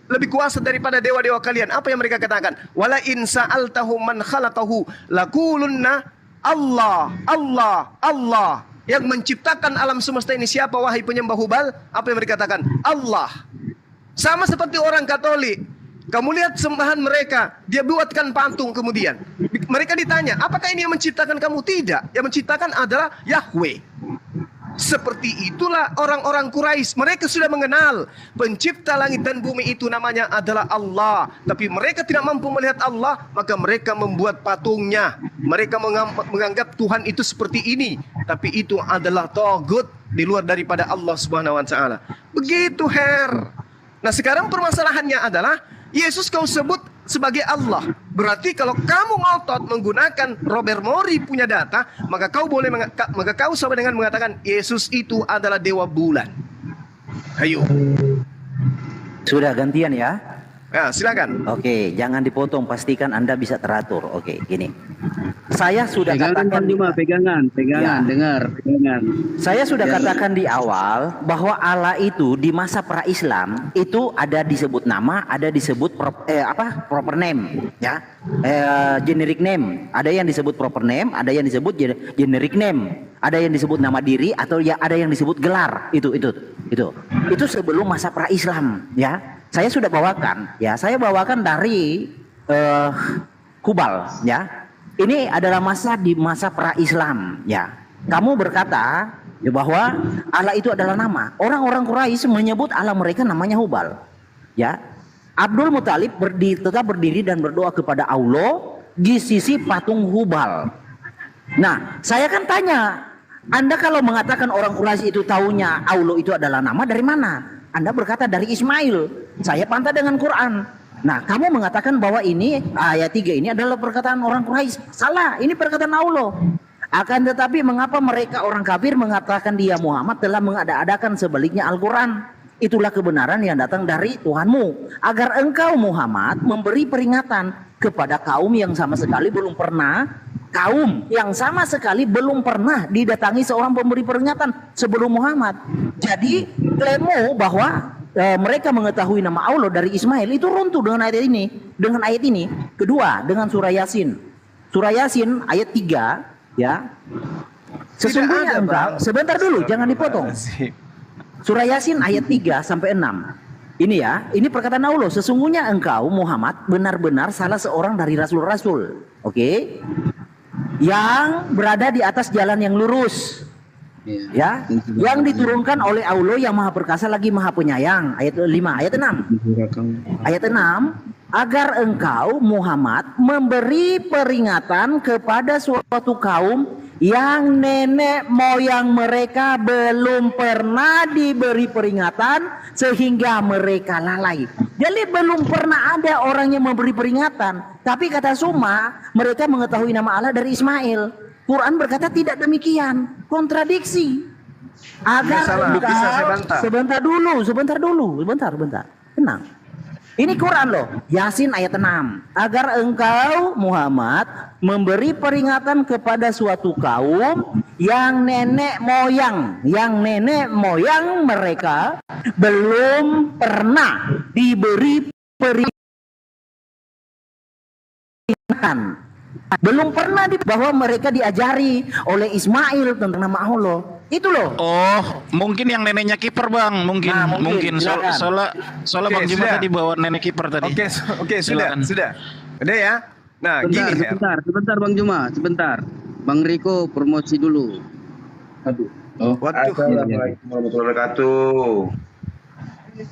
lebih kuasa daripada dewa-dewa kalian, apa yang mereka katakan? Wala in sa'altahum man khalaqahu laqulunna Allah, Allah, Allah. Yang menciptakan alam semesta ini siapa wahai penyembah Hubal? Apa yang mereka katakan? Allah. Sama seperti orang Katolik. Kamu lihat sembahan mereka, dia buatkan patung kemudian. Mereka ditanya, apakah ini yang menciptakan kamu? Tidak, yang menciptakan adalah Yahweh. Seperti itulah orang-orang Quraisy. Mereka sudah mengenal pencipta langit dan bumi itu namanya adalah Allah. Tapi mereka tidak mampu melihat Allah, maka mereka membuat patungnya. Mereka menganggap Tuhan itu seperti ini. Tapi itu adalah tagut di luar daripada Allah Subhanahu wa taala. Begitu, Her. Nah, sekarang permasalahannya adalah Yesus kau sebut sebagai Allah. Berarti kalau kamu ngotot menggunakan Robert Mori punya data, maka kau sama dengan mengatakan Yesus itu adalah dewa bulan. Ayo. Sudah gantian ya? Ya, silakan. Oke, jangan dipotong, pastikan Anda bisa teratur. Oke, gini. Saya sudah katakan pegangan, Ya. dengar, pegangan. Saya sudah katakan di awal bahwa Allah itu di masa pra-Islam itu ada disebut nama, ada disebut proper name, ya, generic name. Ada yang disebut proper name, ada yang disebut generic name, ada yang disebut nama diri atau ya ada yang disebut gelar. Itu sebelum masa pra-Islam, ya. Saya sudah bawakan, ya. Saya bawakan dari Hubal, ya. Ini adalah di masa pra-Islam, ya. Kamu berkata ya, bahwa Allah itu adalah nama. Orang-orang Quraisy menyebut Allah mereka namanya Hubal, ya. Abdul Muthalib tetap berdiri dan berdoa kepada Allah di sisi patung Hubal. Nah, saya kan tanya, Anda kalau mengatakan orang Quraisy itu taunya Allah itu adalah nama, dari mana? Anda berkata dari Ismail. Saya pantah dengan Quran. Nah, kamu mengatakan bahwa ini ayat 3 ini adalah perkataan orang Quraisy. Salah, ini perkataan Allah. Akan tetapi mengapa mereka orang kafir mengatakan dia Muhammad telah mengada-adakan sebaliknya Al-Quran? Itulah kebenaran yang datang dari Tuhanmu, agar engkau Muhammad memberi peringatan kepada kaum yang sama sekali belum pernah didatangi seorang pemberi peringatan sebelum Muhammad. Jadi klaimmu bahwa mereka mengetahui nama Allah dari Ismail itu runtuh dengan ayat ini. Kedua, dengan surah Yasin. Surah Yasin ayat 3, ya. Sesungguhnya engkau, sebentar dulu, jangan dipotong. Surah Yasin ayat 3 sampai 6. Ini ya, ini perkataan Allah. Sesungguhnya engkau Muhammad benar-benar salah seorang dari rasul-rasul. Oke? Yang berada di atas jalan yang lurus. Ya, yang diturunkan oleh Allah yang Maha Perkasa lagi Maha Penyayang. Ayat 5, ayat 6. Ayat 6, agar engkau Muhammad memberi peringatan kepada suatu kaum yang nenek moyang mereka belum pernah diberi peringatan sehingga mereka lalai. Jadi belum pernah ada orang yang memberi peringatan. Tapi kata Suma, mereka mengetahui nama Allah dari Ismail. Quran berkata tidak demikian, kontradiksi. Agar engkau, sebentar dulu, tenang. Ini Quran loh, Yasin ayat 6. Agar engkau Muhammad memberi peringatan kepada suatu kaum yang nenek moyang mereka belum pernah diberi peringatan. Belum pernah bahwa mereka diajari oleh Ismail tentang nama Allah. Itu loh. Oh, mungkin yang neneknya kiper, Bang. Mungkin. Soalnya Bang Juma tadi bawa nenek kiper tadi. Oke, sudah. Udah ya. Nah, Sebentar Bang Juma, sebentar. Bang Riko promosi dulu. Assalamualaikum warahmatullahi wabarakatuh.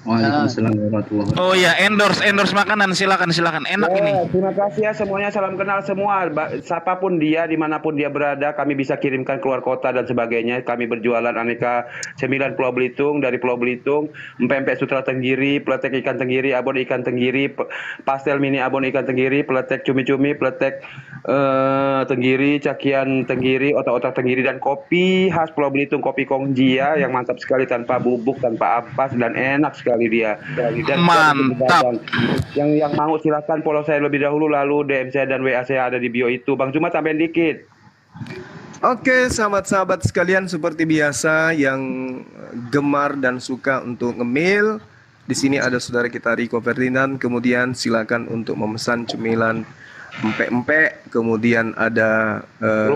Waalaikumsalam warahmatullahi wabarakatuh. Oh ya, endorse makanan, silakan enak ini. Terima kasih ya semuanya, salam kenal semua. Siapapun dia, dimanapun dia berada, kami bisa kirimkan keluar kota dan sebagainya. Kami berjualan aneka cemilan Pulau Belitung, dari Pulau Belitung, empek-empek sutra tenggiri, peletek ikan tenggiri, abon ikan tenggiri, pastel mini abon ikan tenggiri, peletek cumi-cumi, peletek tenggiri, cakian tenggiri, otak-otak tenggiri, dan kopi khas Pulau Belitung, kopi Kongjia yang mantap sekali, tanpa bubuk, tanpa ampas, dan enak sekali dia. Dan Mantap. yang mau silakan follow saya lebih dahulu, lalu DM saya dan WA saya ada di bio itu. Bang Cuma tambahin dikit. Oke, sahabat-sahabat sekalian, seperti biasa yang gemar dan suka untuk ngemil, di sini ada saudara kita Rico Ferdinand. Kemudian silakan untuk memesan cemilan empek-empek, kemudian ada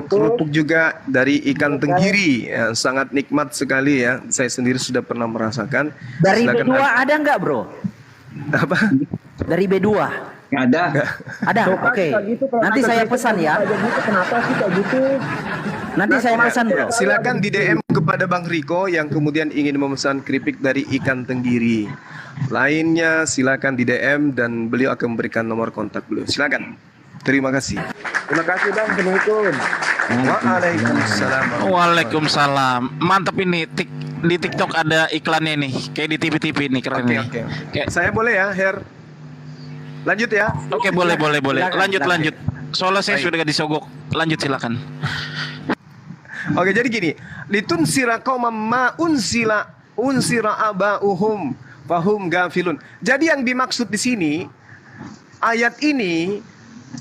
kerupuk juga dari ikan tenggiri, ya, sangat nikmat sekali ya. Saya sendiri sudah pernah merasakan. Dari Silakan B2 ada nggak, bro? apa? Dari B2 Nggak ada. ada. Oke. Nanti saya pesan ya. Kenapa sih kayak gitu? Nanti saya pesan, bro. Silakan di DM kepada Bang Riko yang kemudian ingin memesan keripik dari ikan tenggiri. Lainnya silakan di DM dan beliau akan memberikan nomor kontak beliau. Silakan. Terima kasih. Terima kasih Bang, assalamualaikum. Waalaikumsalam. Waalaikumsalam. Mantap ini. Di TikTok ada iklannya nih, kayak di TV-TV nih, keren nih. Oke. Kayak- Saya boleh ya, Her? Lanjut ya. Oke, boleh. Silakan. Lanjut. Soalnya saya Baik. sudah gak disogok. Lanjut silakan. Oke, jadi gini, litunsira qaumam ma unsira abauhum fahum gafilun. Jadi yang dimaksud di sini, ayat ini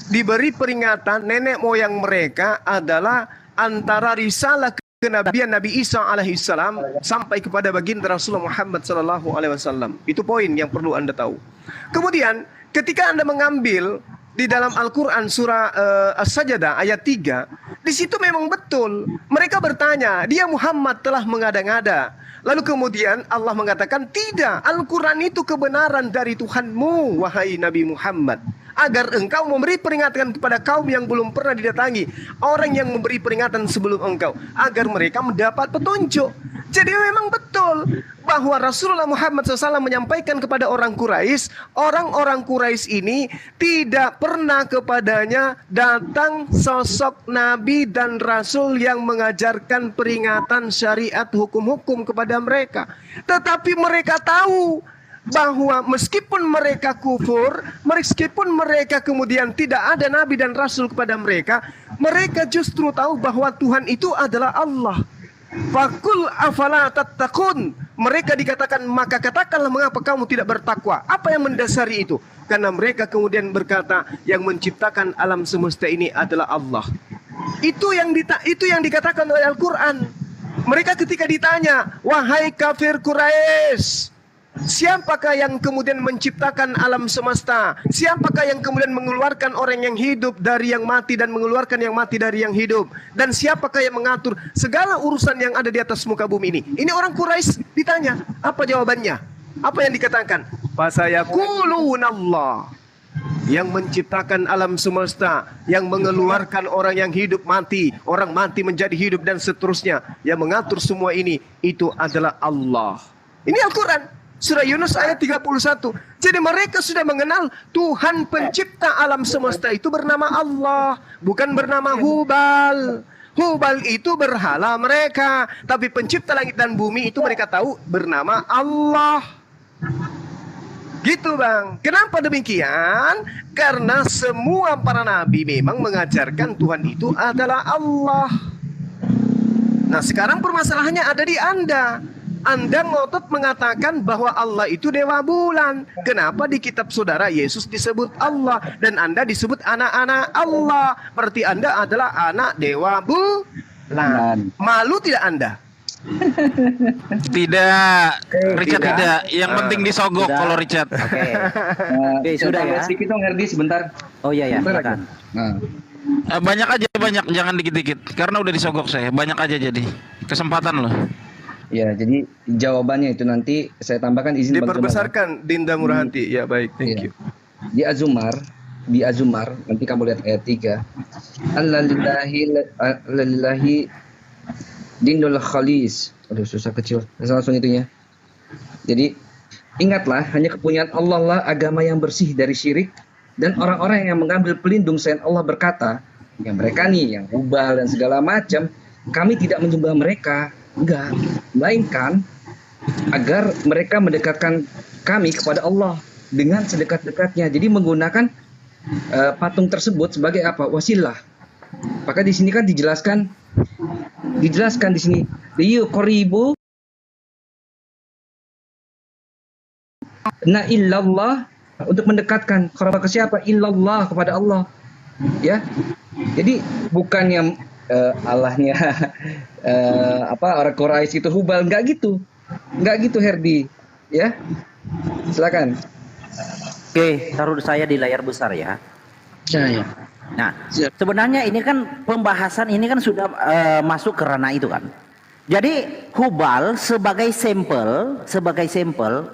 diberi peringatan nenek moyang mereka adalah antara risalah kenabian Nabi Isa alaihissalam sampai kepada baginda Rasulullah Muhammad sallallahu alaihi wasallam. Itu poin yang perlu Anda tahu. Kemudian ketika Anda mengambil di dalam Al-Quran surah As-Sajdah ayat 3, di situ memang betul mereka bertanya, dia Muhammad telah mengada-ngada. Lalu kemudian Allah mengatakan, tidak, Al-Quran itu kebenaran dari Tuhanmu, wahai Nabi Muhammad, agar engkau memberi peringatan kepada kaum yang belum pernah didatangi, orang yang memberi peringatan sebelum engkau, agar mereka mendapat petunjuk. Jadi memang betul bahwa Rasulullah Muhammad SAW menyampaikan kepada orang Quraisy, orang-orang Quraisy ini tidak pernah kepadanya datang sosok Nabi dan Rasul yang mengajarkan peringatan syariat hukum-hukum kepada mereka. Tetapi mereka tahu bahwa meskipun mereka kufur, meskipun mereka kemudian tidak ada Nabi dan Rasul kepada mereka, mereka justru tahu bahwa Tuhan itu adalah Allah. Fakul afala tattaqun. Mereka dikatakan, maka katakanlah mengapa kamu tidak bertakwa. Apa yang mendasari itu? Karena mereka kemudian berkata, yang menciptakan alam semesta ini adalah Allah. Itu yang dikatakan oleh Al-Quran. Mereka ketika ditanya, wahai kafir Quraisy, siapakah yang kemudian menciptakan alam semesta? Siapakah yang kemudian mengeluarkan orang yang hidup dari yang mati dan mengeluarkan yang mati dari yang hidup? Dan siapakah yang mengatur segala urusan yang ada di atas muka bumi ini? Ini orang Quraisy ditanya. Apa jawabannya? Apa yang dikatakan? Fasayaqulunallah. Yang menciptakan alam semesta, yang mengeluarkan orang yang hidup mati, orang mati menjadi hidup dan seterusnya, yang mengatur semua ini, itu adalah Allah. Ini Al-Quran. Surah Yunus ayat 31. Jadi mereka sudah mengenal Tuhan pencipta alam semesta itu bernama Allah, bukan bernama Hubal. Hubal itu berhala mereka, tapi pencipta langit dan bumi itu mereka tahu bernama Allah. Gitu Bang. Kenapa demikian? Karena semua para nabi memang mengajarkan Tuhan itu adalah Allah. Nah sekarang permasalahannya ada di Anda. Anda ngotot mengatakan bahwa Allah itu dewa bulan. Kenapa di kitab saudara Yesus disebut Allah dan Anda disebut anak-anak Allah? Berarti Anda adalah anak dewa bulan. Malu tidak Anda? Tidak, Richard tidak. Yang penting disogok Tidak. kalau Richard. Oke, sudah ya. Sedikit dong Herdi sebentar. Oh iya ya, Sebentar aja. silakan. Nah, Banyak aja, jangan dikit-dikit. Karena udah disogok saya. Banyak aja jadi. Kesempatan loh. ya jadi jawabannya itu nanti saya tambahkan izin Bang Cuma. Diperbesarkan Dinda Murahanti. Ya baik, thank you. Di Azumar nanti kamu lihat ayat 3. Alalillahi dinul khalis. Aduh susah kecil. Langsung itunya. Jadi Ingatlah, hanya kepunyaan Allah lah agama yang bersih dari syirik, dan orang-orang yang mengambil pelindung selain Allah berkata, yang mereka nih, yang Hubal dan segala macam, kami tidak menyembah mereka, enggak, melainkan agar mereka mendekatkan kami kepada Allah dengan sedekat-dekatnya. Jadi menggunakan patung tersebut sebagai apa? Wasilah. Maka di sini kan dijelaskan di sini, liyuqribu na illallah, untuk mendekatkan kepada siapa? Illallah, kepada Allah. Ya. Jadi bukan yang Allahnya orang Quraisy itu Hubal, enggak gitu. Enggak gitu, Herdi. Ya. Silakan. Oke, taruh saya di layar besar ya. Ya. Nah, sebenarnya ini kan pembahasan ini kan sudah masuk ke ranah itu kan. Jadi Hubal sebagai sampel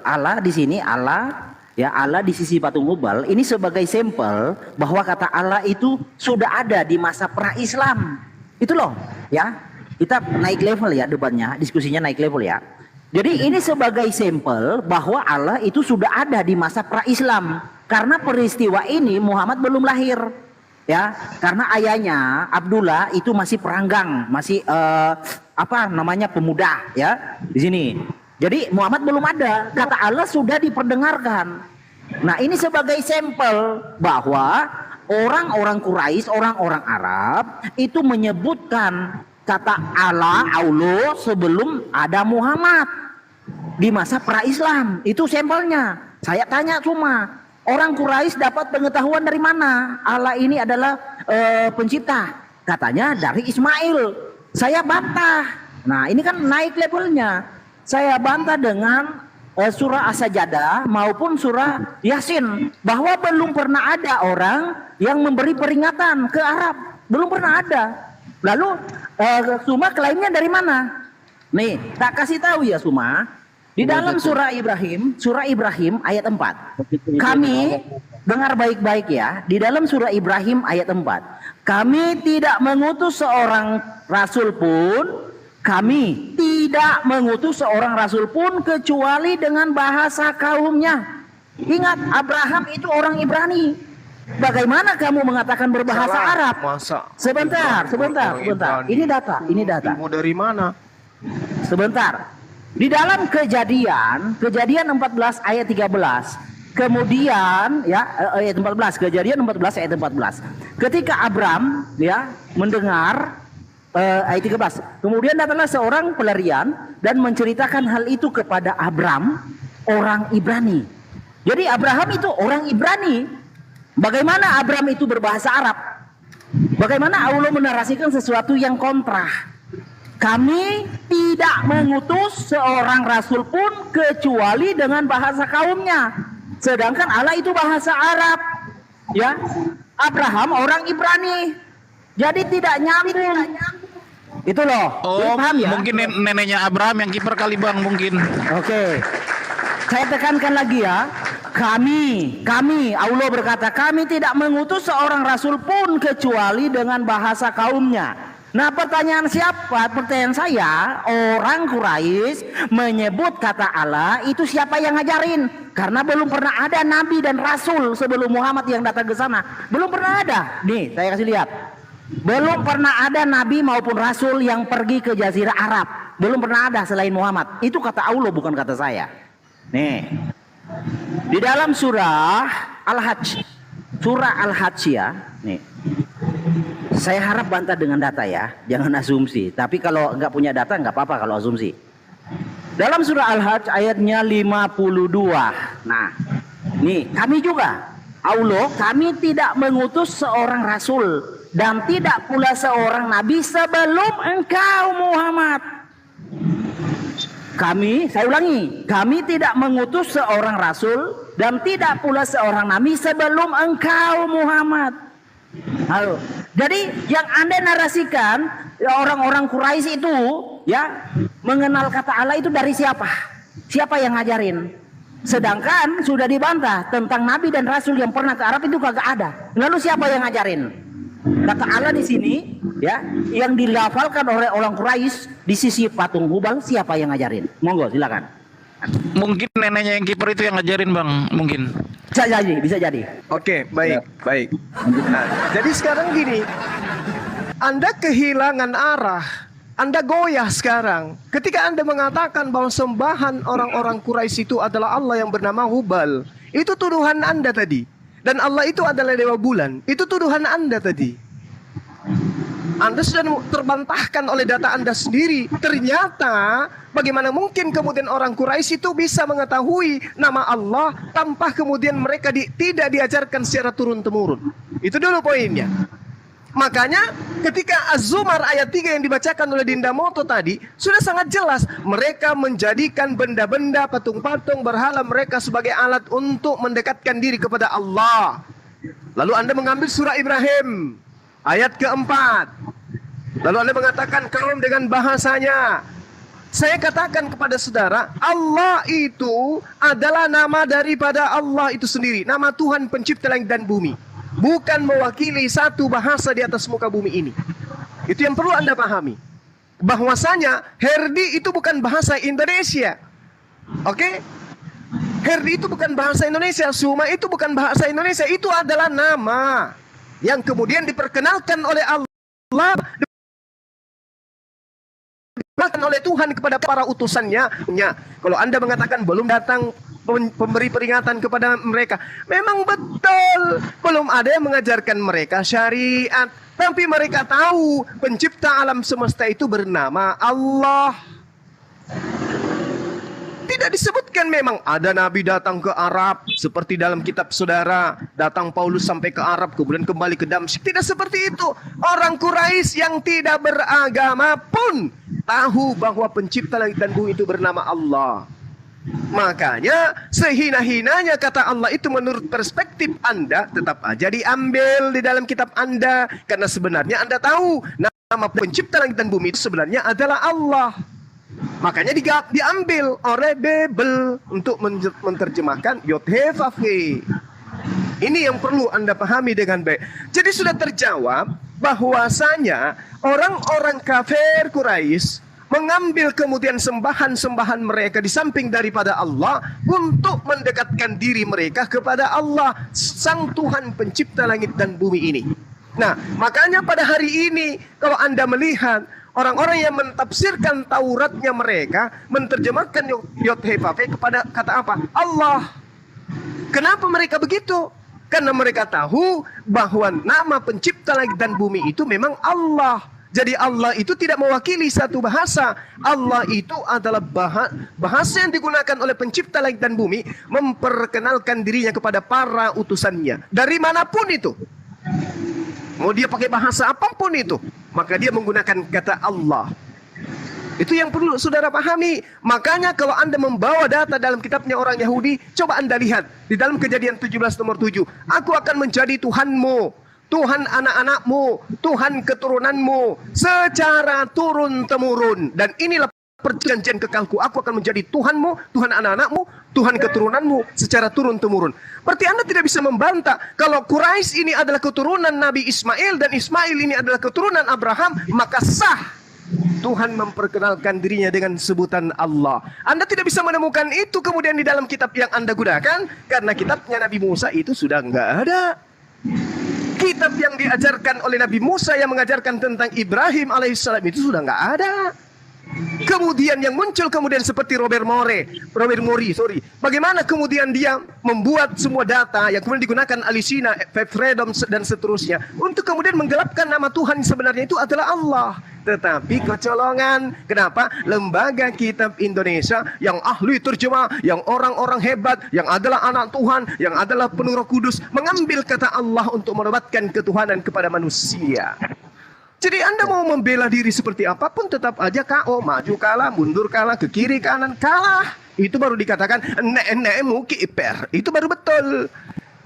Allah di sini, Allah ya, Allah di sisi patung Hubal ini sebagai sampel bahwa kata Allah itu sudah ada di masa pra-Islam. Itu loh ya. Kita naik level ya debatnya, diskusinya naik level ya. Jadi ini sebagai sampel bahwa Allah itu sudah ada di masa pra-Islam. Karena peristiwa ini Muhammad belum lahir. Ya, karena ayahnya Abdullah itu masih peranggang, masih pemuda ya di sini. Jadi Muhammad belum ada, kata Allah sudah diperdengarkan. Nah, ini sebagai sampel bahwa orang-orang Quraisy, orang-orang Arab itu menyebutkan kata Allah sebelum ada Muhammad di masa pra-Islam. Itu sampelnya. Saya tanya cuma, orang Quraisy dapat pengetahuan dari mana Allah ini adalah pencipta? Katanya dari Ismail. Saya bantah. Nah, ini kan naik levelnya. Saya bantah dengan surah As-Sajdah maupun surah Yasin bahwa belum pernah ada orang yang memberi peringatan ke Arab. Belum pernah ada. Lalu Suma klaimnya dari mana? Nih, tak kasih tahu ya Suma. Di dalam surah Ibrahim ayat 4. Kami dengar baik-baik ya. Di dalam surah Ibrahim ayat 4. Kami tidak mengutus seorang rasul pun kecuali dengan bahasa kaumnya. Ingat, Abraham itu orang Ibrani. Bagaimana kamu mengatakan berbahasa Arab? Sebentar. Ini data. Ilmu dari mana? Sebentar. Di dalam kejadian 14 ayat 13. Kemudian ya ayat 14, kejadian 14 ayat 14. Ketika Abram ya mendengar ayat 13. Kemudian datanglah seorang pelarian dan menceritakan hal itu kepada Abram, orang Ibrani. Jadi Abraham itu orang Ibrani. Bagaimana Abram itu berbahasa Arab? Bagaimana Allah menarasikan sesuatu yang kontra? Kami tidak mengutus seorang rasul pun kecuali dengan bahasa kaumnya. Sedangkan Allah itu bahasa Arab. Ya. Abraham orang Ibrani. Jadi tidak nyambung. Itu loh. Oh, paham ya? Mungkin neneknya Abraham yang kiper kali Bang mungkin. Oke. Saya tekankan lagi ya. Kami Allah berkata, kami tidak mengutus seorang rasul pun kecuali dengan bahasa kaumnya. Nah, pertanyaan saya, orang Quraisy menyebut kata Allah itu siapa yang ngajarin? Karena belum pernah ada nabi dan rasul sebelum Muhammad yang datang ke sana. Belum pernah ada. Nih, saya kasih lihat. Belum pernah ada nabi maupun rasul yang pergi ke Jazirah Arab. Belum pernah ada selain Muhammad. Itu kata Allah, bukan kata saya. Nih. Di dalam surah Al-Hajj. Surah Al-Hajj ya. Nih. Saya harap bantah dengan data ya, jangan asumsi. Tapi kalau nggak punya data nggak apa-apa kalau asumsi. Dalam surah Al-Hajj ayatnya 52. Nah, nih kami juga. Allah, kami tidak mengutus seorang rasul dan tidak pula seorang nabi sebelum engkau Muhammad. Saya ulangi, kami tidak mengutus seorang rasul dan tidak pula seorang nabi sebelum engkau Muhammad. Halo. Jadi yang Anda narasikan orang-orang Quraisy itu ya mengenal kata Allah itu dari siapa? Siapa yang ngajarin? Sedangkan sudah dibantah tentang nabi dan rasul yang pernah ke Arab itu kagak ada. Lalu siapa yang ngajarin? Kata Allah di sini ya yang dilafalkan oleh orang Quraisy di sisi patung Hubal, siapa yang ngajarin? Monggo silakan. Mungkin neneknya yang kiper itu yang ngajarin Bang, mungkin. Bisa jadi. Oke, baik, baik. Nah, jadi sekarang gini, Anda kehilangan arah, Anda goyah sekarang. Ketika Anda mengatakan bahwa sembahan orang-orang Quraisy itu adalah Allah yang bernama Hubal, itu tuduhan Anda tadi. Dan Allah itu adalah dewa bulan, itu tuduhan Anda tadi. Anda sudah terbantahkan oleh data Anda sendiri. Ternyata bagaimana mungkin kemudian orang Quraisy itu bisa mengetahui nama Allah tanpa kemudian mereka tidak diajarkan secara turun-temurun. Itu dulu poinnya. Makanya ketika Az-Zumar ayat 3 yang dibacakan oleh Dinda Moto tadi sudah sangat jelas. Mereka menjadikan benda-benda, patung-patung, berhala mereka sebagai alat untuk mendekatkan diri kepada Allah. Lalu Anda mengambil surah Ibrahim ayat keempat. Lalu Anda mengatakan kaum dengan bahasanya. Saya katakan kepada saudara, Allah itu adalah nama daripada Allah itu sendiri. Nama Tuhan pencipta langit dan bumi. Bukan mewakili satu bahasa di atas muka bumi ini. Itu yang perlu Anda pahami. Bahwasanya Herdi itu bukan bahasa Indonesia. Oke? Herdi itu bukan bahasa Indonesia. Suma itu bukan bahasa Indonesia. Itu adalah nama yang kemudian diperkenalkan oleh Allah, diperkenalkan oleh Tuhan kepada para utusannya. Kalau Anda mengatakan belum datang pemberi peringatan kepada mereka, memang betul belum ada yang mengajarkan mereka syariat, tapi mereka tahu pencipta alam semesta itu bernama Allah. Tidak disebutkan memang ada nabi datang ke Arab seperti dalam kitab saudara, datang Paulus sampai ke Arab kemudian kembali ke Damsyik. Tidak seperti itu. Orang Quraisy yang tidak beragama pun tahu bahwa pencipta langit dan bumi itu bernama Allah. Makanya sehina-hinanya kata Allah itu menurut perspektif Anda tetap aja diambil di dalam kitab Anda, karena sebenarnya Anda tahu nama pencipta langit dan bumi itu sebenarnya adalah Allah. Makanya diambil oleh Bebel untuk menerjemahkan Yod-Heh-Vav-He. Ini yang perlu Anda pahami dengan baik. Jadi sudah terjawab bahwasanya orang-orang kafir Quraisy mengambil kemudian sembahan-sembahan mereka di samping daripada Allah untuk mendekatkan diri mereka kepada Allah, Sang Tuhan pencipta langit dan bumi ini. Nah, makanya pada hari ini kalau Anda melihat orang-orang yang mentafsirkan Tauratnya mereka menerjemahkan Yod-Heh-Vav-He kepada kata apa? Allah. Kenapa mereka begitu? Karena mereka tahu bahwa nama pencipta langit dan bumi itu memang Allah. Jadi Allah itu tidak mewakili satu bahasa. Allah itu adalah bahasa yang digunakan oleh pencipta langit dan bumi memperkenalkan dirinya kepada para utusannya. Dari manapun itu. Mau dia pakai bahasa apapun itu, maka dia menggunakan kata Allah. Itu yang perlu saudara pahami. Makanya kalau Anda membawa data dalam kitabnya orang Yahudi, coba Anda lihat di dalam Kejadian 17 nomor 7. Aku akan menjadi Tuhanmu, Tuhan anak-anakmu, Tuhan keturunanmu secara turun-temurun. Dan inilah perjanjian kekalku. Aku akan menjadi Tuhanmu, Tuhan anak-anakmu, Tuhan keturunanmu secara turun-temurun. Berarti Anda tidak bisa membantah kalau Quraisy ini adalah keturunan Nabi Ismail dan Ismail ini adalah keturunan Abraham, maka sah Tuhan memperkenalkan dirinya dengan sebutan Allah. Anda tidak bisa menemukan itu kemudian di dalam kitab yang Anda gunakan, karena kitabnya Nabi Musa itu sudah enggak ada. Kitab yang diajarkan oleh Nabi Musa yang mengajarkan tentang Ibrahim alaihissalam itu sudah enggak ada. Kemudian yang muncul kemudian seperti Robert Mori, bagaimana kemudian dia membuat semua data yang kemudian digunakan Alisina, Freedom dan seterusnya untuk kemudian menggelapkan nama Tuhan sebenarnya itu adalah Allah. Tetapi kecolongan, kenapa? Lembaga Kitab Indonesia yang ahli terjemah, yang orang-orang hebat, yang adalah anak Tuhan, yang adalah penuh Roh Kudus, mengambil kata Allah untuk menobatkan ketuhanan kepada manusia. Jadi Anda mau membela diri seperti apapun tetap aja KO, maju kalah, mundur kalah, ke kiri kanan kalah. Itu baru dikatakan nek-nekmu kiper. Itu baru betul.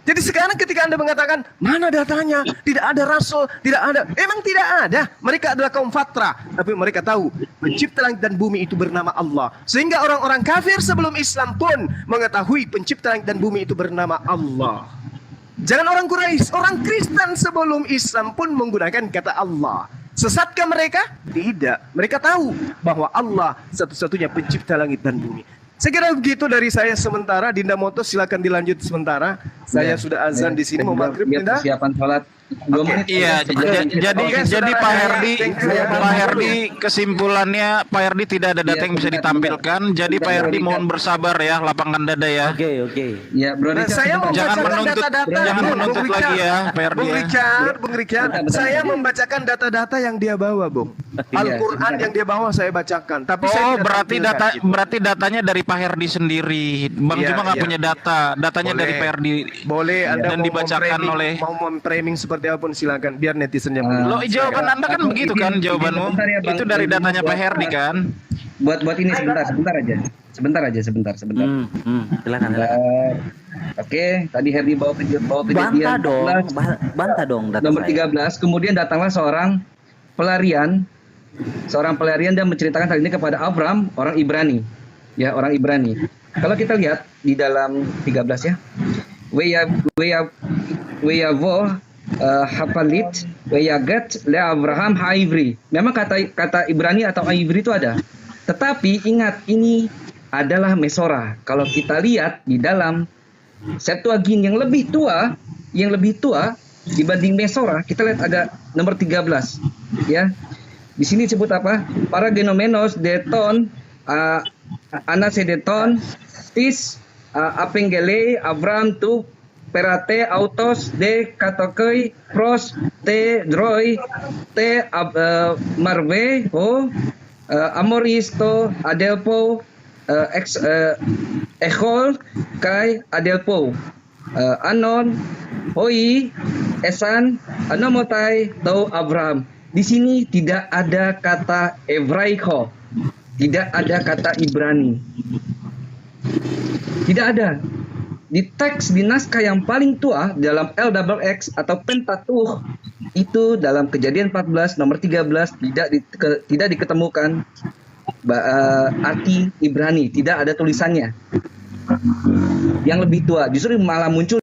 Jadi sekarang ketika Anda mengatakan mana datanya, tidak ada rasul, tidak ada, emang tidak ada. Mereka adalah kaum fatra, tapi mereka tahu pencipta langit dan bumi itu bernama Allah. Sehingga orang-orang kafir sebelum Islam pun mengetahui pencipta langit dan bumi itu bernama Allah. Jangan orang Quraisy, orang Kristen sebelum Islam pun menggunakan kata Allah. Sesatkah mereka? Tidak. Mereka tahu bahwa Allah satu-satunya pencipta langit dan bumi. Saya kira begitu dari saya sementara. Dinda Moto silakan dilanjut sementara. Saya sudah azan di sini mau maghrib, Biar Dinda. persiapan sholat 2 menit. Iya, jadi Pak Herdi kesimpulannya Pak Herdi tidak ada data yang bisa ditampilkan. Jadi Pak Herdi mohon bersabar ya, lapangkan dada ya. Oke. Ya, Bro Nah, Richard, saya sebentar. Jangan membacakan menuntut, data-data. jangan menuntut Bung lagi Richard. ya, Pak Herdi Bung ya. Richard, saya membacakan data-data yang dia bawa, Bung. Al-Quran yang dia bawa saya bacakan. Tapi saya Oh, tidak berarti tampilkan gitu. datanya dari Pak Herdi sendiri. Bang Iya, cuma nggak iya. punya data. Datanya Boleh. dari Pak Herdi. Boleh Anda Dan mau dibacakan memframing- oleh- mau memframing seperti apapun silakan biar netizennya Loh, jawaban Anda kan Aku begitu izin- kan izin jawabanmu? sebentar ya, Bang. Itu dari Izin datanya Pak buat- Herdi kan? Buat ini sebentar aja. Sebentar. Silakan. Oke, tadi Herdi bawa kejadian Bantah dong data nomor saya. 13. Kemudian datanglah seorang pelarian dan menceritakan hal ini kepada Abram, orang Ibrani. Ya, orang Ibrani. Kalau kita lihat di dalam 13 ya. Weyavo hapalit weyagat le Abraham haivri. Memang kata Ibrani atau Haivri itu ada. Tetapi ingat, ini adalah Mesora. Kalau kita lihat di dalam Septuagint yang lebih tua dibanding Mesora, kita lihat ada nomor 13 ya. Di sini disebut apa? Para genomenos deton anasedeton tis apengele Abram tu perate autos de katokoi pros te droi te marve ho amoristo adelpo echol kai adelpo anon hoi esan anomotai tau Abraham. Di sini tidak ada kata Ebraiko, tidak ada kata Ibrani, tidak ada. Di teks di naskah yang paling tua dalam LXX atau Pentateuch itu dalam Kejadian 14 nomor 13 tidak diketemukan arti Ibrani, tidak ada tulisannya. Yang lebih tua justru malah muncul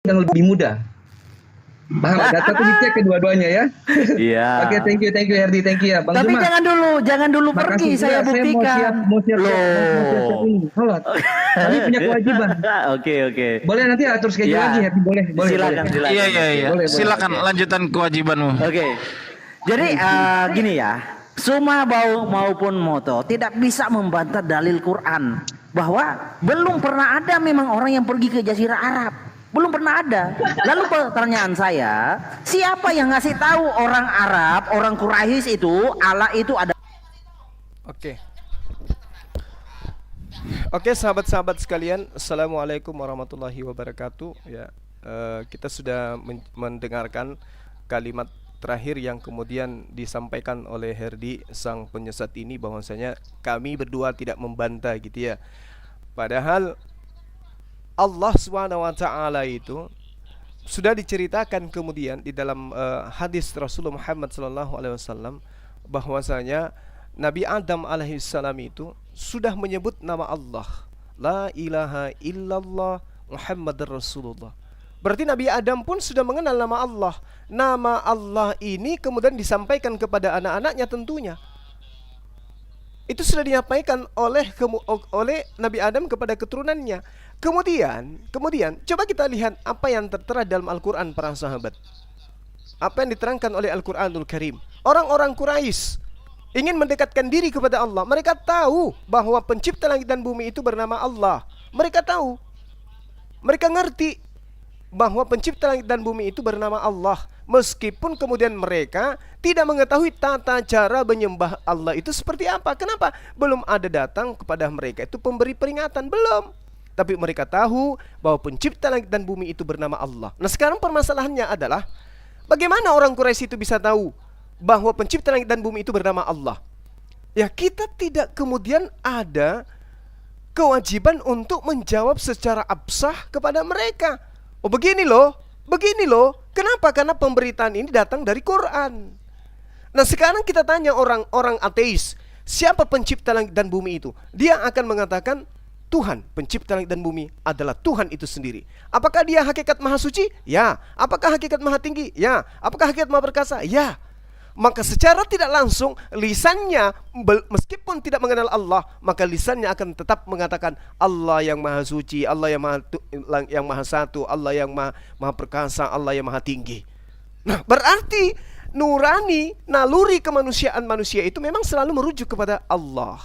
yang lebih muda. Paham? Data itu dicek kedua-duanya ya. Iya. Oke, thank you Herdi, thank you ya Bang Tapi Juma. jangan dulu pergi, Makasih saya juga, buktikan. mau siap ini. Sholat. Kami punya kewajiban. Oke. Boleh nanti atur schedule Ya. lagi Herdi, boleh. Silakan. Iya. Boleh. Silakan lanjutan kewajibanmu. Oke. Jadi gini ya, Suma maupun Moto tidak bisa membantah dalil Quran bahwa belum pernah ada memang orang yang pergi ke Jazirah Arab. Belum pernah ada. Lalu pertanyaan saya, siapa yang ngasih tahu orang Arab, orang Quraisy itu Allah itu ada? Oke, sahabat-sahabat sekalian, assalamualaikum warahmatullahi wabarakatuh. Ya, kita sudah mendengarkan kalimat terakhir yang kemudian disampaikan oleh Herdi sang penyesat ini, bahwasanya kami berdua tidak membantah gitu ya. Padahal Allah SWT itu sudah diceritakan kemudian di dalam hadis Rasulullah Muhammad SAW bahwasanya Nabi Adam alaihissalam itu sudah menyebut nama Allah, la ilaha illallah Muhammadar Rasulullah. Berarti Nabi Adam pun sudah mengenal nama Allah. Nama Allah ini kemudian disampaikan kepada anak-anaknya tentunya. Itu sudah disampaikan oleh Nabi Adam kepada keturunannya. Kemudian coba kita lihat apa yang tertera dalam Al-Quran para sahabat. Apa yang diterangkan oleh Al-Quranul Karim. Orang-orang Quraisy ingin mendekatkan diri kepada Allah. Mereka tahu bahwa pencipta langit dan bumi itu bernama Allah. Mereka tahu. Mereka ngerti bahwa pencipta langit dan bumi itu bernama Allah. Meskipun kemudian mereka tidak mengetahui tata cara menyembah Allah itu seperti apa. Kenapa? Belum ada datang kepada mereka itu pemberi peringatan. Belum. Tapi mereka tahu bahwa pencipta langit dan bumi itu bernama Allah. Nah sekarang permasalahannya adalah bagaimana orang Quraisy itu bisa tahu bahwa pencipta langit dan bumi itu bernama Allah? Ya kita tidak kemudian ada kewajiban untuk menjawab secara absah kepada mereka. Oh begini loh. Kenapa? Karena pemberitaan ini datang dari Quran. Nah sekarang kita tanya orang ateis, siapa pencipta langit dan bumi itu? Dia akan mengatakan Tuhan, pencipta langit dan bumi adalah Tuhan itu sendiri. Apakah dia hakikat maha suci? Ya. Apakah hakikat maha tinggi? Ya. Apakah hakikat maha perkasa? Ya. maka secara tidak langsung lisannya meskipun tidak mengenal Allah, maka lisannya akan tetap mengatakan Allah yang maha suci, Allah yang maha satu, Allah yang maha perkasa, Allah yang maha tinggi. Nah, berarti nurani, naluri kemanusiaan manusia itu memang selalu merujuk kepada Allah.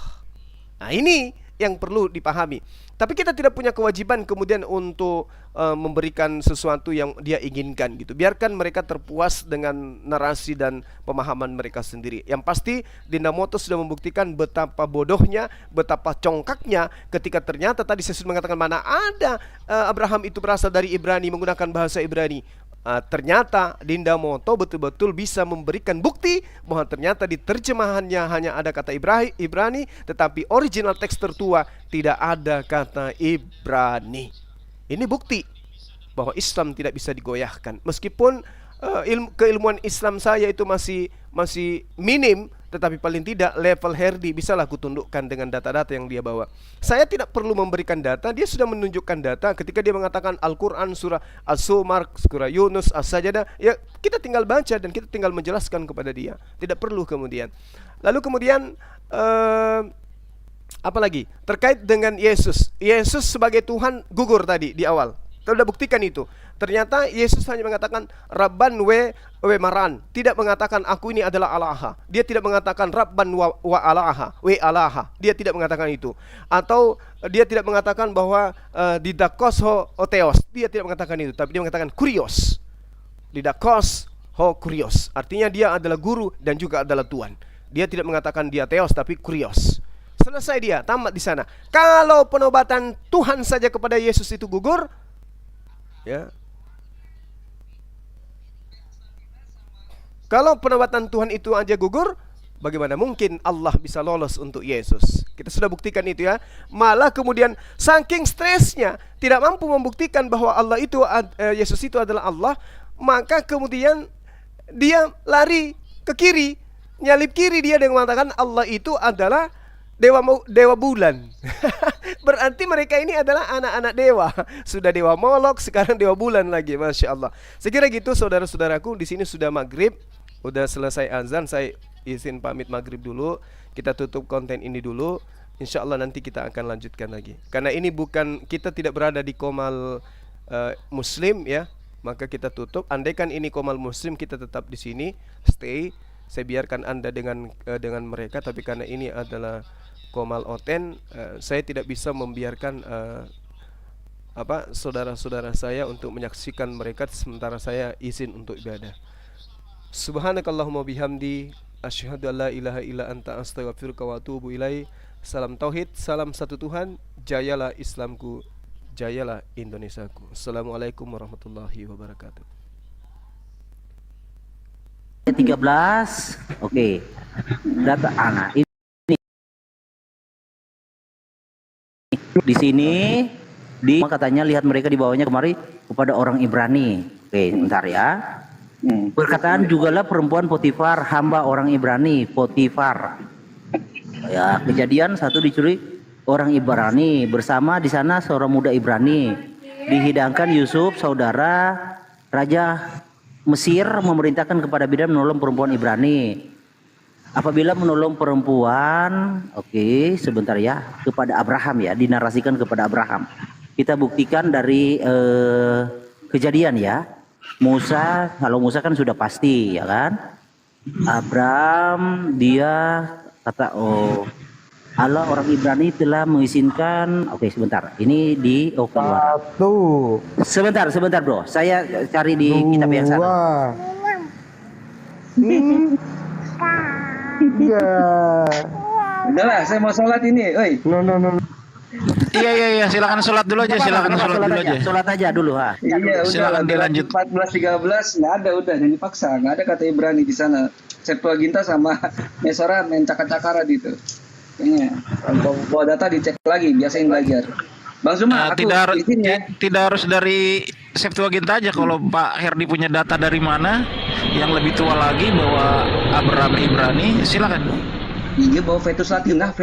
Nah, ini yang perlu dipahami. Tapi kita tidak punya kewajiban kemudian untuk memberikan sesuatu yang dia inginkan gitu. Biarkan mereka terpuas dengan narasi dan pemahaman mereka sendiri. Yang pasti Dinda Moto sudah membuktikan betapa bodohnya, betapa congkaknya ketika ternyata tadi saya sudah mengatakan mana ada Abraham itu berasal dari Ibrani, menggunakan bahasa Ibrani. Ternyata Dinda Moto betul-betul bisa memberikan bukti bahwa ternyata di terjemahannya hanya ada kata Ibrani, tetapi original teks tertua tidak ada kata Ibrani. Ini bukti bahwa Islam tidak bisa digoyahkan. Meskipun keilmuan Islam saya itu masih minim, tetapi paling tidak level Herdi bisalah kutundukkan dengan data-data yang dia bawa. Saya tidak perlu memberikan data, dia sudah menunjukkan data ketika dia mengatakan Al-Quran, surah As-Sumar, surah Yunus, As-Sajadah. Ya, kita tinggal baca dan kita tinggal menjelaskan kepada dia. Tidak perlu kemudian. Lalu kemudian apa lagi? Terkait dengan Yesus. Yesus sebagai Tuhan gugur tadi di awal. Kita sudah buktikan itu. Ternyata Yesus hanya mengatakan Rabban we maran. Tidak mengatakan aku ini adalah Alaha. Dia tidak mengatakan Rabban wa Alaha, we Alaha. Dia tidak mengatakan itu. Atau dia tidak mengatakan bahwa didakos ho oteos. Dia tidak mengatakan itu, tapi dia mengatakan kurios. Didakos ho kurios. Artinya dia adalah guru dan juga adalah Tuhan. Dia tidak mengatakan dia teos tapi kurios. Selesai dia, tamat di sana. Kalau penobatan Tuhan saja kepada Yesus itu gugur, ya. Kalau penobatan Tuhan itu aja gugur, bagaimana mungkin Allah bisa lolos untuk Yesus? Kita sudah buktikan itu ya. Malah kemudian saking stresnya tidak mampu membuktikan bahwa Allah itu Yesus itu adalah Allah, maka kemudian dia lari ke kiri, nyalip kiri dia dengan mengatakan Allah itu adalah dewa bulan. Berarti mereka ini adalah anak-anak dewa. Sudah dewa Molok, sekarang dewa bulan lagi. Masya Allah. Sekira gitu saudara-saudaraku. Di sini sudah maghrib, udah selesai azan. Saya izin pamit maghrib dulu. Kita tutup konten ini dulu. Insya Allah nanti kita akan lanjutkan lagi. Karena ini bukan, kita tidak berada di Qomal Muslim ya. Maka kita tutup. Andaikan ini Qomal Muslim, kita tetap di sini, stay. Saya biarkan Anda dengan mereka. Tapi karena ini adalah Qomal Oten, saya tidak bisa membiarkan saudara-saudara saya untuk menyaksikan mereka sementara saya izin untuk ibadah. Subhanakallahumma bihamdi asyhadu an la ilaha illa anta astaghfiruka wa atubu ilaik. Salam tauhid, salam satu Tuhan. Jayalah Islamku, jayalah Indonesiaku. Assalamualaikum warahmatullahi wabarakatuh. 13. Oke. Data anak di sini katanya lihat mereka dibawanya kemari kepada orang Ibrani. Oke, bentar ya. Perkataan jugalah perempuan Potifar, hamba orang Ibrani, Potifar. Ya, kejadian 1 dicuri orang Ibrani bersama di sana seorang muda Ibrani. Dihidangkan Yusuf, saudara raja Mesir, memerintahkan kepada bidan menolong perempuan Ibrani. Apabila menolong perempuan, oke, sebentar ya, kepada Abraham ya, dinarasikan kepada Abraham. Kita buktikan dari kejadian ya. Musa, kalau Musa kan sudah pasti ya kan. Abraham dia kata, oh Allah orang Ibrani telah mengizinkan. Oke, sebentar. Ini di keluar. Sebentar bro. Saya cari di kitab yang sana. Udahlah, saya mau sholat ini. Oi. Iya, silakan sholat dulu aja, Sholat aja dulu ha. Iya, silakan dilanjut. 14-13 nggak ada, udah jangan dipaksa, nggak ada kata Ibrani di sana. Septuaginta sama Mesora main cakar-cakara gitu. Kayaknya bawa data dicek lagi, biasain belajar. Bang Zuma, tidak harus dari Septuaginta aja. Kalau Pak Herdi punya data dari mana yang lebih tua lagi bahwa Abraham Ibrani, silakan. Iya, bawa Vetus Latina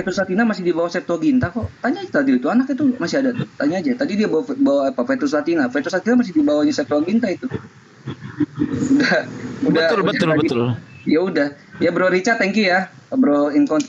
masih di bawah Septuaginta kok. Tanya aja tadi itu, anak itu masih ada tuh. Tanya aja. Tadi dia bawa apa? Vetus Latina masih di bawahnya Septuaginta itu. Udah betul. Ya udah. Ya Bro Richard, thank you ya. Bro Incon